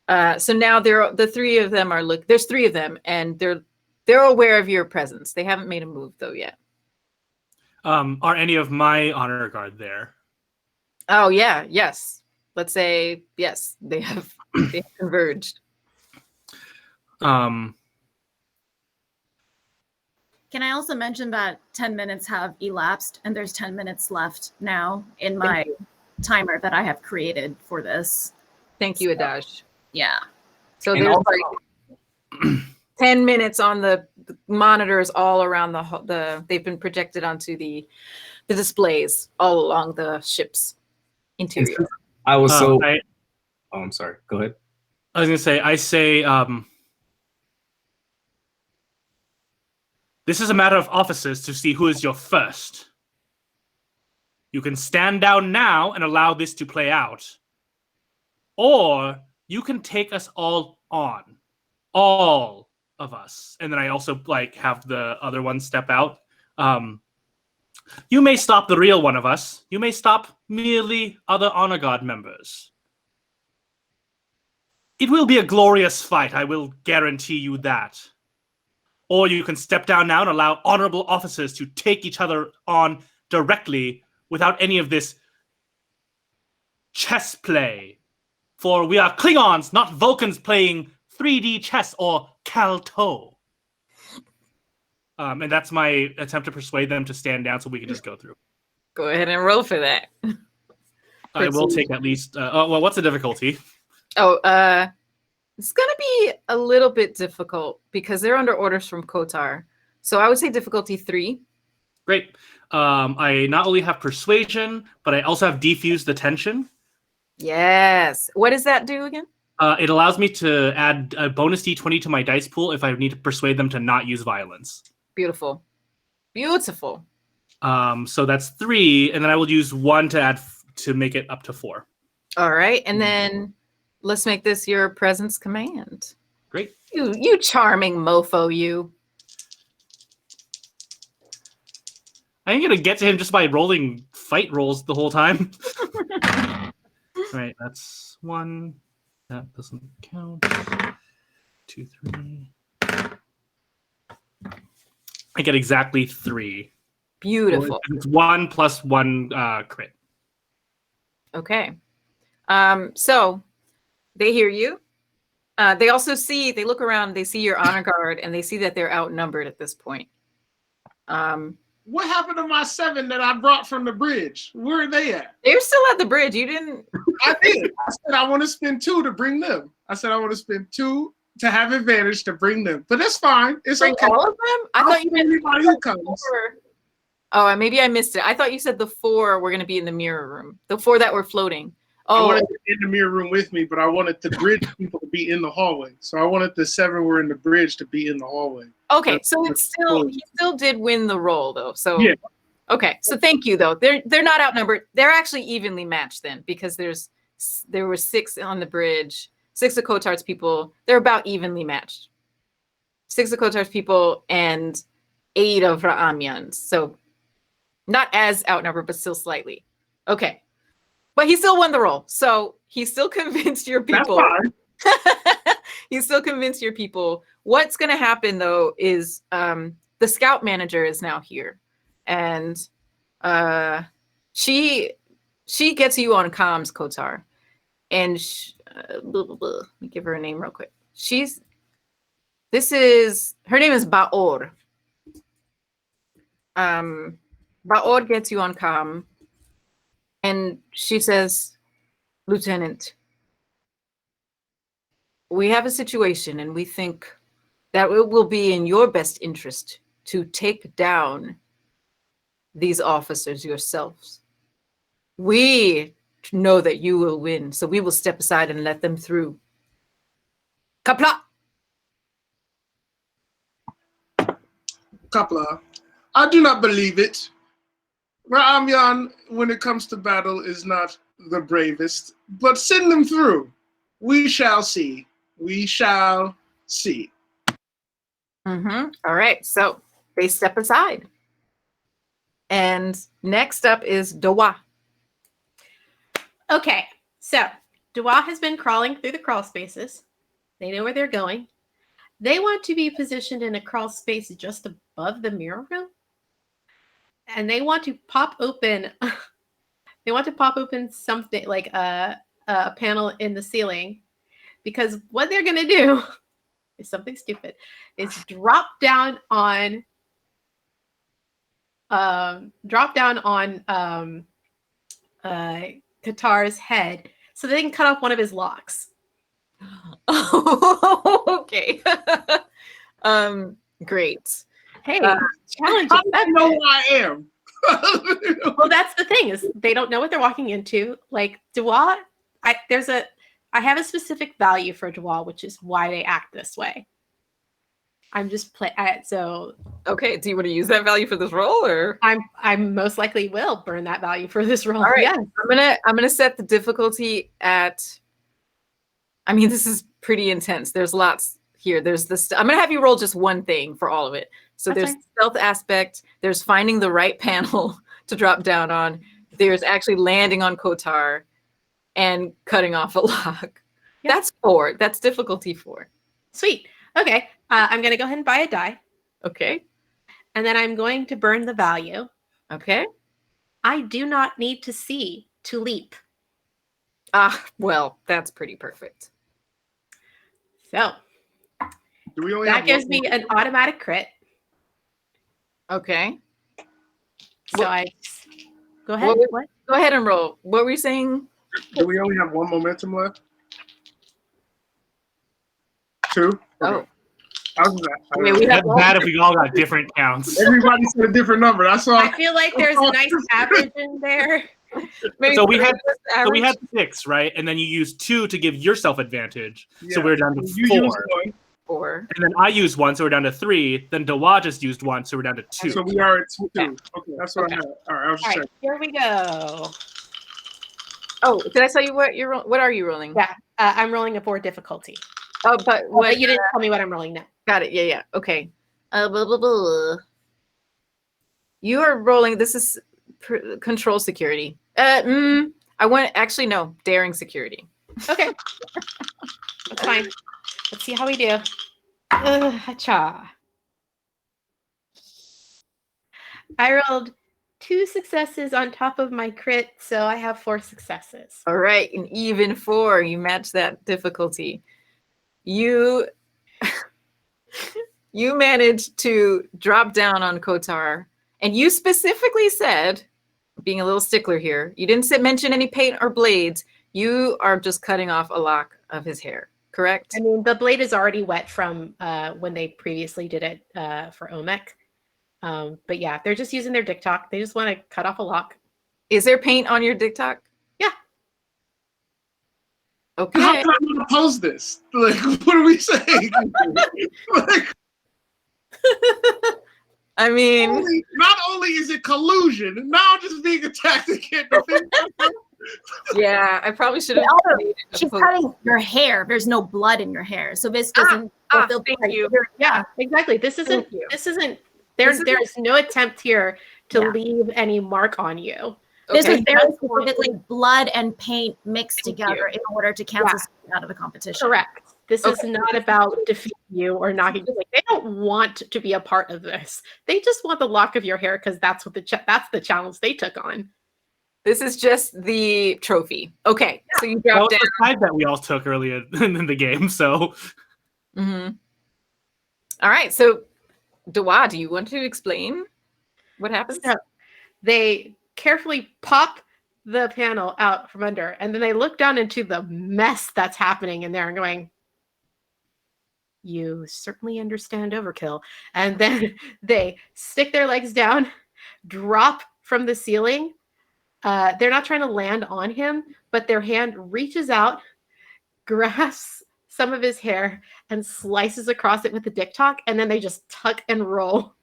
So now the 3 of them there's 3 of them, and they're aware of your presence. They haven't made a move though yet. Are any of my honor guard there? Oh yeah, yes. Let's say yes, they have converged. Can Can I also mention that 10 minutes have elapsed and there's 10 minutes left now in my timer that I have created for this. Thank you, Adaj. Yeah. So And there's also- like 10 minutes on the monitors all around they've been projected onto the displays all along the ship's interior. I was Oh, I'm sorry. Go ahead. I was gonna say, this is a matter of officers to see who is your first. You can stand down now and allow this to play out. Or you can take us all on. All of us. And then I also have the other one step out. You may stop the real one of us. You may stop merely other Honor Guard members. It will be a glorious fight, I will guarantee you that. Or you can step down now and allow honorable officers to take each other on directly without any of this chess play. For we are Klingons, not Vulcans playing 3D chess or Calto. And that's my attempt to persuade them to stand down so we can just go through. Go ahead and roll for that. I will take at least... what's the difficulty? It's going to be a little bit difficult because they're under orders from Kotar. So I would say difficulty 3. Great. I not only have persuasion, but I also have defuse the tension. Yes. What does that do again? It allows me to add a bonus d20 to my dice pool if I need to persuade them to not use violence. Beautiful. Beautiful. So that's 3, and then I will use 1 to add to make it up to 4. All right, and then let's make this your presence command. Great. You charming mofo, you. I ain't gonna get to him just by rolling fight rolls the whole time. All right, that's 1. That doesn't count. 2, 3. I get exactly 3. Beautiful. It's 1 plus 1 crit. Okay. So they hear you. They also they look around, they see your honor guard, and they see that they're outnumbered at this point. What happened to my 7 that I brought from the bridge? Where are they at? They're still at the bridge. You didn't. I did. I said I want to spend 2 to bring them. I said I want to spend 2 to have advantage to bring them. But that's fine. It's Bring okay. all of them? I thought you meant anybody who comes. 4. Oh, maybe I missed it. I thought you said the 4 were going to be in the mirror room. The 4 that were floating. I Oh, wanted them in the mirror room with me, but I wanted the bridge people to be in the hallway. So I wanted the 7 were in the bridge to be in the hallway. okay. So he still did win the roll though. So Yeah. Okay. So thank you though. They're not outnumbered. They're actually evenly matched then because there were 6 on the bridge. 6 of Kotar's people. They're about evenly matched. 6 of Kotar's people and 8 of Ra'amyan's. So not as outnumbered, but still slightly. Okay. But he still won the roll. So he still convinced your people. That's fine. He still convinced your people. What's going to happen, though, is the scout manager is now here. And she gets you on comms, Kotar. And let me give her a name real quick. Her name is Baor. Baor gets you on comm. And she says, Lieutenant, we have a situation and we think that it will be in your best interest to take down these officers yourselves. We know that you will win, so we will step aside and let them through. Kapla! Kapla. I do not believe it. Ra'amyan, when it comes to battle, is not the bravest, but send them through. We shall see. We shall see. Mm-hmm. All right, so they step aside. And next up is Dawa. Okay, so Dawa has been crawling through the crawl spaces. They know where they're going. They want to be positioned in a crawl space just above the mirror room. And they want to pop open. They want to pop open something like a panel in the ceiling, because what they're gonna do is something stupid. Is drop down on drop down on Qatar's head so they can cut off one of his locks. Okay. Great. Hey, How challenge. do you know who I am? Well, that's the thing is they don't know what they're walking into. Like Dua, I have a specific value for Dua, which is why they act this way. I'm just so Okay. Do you want to use that value for this roll, or I most likely will burn that value for this roll. all right? Yeah. I'm gonna set the difficulty at. I mean, this is pretty intense. There's lots here. There's this. I'm gonna have you roll just one thing for all of it. So That's there's fine. stealth aspect. There's finding the right panel to drop down on. There's actually landing on Kotar, and cutting off a lock. Yeah. That's 4. That's difficulty 4. Sweet. Okay. I'm gonna go ahead and buy a die, Okay. and then I'm going to burn the value. Okay. I do not need to see to leap. Well, that's pretty perfect. So Do we only that have gives one me more? an automatic crit. Okay. So I go ahead. What- What? Go ahead and roll. What were you saying? Do we only have one momentum left? 2? Oh, How's that? Okay, we have- That's bad if we all got different counts. Everybody said a different number. That's all. I feel like there's a nice average in there. maybe So we had- average. So we had 6, right? And then you used 2 to give yourself advantage. So Yeah. we're down to You 4. used one, 4. And then I used 1, so we're down to 3. Then Dawa just used 1, so we're down to 2. so we are at 2. Okay. Okay, that's what I had. All right, I was All just right, here we go. Oh, did I tell you what you're? What are you rolling? Yeah, I'm rolling a 4 difficulty. Oh, but what? But you didn't tell me what I'm rolling now. Got it. Yeah. Okay. Blah, blah, blah. You are rolling. This is control security. I want actually no daring security. Okay, that's fine. Let's see how we do. Hacha. I rolled 2 successes on top of my crit, so I have 4 successes. All right, an even 4. You match that difficulty. You you managed to drop down on Kotar, and you specifically said, being a little stickler here, you didn't mention any paint or blades. You are just cutting off a lock of his hair, correct? I mean, the blade is already wet from when they previously did it for Omek. But yeah, they're just using their TikTok. They just want to cut off a lock. Is there paint on your TikTok? Yeah. Okay. How can I not post this? Like, what are we saying? Like, I mean, not only is it collusion, now just being attacked again. yeah, I probably should have. She's cutting your hair. There's no blood in your hair, so this doesn't. fulfill thank the you. criteria. Yeah, exactly. This isn't. Thank you. This isn't. This isn't- There's no attempt here to Yeah. leave any mark on you. This Okay. is very specifically blood and paint mixed Thank together in order to cancel something out of the competition. Correct. This is Okay. not about defeating you or knocking you. Like, they don't want to be a part of this. They just want the lock of your hair because that's what that's the challenge they took on. This is just the trophy. Okay, so you That dropped was down. the side that we all took earlier in the game. So Mm-hmm. All right, so Dawa, do you want to explain what happens? So they carefully pop the panel out from under, and then they look down into the mess that's happening in there and going, "You certainly understand overkill." And then they stick their legs down, drop from the ceiling. They're not trying to land on him, but their hand reaches out, grasps some of his hair, and slices across it with the TikTok, and then they just tuck and roll.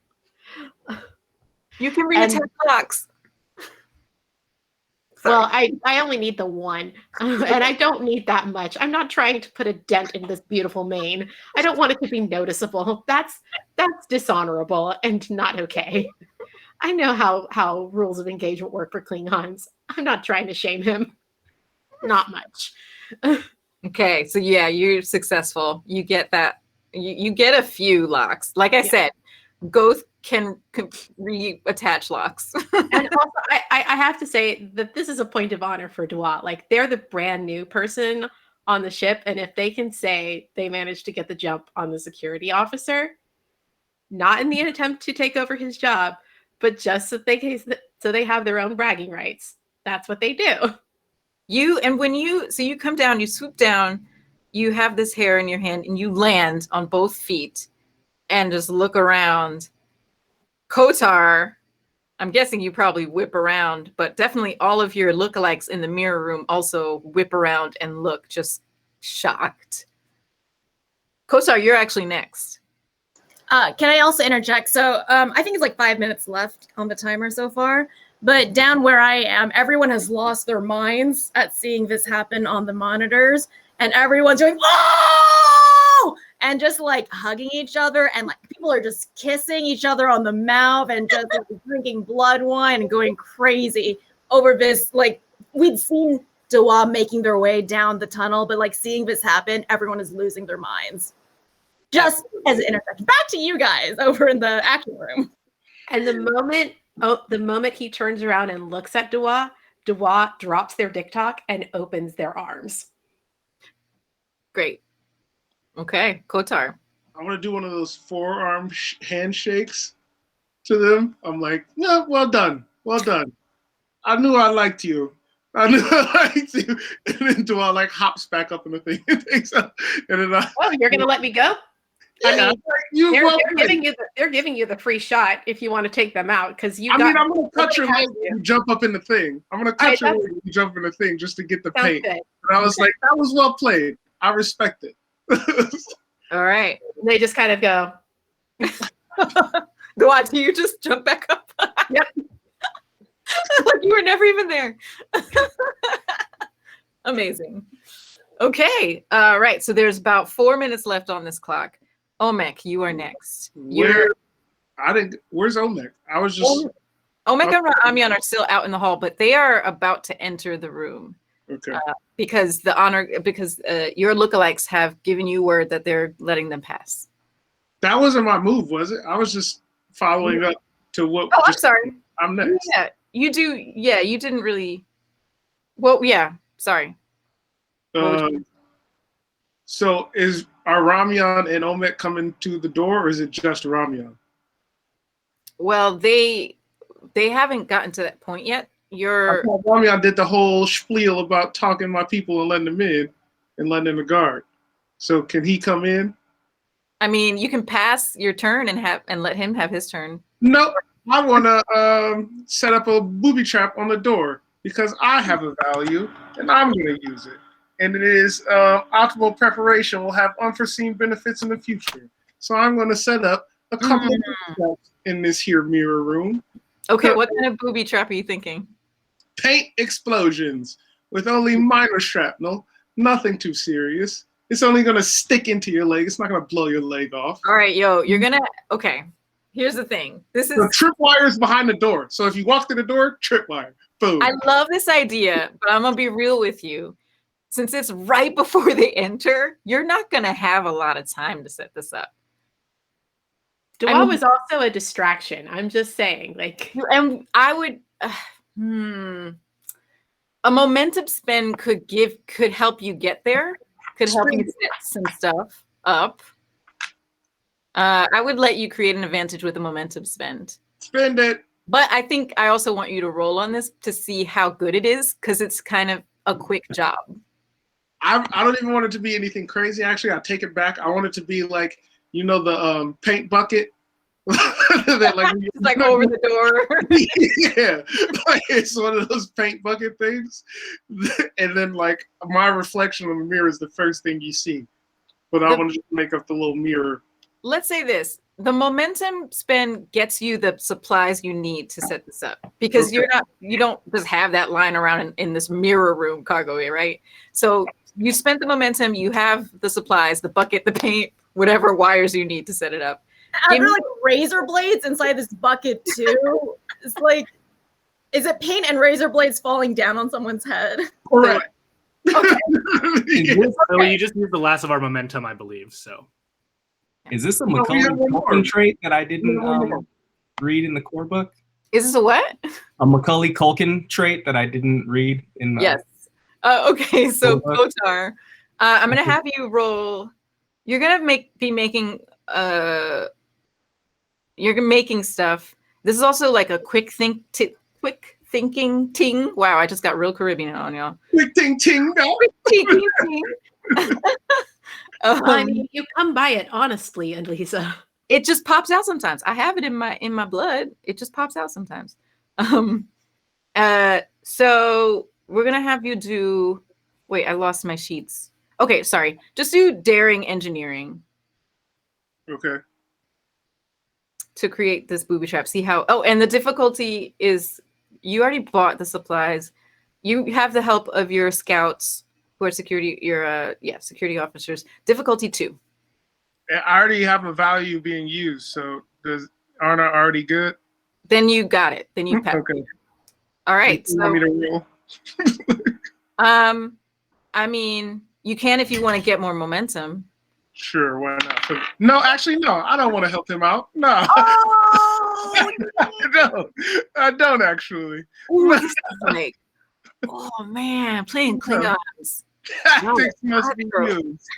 You can reattach locks. Well, I only need the one, and I don't need that much. I'm not trying to put a dent in this beautiful mane. I don't want it to be noticeable. That's dishonorable and not okay. I know how rules of engagement work for Klingons. I'm not trying to shame him. Not much. Okay, so yeah, you're successful. You get that. You get a few locks. Like I said, Goth can reattach locks. And also, I have to say that this is a point of honor for Dua. Like, they're the brand new person on the ship, and if they can say they managed to get the jump on the security officer, not in the attempt to take over his job, but just so they have their own bragging rights. That's what they do. You come down, you swoop down, you have this hair in your hand, and you land on both feet and just look around. Kotar, I'm guessing you probably whip around, but definitely all of your lookalikes in the mirror room also whip around and look just shocked. Kotar, you're actually next. Can I also interject? So I think it's like 5 minutes left on the timer so far. But down where I am, everyone has lost their minds at seeing this happen on the monitors. And everyone's going, "Whoa!" And just like hugging each other. And like people are just kissing each other on the mouth and just like, drinking blood wine and going crazy over this. Like we'd seen Dawa making their way down the tunnel, but like seeing this happen, everyone is losing their minds. Just as an intersection. Back to you guys over in the action room. And the moment he turns around and looks at Dawa drops their TikTok and opens their arms. Great. Okay, Kotar. I want to do one of those forearm handshakes to them. I'm like, yeah, well done. Well done. I knew I liked you. I knew I liked you. And then Dawa like hops back up in the thing and takes up. And then you're going to let me go? Yeah, They're giving you the free shot if you want to take them out because I'm going to cut your leg when you jump up in the thing. I'm going to cut your leg when you jump in the thing just to get the paint. Good. And I was like, that was well played. I respect it. All right. They just kind of go. What? Do you just jump back up? Yep. Like you were never even there. Amazing. Okay. Right. So there's about 4 minutes left on this clock. Omek, you are next. Where's Omek? I was just Omek and Amyan are still out in the hall, but they are about to enter the room. Okay. Because your lookalikes have given you word that they're letting them pass. That wasn't my move, was it? I was just following up to what. Oh, I'm sorry. I'm next. Yeah, you do. Yeah, you didn't really. Well, yeah. Sorry. So are Ramyan and Omek coming to the door, or is it just Ramyan? Well, they haven't gotten to that point yet. Ramyan did the whole spiel about talking to my people and letting them in and letting in the guard. So can he come in? I mean, you can pass your turn and let him have his turn. No, I want to set up a booby trap on the door because I have a value and I'm going to use it. And it is optimal preparation will have unforeseen benefits in the future. So I'm going to set up a couple of traps in this here mirror room. Okay, what kind of booby trap are you thinking? Paint explosions with only minor shrapnel, nothing too serious. It's only going to stick into your leg. It's not going to blow your leg off. All right, okay. Here's the thing. This is the tripwire is behind the door. So if you walk through the door, tripwire. Boom. I love this idea, but I'm going to be real with you. Since it's right before they enter, you're not going to have a lot of time to set this up. Dawa was also a distraction. I'm just saying, like, and I would, a momentum spin could help you get there. Could help you set some stuff up. I would let you create an advantage with a momentum spend. Spend it. But I think I also want you to roll on this to see how good it is, because it's kind of a quick job. I don't even want it to be anything crazy. Actually, I'll take it back. I want it to be like, the paint bucket. that like over the door. Yeah, like it's one of those paint bucket things. And then like my reflection in the mirror is the first thing you see. But I want to just make up the little mirror. Let's say this. The momentum spin gets you the supplies you need to set this up, because you don't just have that lying around in this mirror room cargo way, right? So you spent the momentum, you have the supplies, the bucket, the paint, whatever wires you need to set it up. Are there like razor blades inside this bucket too? It's like, is it paint and razor blades falling down on someone's head? Correct. Okay. So you just used the last of our momentum, I believe. So is this a Macaulay Culkin trait that I didn't read in the core book? Is this a what? A Macaulay Culkin trait that I didn't read in the Yes. Okay, so Kotar, I'm gonna have you roll. You're gonna be making you're making stuff, This is also like a quick thinking ting. Wow, I just got real Caribbean on y'all. Quick ting ting. No. Ting, ting, ting. I mean, you come by it honestly, Aliza. It just pops out sometimes. I have it in my blood. It just pops out sometimes. So we're gonna have you do. Wait, I lost my sheets. Okay, sorry. Just do daring engineering Okay. to create this booby trap. See how? Oh, and the difficulty is you already bought the supplies. You have the help of your scouts who are security. Your security officers. Difficulty 2. I already have a value being used, so aren't I already good? Then you got it. Then you pass. Okay. All right. You want me to roll? I mean, you can if you want to get more momentum. Sure, why not? No, actually, no. I don't want to help him out. No. Oh, I don't actually. Ooh, this is like, oh man, playing Klingons. Tactics must be used.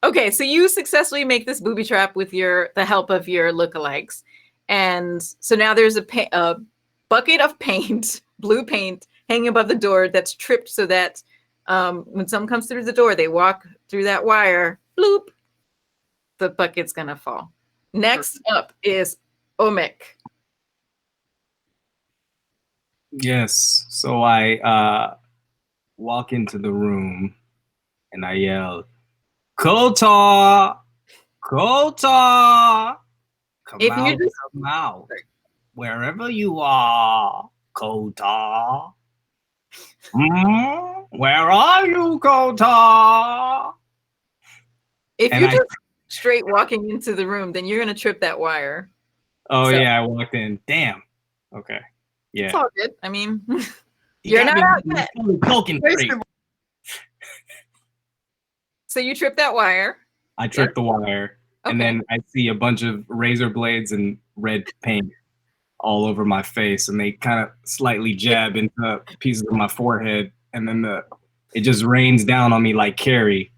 Okay, so you successfully make this booby trap with the help of your lookalikes. And so now there's a bucket of paint, blue paint, hanging above the door that's tripped so that when someone comes through the door, they walk through that wire, bloop, the bucket's gonna fall. Next up is Omek. Yes. So I walk into the room and I yell, Kotar! Kotar! Come out. Wherever you are, Kotar. Where are you, Kotar? If you're just straight walking into the room, then you're gonna trip that wire. Oh, yeah, I walked in. Damn. Okay. Yeah. It's all good. I mean, you're not out yet. So you trip that wire. I tripped the wire. Okay. And then I see a bunch of razor blades and red paint all over my face, and they kind of slightly jab into pieces of my forehead, and then it just rains down on me like Carrie.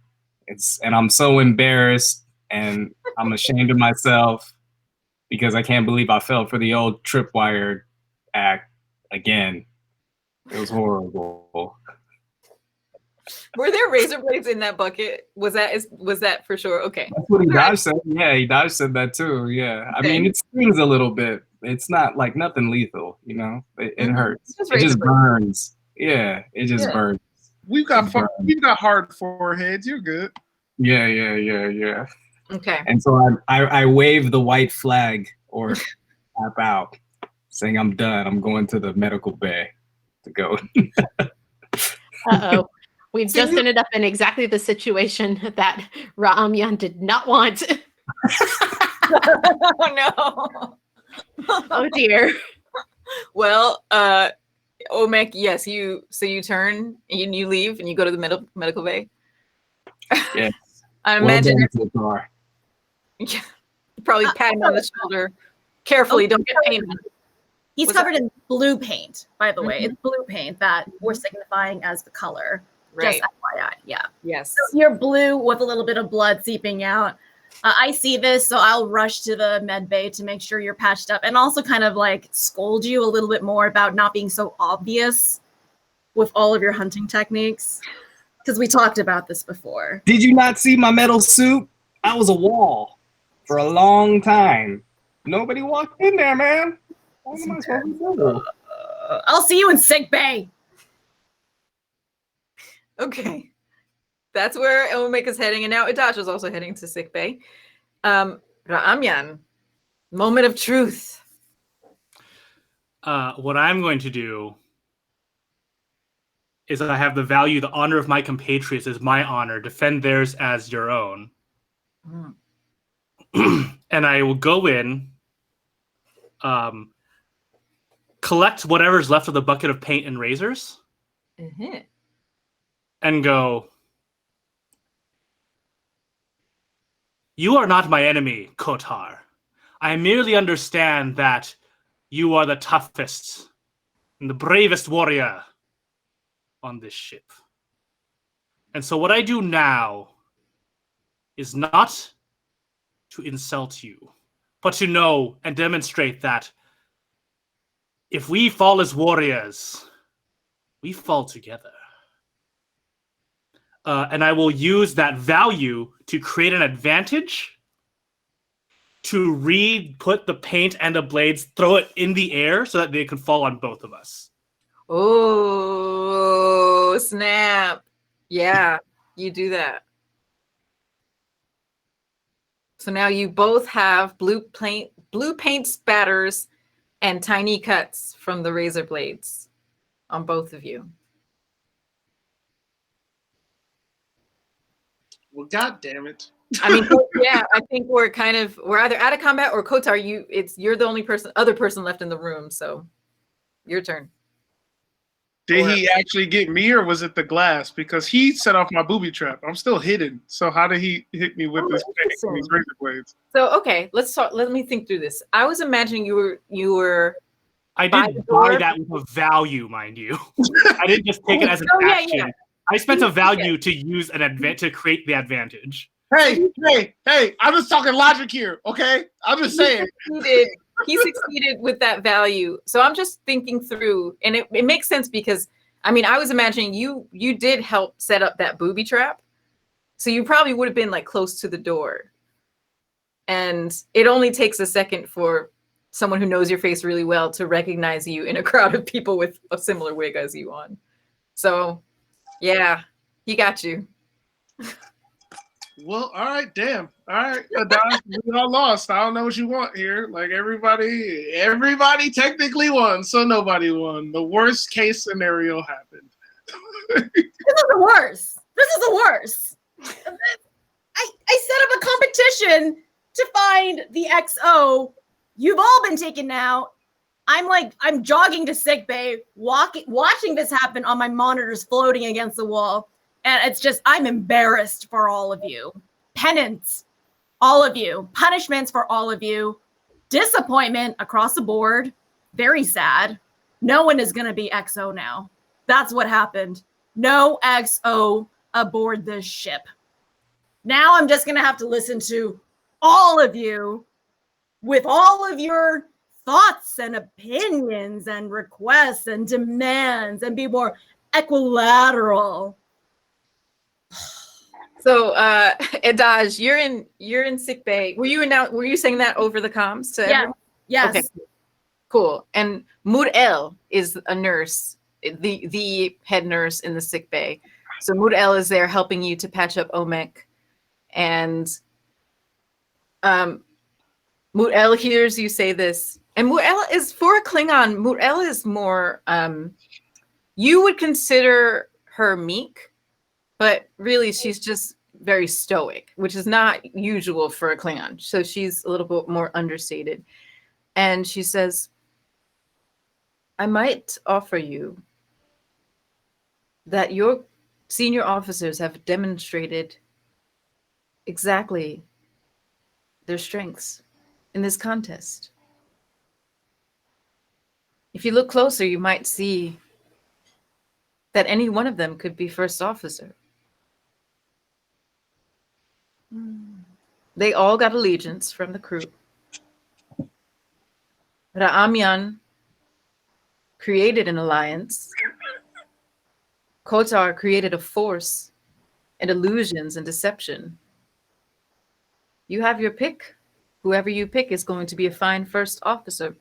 And I'm so embarrassed, and I'm ashamed of myself because I can't believe I fell for the old tripwire act again. It was horrible. Were there razor blades in that bucket? Was that for sure? Okay. That's what Dodge said. Yeah, Dodge said that too. Yeah. Okay. I mean, it stings a little bit. It's not like nothing lethal, you know. It hurts. It just burns. Yeah, it just burns. We've got hard foreheads. You're good. Yeah. Okay. And so I wave the white flag or tap out, saying I'm done. I'm going to the medical bay to go. Uh-oh. We've just ended up in exactly the situation that Ra'amyan did not want. Oh, no. Oh, dear. Well, Omek, yes, you turn and you leave and you go to the medical bay. Yes. I imagine yeah, probably pat him on the shoulder. Carefully, don't get painted. He's covered in blue paint, by the way. It's blue paint that we're signifying as the color. Right. Just FYI, yeah. Yes. So you're blue with a little bit of blood seeping out. I see this, so I'll rush to the med bay to make sure you're patched up and also kind of like scold you a little bit more about not being so obvious with all of your hunting techniques. Because we talked about this before. Did you not see my metal suit? I was a wall for a long time. Nobody walked in there, man. What am I supposed to do? I'll see you in sick bay. Okay. That's where Omek is heading, and now Adash is also heading to sick bay. Ra'amyan, moment of truth. What I'm going to do is that I have the value, the honor of my compatriots is my honor. Defend theirs as your own. And I will go in, collect whatever's left of the bucket of paint and razors, and go, you are not my enemy, Kotar. I merely understand that you are the toughest and the bravest warrior on this ship. And so what I do now is not to insult you, but to know and demonstrate that if we fall as warriors, we fall together. And I will use that value to create an advantage to put the paint and the blades, throw it in the air so that they can fall on both of us. Oh, snap. Yeah, you do that. So now you both have blue paint spatters and tiny cuts from the razor blades on both of you. Well, God damn it. I mean, yeah, I think we're either out of combat or Kotar, you're the only other person left in the room, so your turn. Did he actually get me, or was it the glass? Because he set off my booby trap. I'm still hidden. So how did he hit me with these razor blades? So okay, let's talk. Let me think through this. I was imagining you were. I did buy that with a value, mind you. I didn't just take it as an action. Yeah. I spent a value to use to create the advantage. Hey! I'm just talking logic here, okay? I'm just saying. He succeeded with that value. So I'm just thinking through, and it makes sense because, I mean, I was imagining you did help set up that booby trap. So you probably would have been like close to the door. And it only takes a second for someone who knows your face really well to recognize you in a crowd of people with a similar wig as you on. So, yeah, he got you. Well, all right, damn. All right, Eddins, we all lost. I don't know what you want here. Like everybody technically won, so nobody won. The worst case scenario happened. This is the worst. I set up a competition to find the XO. You've all been taken now. I'm jogging to sickbay, watching this happen on my monitors floating against the wall. And it's just, I'm embarrassed for all of you. Penance, all of you. Punishments for all of you. Disappointment across the board. Very sad. No one is going to be XO now. That's what happened. No XO aboard this ship. Now I'm just going to have to listen to all of you with all of your thoughts and opinions and requests and demands and be more equilateral. So, Eddins, you're in sick bay. Were you saying that over the comms to everyone? Yes. Okay, cool. And Mur-El is a nurse, the head nurse in the sick bay. So Mur-El is there helping you to patch up Omek, and Mur-El hears you say this. And Mur-El is, for a Klingon, Mur-El is more, you would consider her meek, but really, she's just very stoic, which is not usual for a Klingon. So she's a little bit more understated. And she says, I might offer you that your senior officers have demonstrated exactly their strengths in this contest. If you look closer, you might see that any one of them could be first officer. They all got allegiance from the crew. Ra'amyan created an alliance. Kotar created a force and illusions and deception. You have your pick. Whoever you pick is going to be a fine first officer.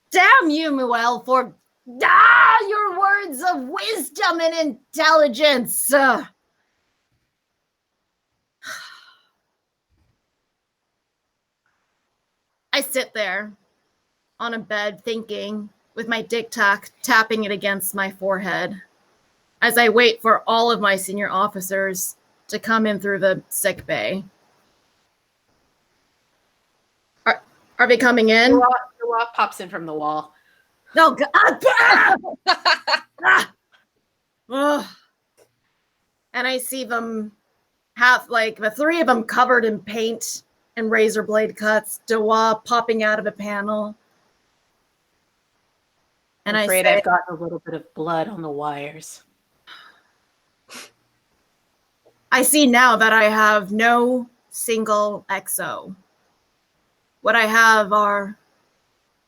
Damn you, Muel, for your words of wisdom and intelligence. I sit there on a bed thinking, with my tic-tac tapping it against my forehead, as I wait for all of my senior officers to come in through the sick bay. Are they coming in? The law pops in from the wall. No, God. And I see them have, like, the three of them covered in paint and razor blade cuts, Dawa popping out of a panel. And I'm afraid I've got a little bit of blood on the wires. I see now that I have no single exo. What I have are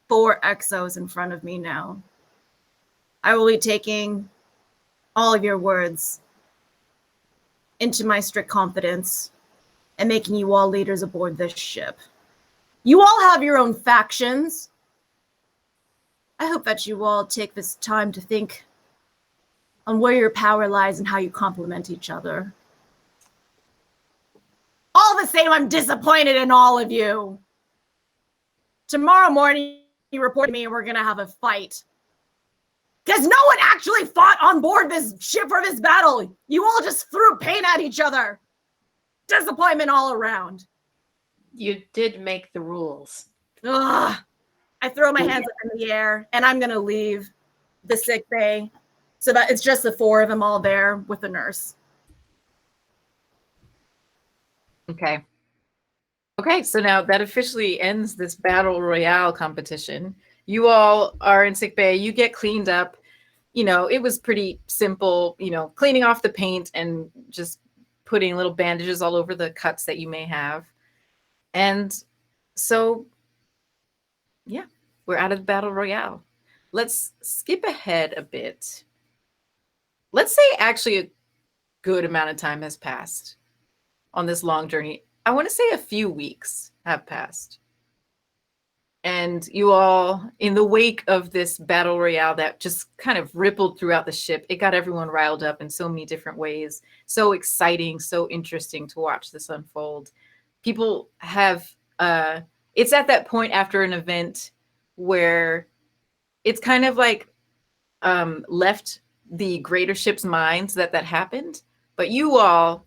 4 exos in front of me now. I will be taking all of your words into my strict confidence and making you all leaders aboard this ship. You all have your own factions. I hope that you all take this time to think on where your power lies and how you complement each other. All the same, I'm disappointed in all of you. Tomorrow morning, you report to me and we're going to have a fight. Because no one actually fought on board this ship for this battle. You all just threw paint at each other. Disappointment all around. You did make the rules. Ugh. I throw my hands up in the air and I'm going to leave the sick bay so that it's just the 4 of them all there with the nurse. Okay. Okay, so now that officially ends this battle royale competition. You all are in sick bay. You get cleaned up. You know, it was pretty simple, you know, cleaning off the paint and just putting little bandages all over the cuts that you may have. And so, yeah, we're out of the battle royale. Let's skip ahead a bit. Let's say actually a good amount of time has passed on this long journey. I want to say a few weeks have passed. And you all, in the wake of this battle royale that just kind of rippled throughout the ship, it got everyone riled up in so many different ways. So exciting, so interesting to watch this unfold. People have, it's at that point after an event where it's kind of like left the greater ship's minds that happened. But you all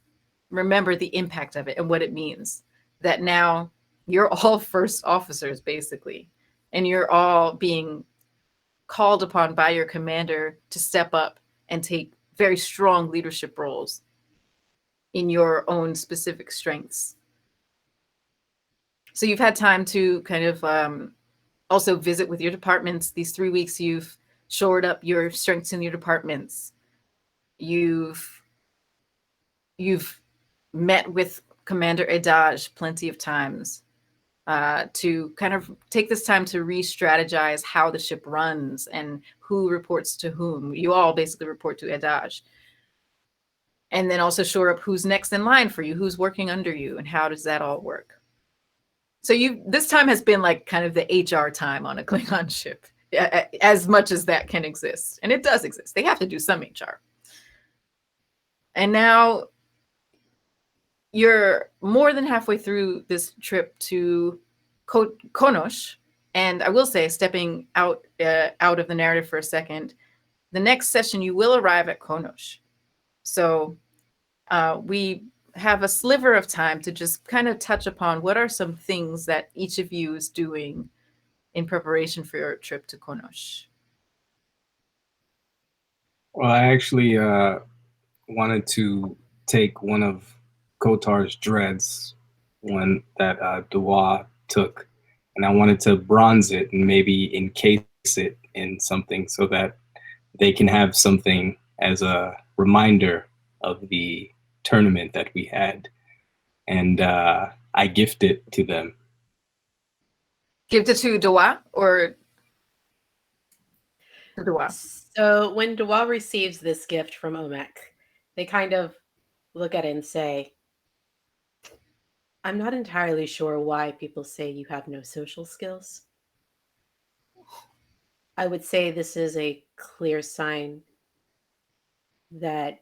remember the impact of it and what it means. That now you're all first officers, basically. And you're all being called upon by your commander to step up and take very strong leadership roles in your own specific strengths. So you've had time to kind of also visit with your departments. These 3 weeks, you've shored up your strengths in your departments. You've met with Commander Eddins plenty of times to kind of take this time to re-strategize how the ship runs and who reports to whom. You all basically report to Eddins. And then also shore up who's next in line for you, who's working under you, and how does that all work. So this time has been like kind of the HR time on a Klingon ship, as much as that can exist. And it does exist. They have to do some HR. And now you're more than halfway through this trip to Konosh. And I will say, stepping out of the narrative for a second, the next session you will arrive at Konosh. So we have a sliver of time to just kind of touch upon what are some things that each of you is doing in preparation for your trip to Konosh. Well, I actually wanted to take one of Kotar's dreads, one that Dua took, and I wanted to bronze it and maybe encase it in something so that they can have something as a reminder of the tournament that we had. And I gift it to them. Give it to Dua or to Dua? So when Dua receives this gift from Omek, they kind of look at it and say, I'm not entirely sure why people say you have no social skills. I would say this is a clear sign that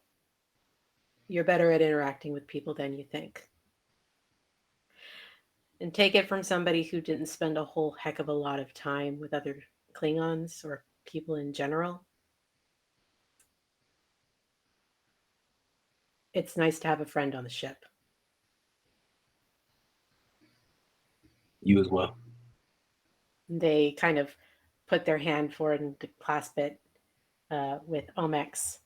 you're better at interacting with people than you think. And take it from somebody who didn't spend a whole heck of a lot of time with other Klingons or people in general. It's nice to have a friend on the ship. You as well. They kind of put their hand forward and clasp it with Omek's.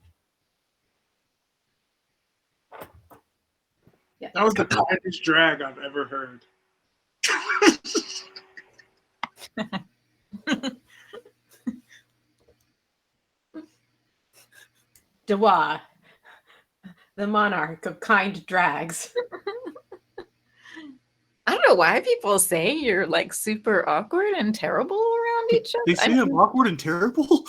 Yeah. That was the tightest drag I've ever heard. Dua, the monarch of kind drags. I don't know why people say you're like super awkward and terrible around each other. They say I'm awkward and terrible?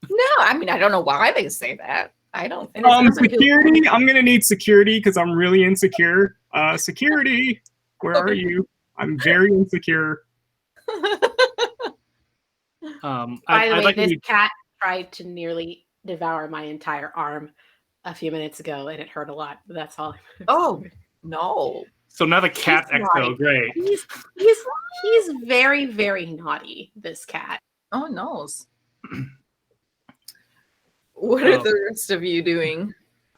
No, I mean, I don't know why they say that. I don't. And it sounds like Security. I'm gonna need security because I'm really insecure. Security, where are you? I'm very insecure. By the way, this cat tried to nearly devour my entire arm a few minutes ago, and it hurt a lot. But that's all. Oh no! So now the cat's exo, great. He's very, very naughty. This cat. Oh no! What are the rest of you doing?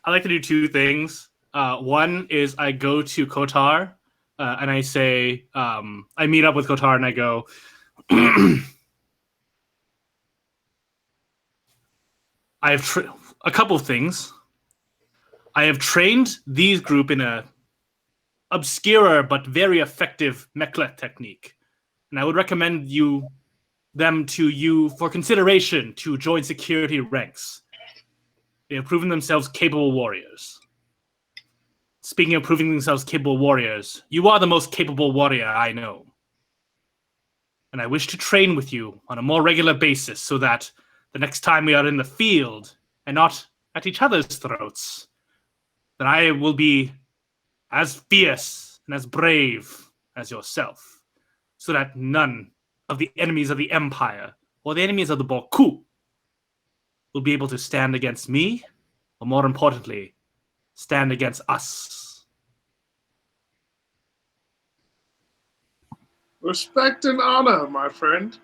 I like to do two things. One is I go to Kotar and I say, I meet up with Kotar and I go, I have a couple of things. I have trained these group in a obscure but very effective meklet technique, and I would recommend them to you for consideration to join security ranks. They have proven themselves capable warriors. Speaking of proving themselves capable warriors, you are the most capable warrior I know. And I wish to train with you on a more regular basis so that the next time we are in the field and not at each other's throats, that I will be as fierce and as brave as yourself, so that none of the enemies of the Empire or the enemies of the Borku will be able to stand against me, or more importantly, stand against us. Respect and honor, my friend.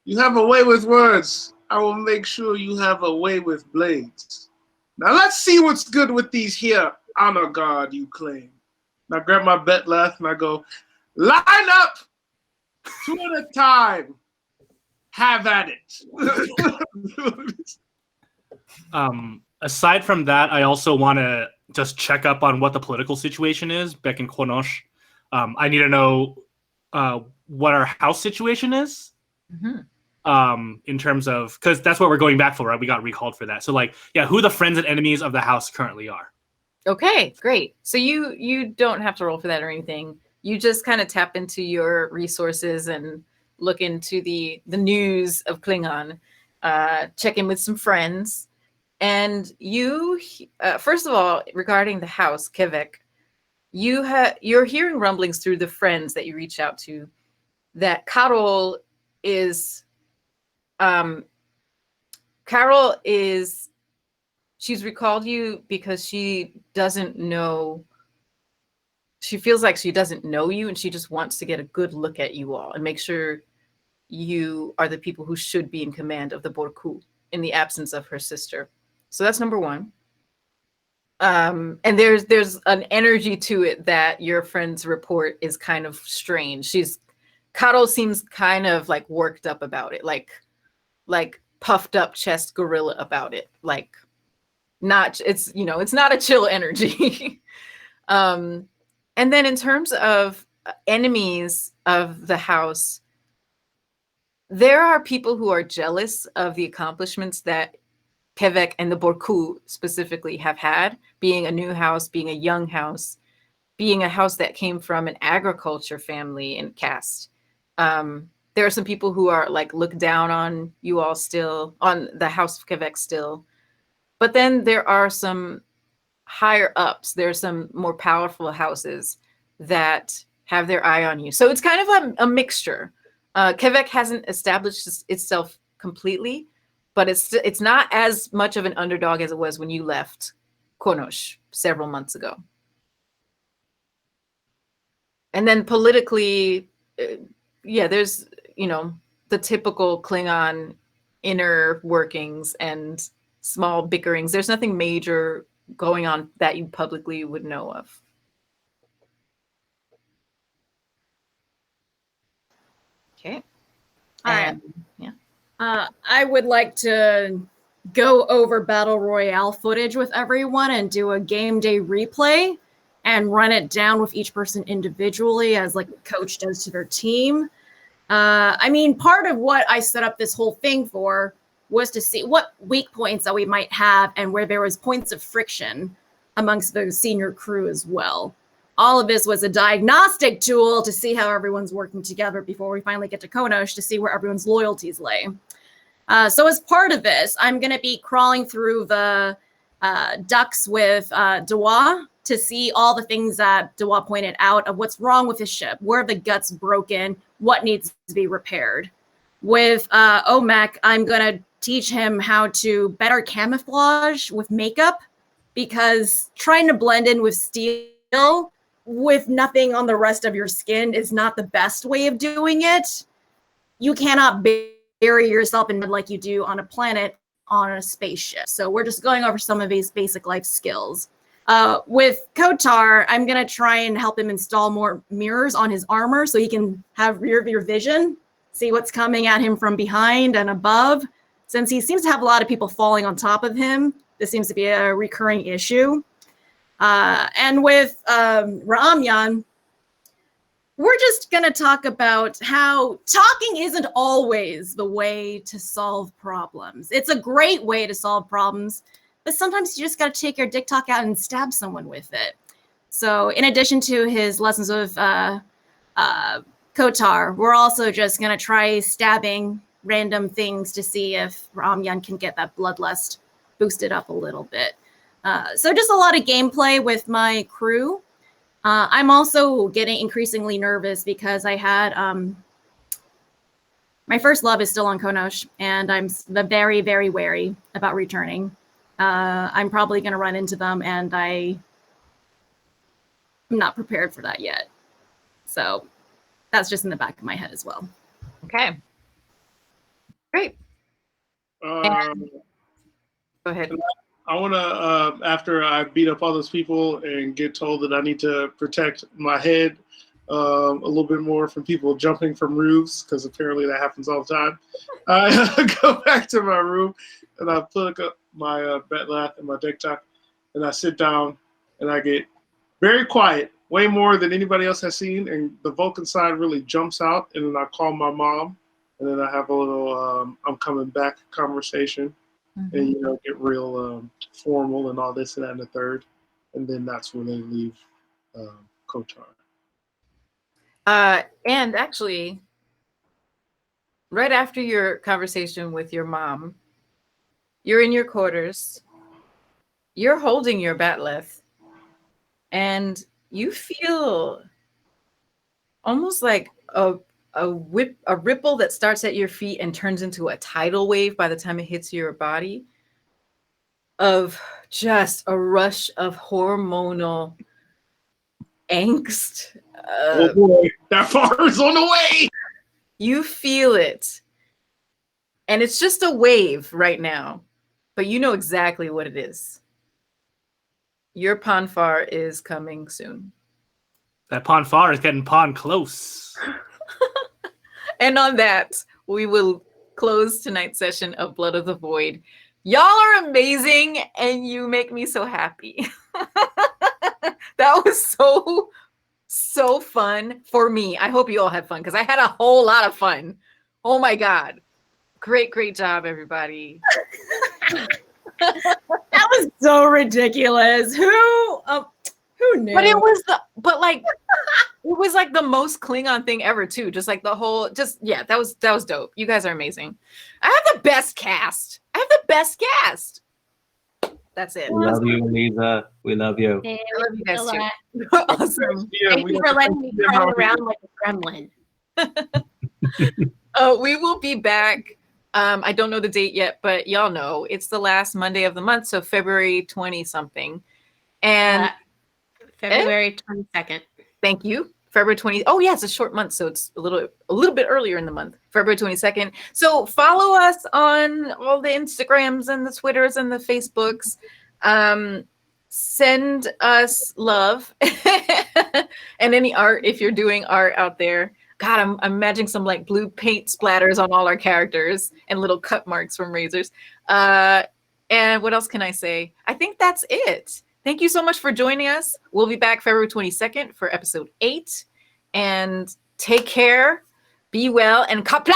You have a way with words. I will make sure you have a way with blades. Now let's see what's good with these here honor guard you claim. Now grab my betlath and I go, line up, two at a time. Have at it. Aside from that, I also want to just check up on what the political situation is back in Konosh. I need to know what our house situation is. Mm-hmm. In terms of, because that's what we're going back for, right? We got recalled for that. So like, yeah, who the friends and enemies of the house currently are. Okay, great. So you don't have to roll for that or anything. You just kind of tap into your resources and look into the news of Klingon, check in with some friends. And you, first of all, regarding the house, Kevek, you're hearing rumblings through the friends that you reach out to that Carol is, she's recalled you because she doesn't know, she feels like she doesn't know you and she just wants to get a good look at you all and make sure you are the people who should be in command of the Borku in the absence of her sister. So that's number one. And there's an energy to it that your friend's report is kind of strange. Carol seems kind of like worked up about it, like puffed up chest gorilla about it. Like it's not a chill energy. And then in terms of enemies of the house, there are people who are jealous of the accomplishments that Kevek and the Borku specifically have had, being a new house, being a young house, being a house that came from an agriculture family and caste. There are some people who are like look down on you all still, on the House of Kevek still. But then there are some higher ups. There are some more powerful houses that have their eye on you. So it's kind of a mixture. Kevek hasn't established itself completely, but it's not as much of an underdog as it was when you left Konosh several months ago. And then politically, there's, the typical Klingon inner workings and small bickerings. There's nothing major going on that you publicly would know of. Okay. All right. Yeah. I would like to go over Battle Royale footage with everyone and do a game day replay and run it down with each person individually as like a coach does to their team. Part of what I set up this whole thing for was to see what weak points that we might have and where there was points of friction amongst the senior crew as well. All of this was a diagnostic tool to see how everyone's working together before we finally get to Konosh to see where everyone's loyalties lay. So as part of this, I'm going to be crawling through the ducts with Dewa to see all the things that Dewa pointed out of what's wrong with his ship, where the guts broken, what needs to be repaired. With Omek, I'm going to teach him how to better camouflage with makeup, because trying to blend in with steel with nothing on the rest of your skin is not the best way of doing it. You cannot bury yourself in mud like you do on a planet on a spaceship. So we're just going over some of these basic life skills. With Kotar, I'm going to try and help him install more mirrors on his armor so he can have rear vision, see what's coming at him from behind and above. Since he seems to have a lot of people falling on top of him, this seems to be a recurring issue. And with Ramyan, we're just going to talk about how talking isn't always the way to solve problems. It's a great way to solve problems, but sometimes you just got to take your dick talk out and stab someone with it. So in addition to his lessons with Kotar, we're also just going to try stabbing random things to see if Ramyan can get that bloodlust boosted up a little bit. So just a lot of gameplay with my crew. I'm also getting increasingly nervous because I had my first love is still on Konosh, and I'm very, very wary about returning. I'm probably going to run into them, and I'm not prepared for that yet. So that's just in the back of my head as well. Okay. Great. Go ahead. I want to, after I beat up all those people and get told that I need to protect my head a little bit more from people jumping from roofs, because apparently that happens all the time, I go back to my room and I plug up my bed lath and my deck top, and I sit down and I get very quiet, way more than anybody else has seen, and the Vulcan side really jumps out, and then I call my mom, and then I have a little I'm coming back conversation. Mm-hmm. And get real formal and all this and that and the third, and then that's when they leave Kotar. And actually, right after your conversation with your mom, you're in your quarters, you're holding your batleth, and you feel almost like a ripple that starts at your feet and turns into a tidal wave by the time it hits your body, of just a rush of hormonal angst. Oh boy, that far is on the way. You feel it. And it's just a wave right now, but you know exactly what it is. Your Ponfar is coming soon. That Ponfar is getting pawn close. And on that, we will close tonight's session of Blood of the Void. Y'all are amazing, and you make me so happy. That was so fun for me. I hope you all had fun, because I had a whole lot of fun. Oh my God. Great job, everybody. That was so ridiculous. Who knew? But it was it was like the most Klingon thing ever too. Just like the whole, that was dope. You guys are amazing. I have the best cast. That's it. We love you, Aliza. We love you. I love you guys too. Awesome. Thank you for letting me run around like a gremlin. We will be back. I don't know the date yet, but y'all know it's the last Monday of the month, so February 20 something. And February 22nd. Thank you. February 20. Oh yeah, it's a short month, so it's a little bit earlier in the month. February 22nd. So follow us on all the Instagrams and the Twitters and the Facebooks. Send us love and any art if you're doing art out there. God, I'm imagining some like blue paint splatters on all our characters and little cut marks from razors. And what else can I say? I think that's it. Thank you so much for joining us. We'll be back February 22nd for episode 8. And take care, be well, and kapla!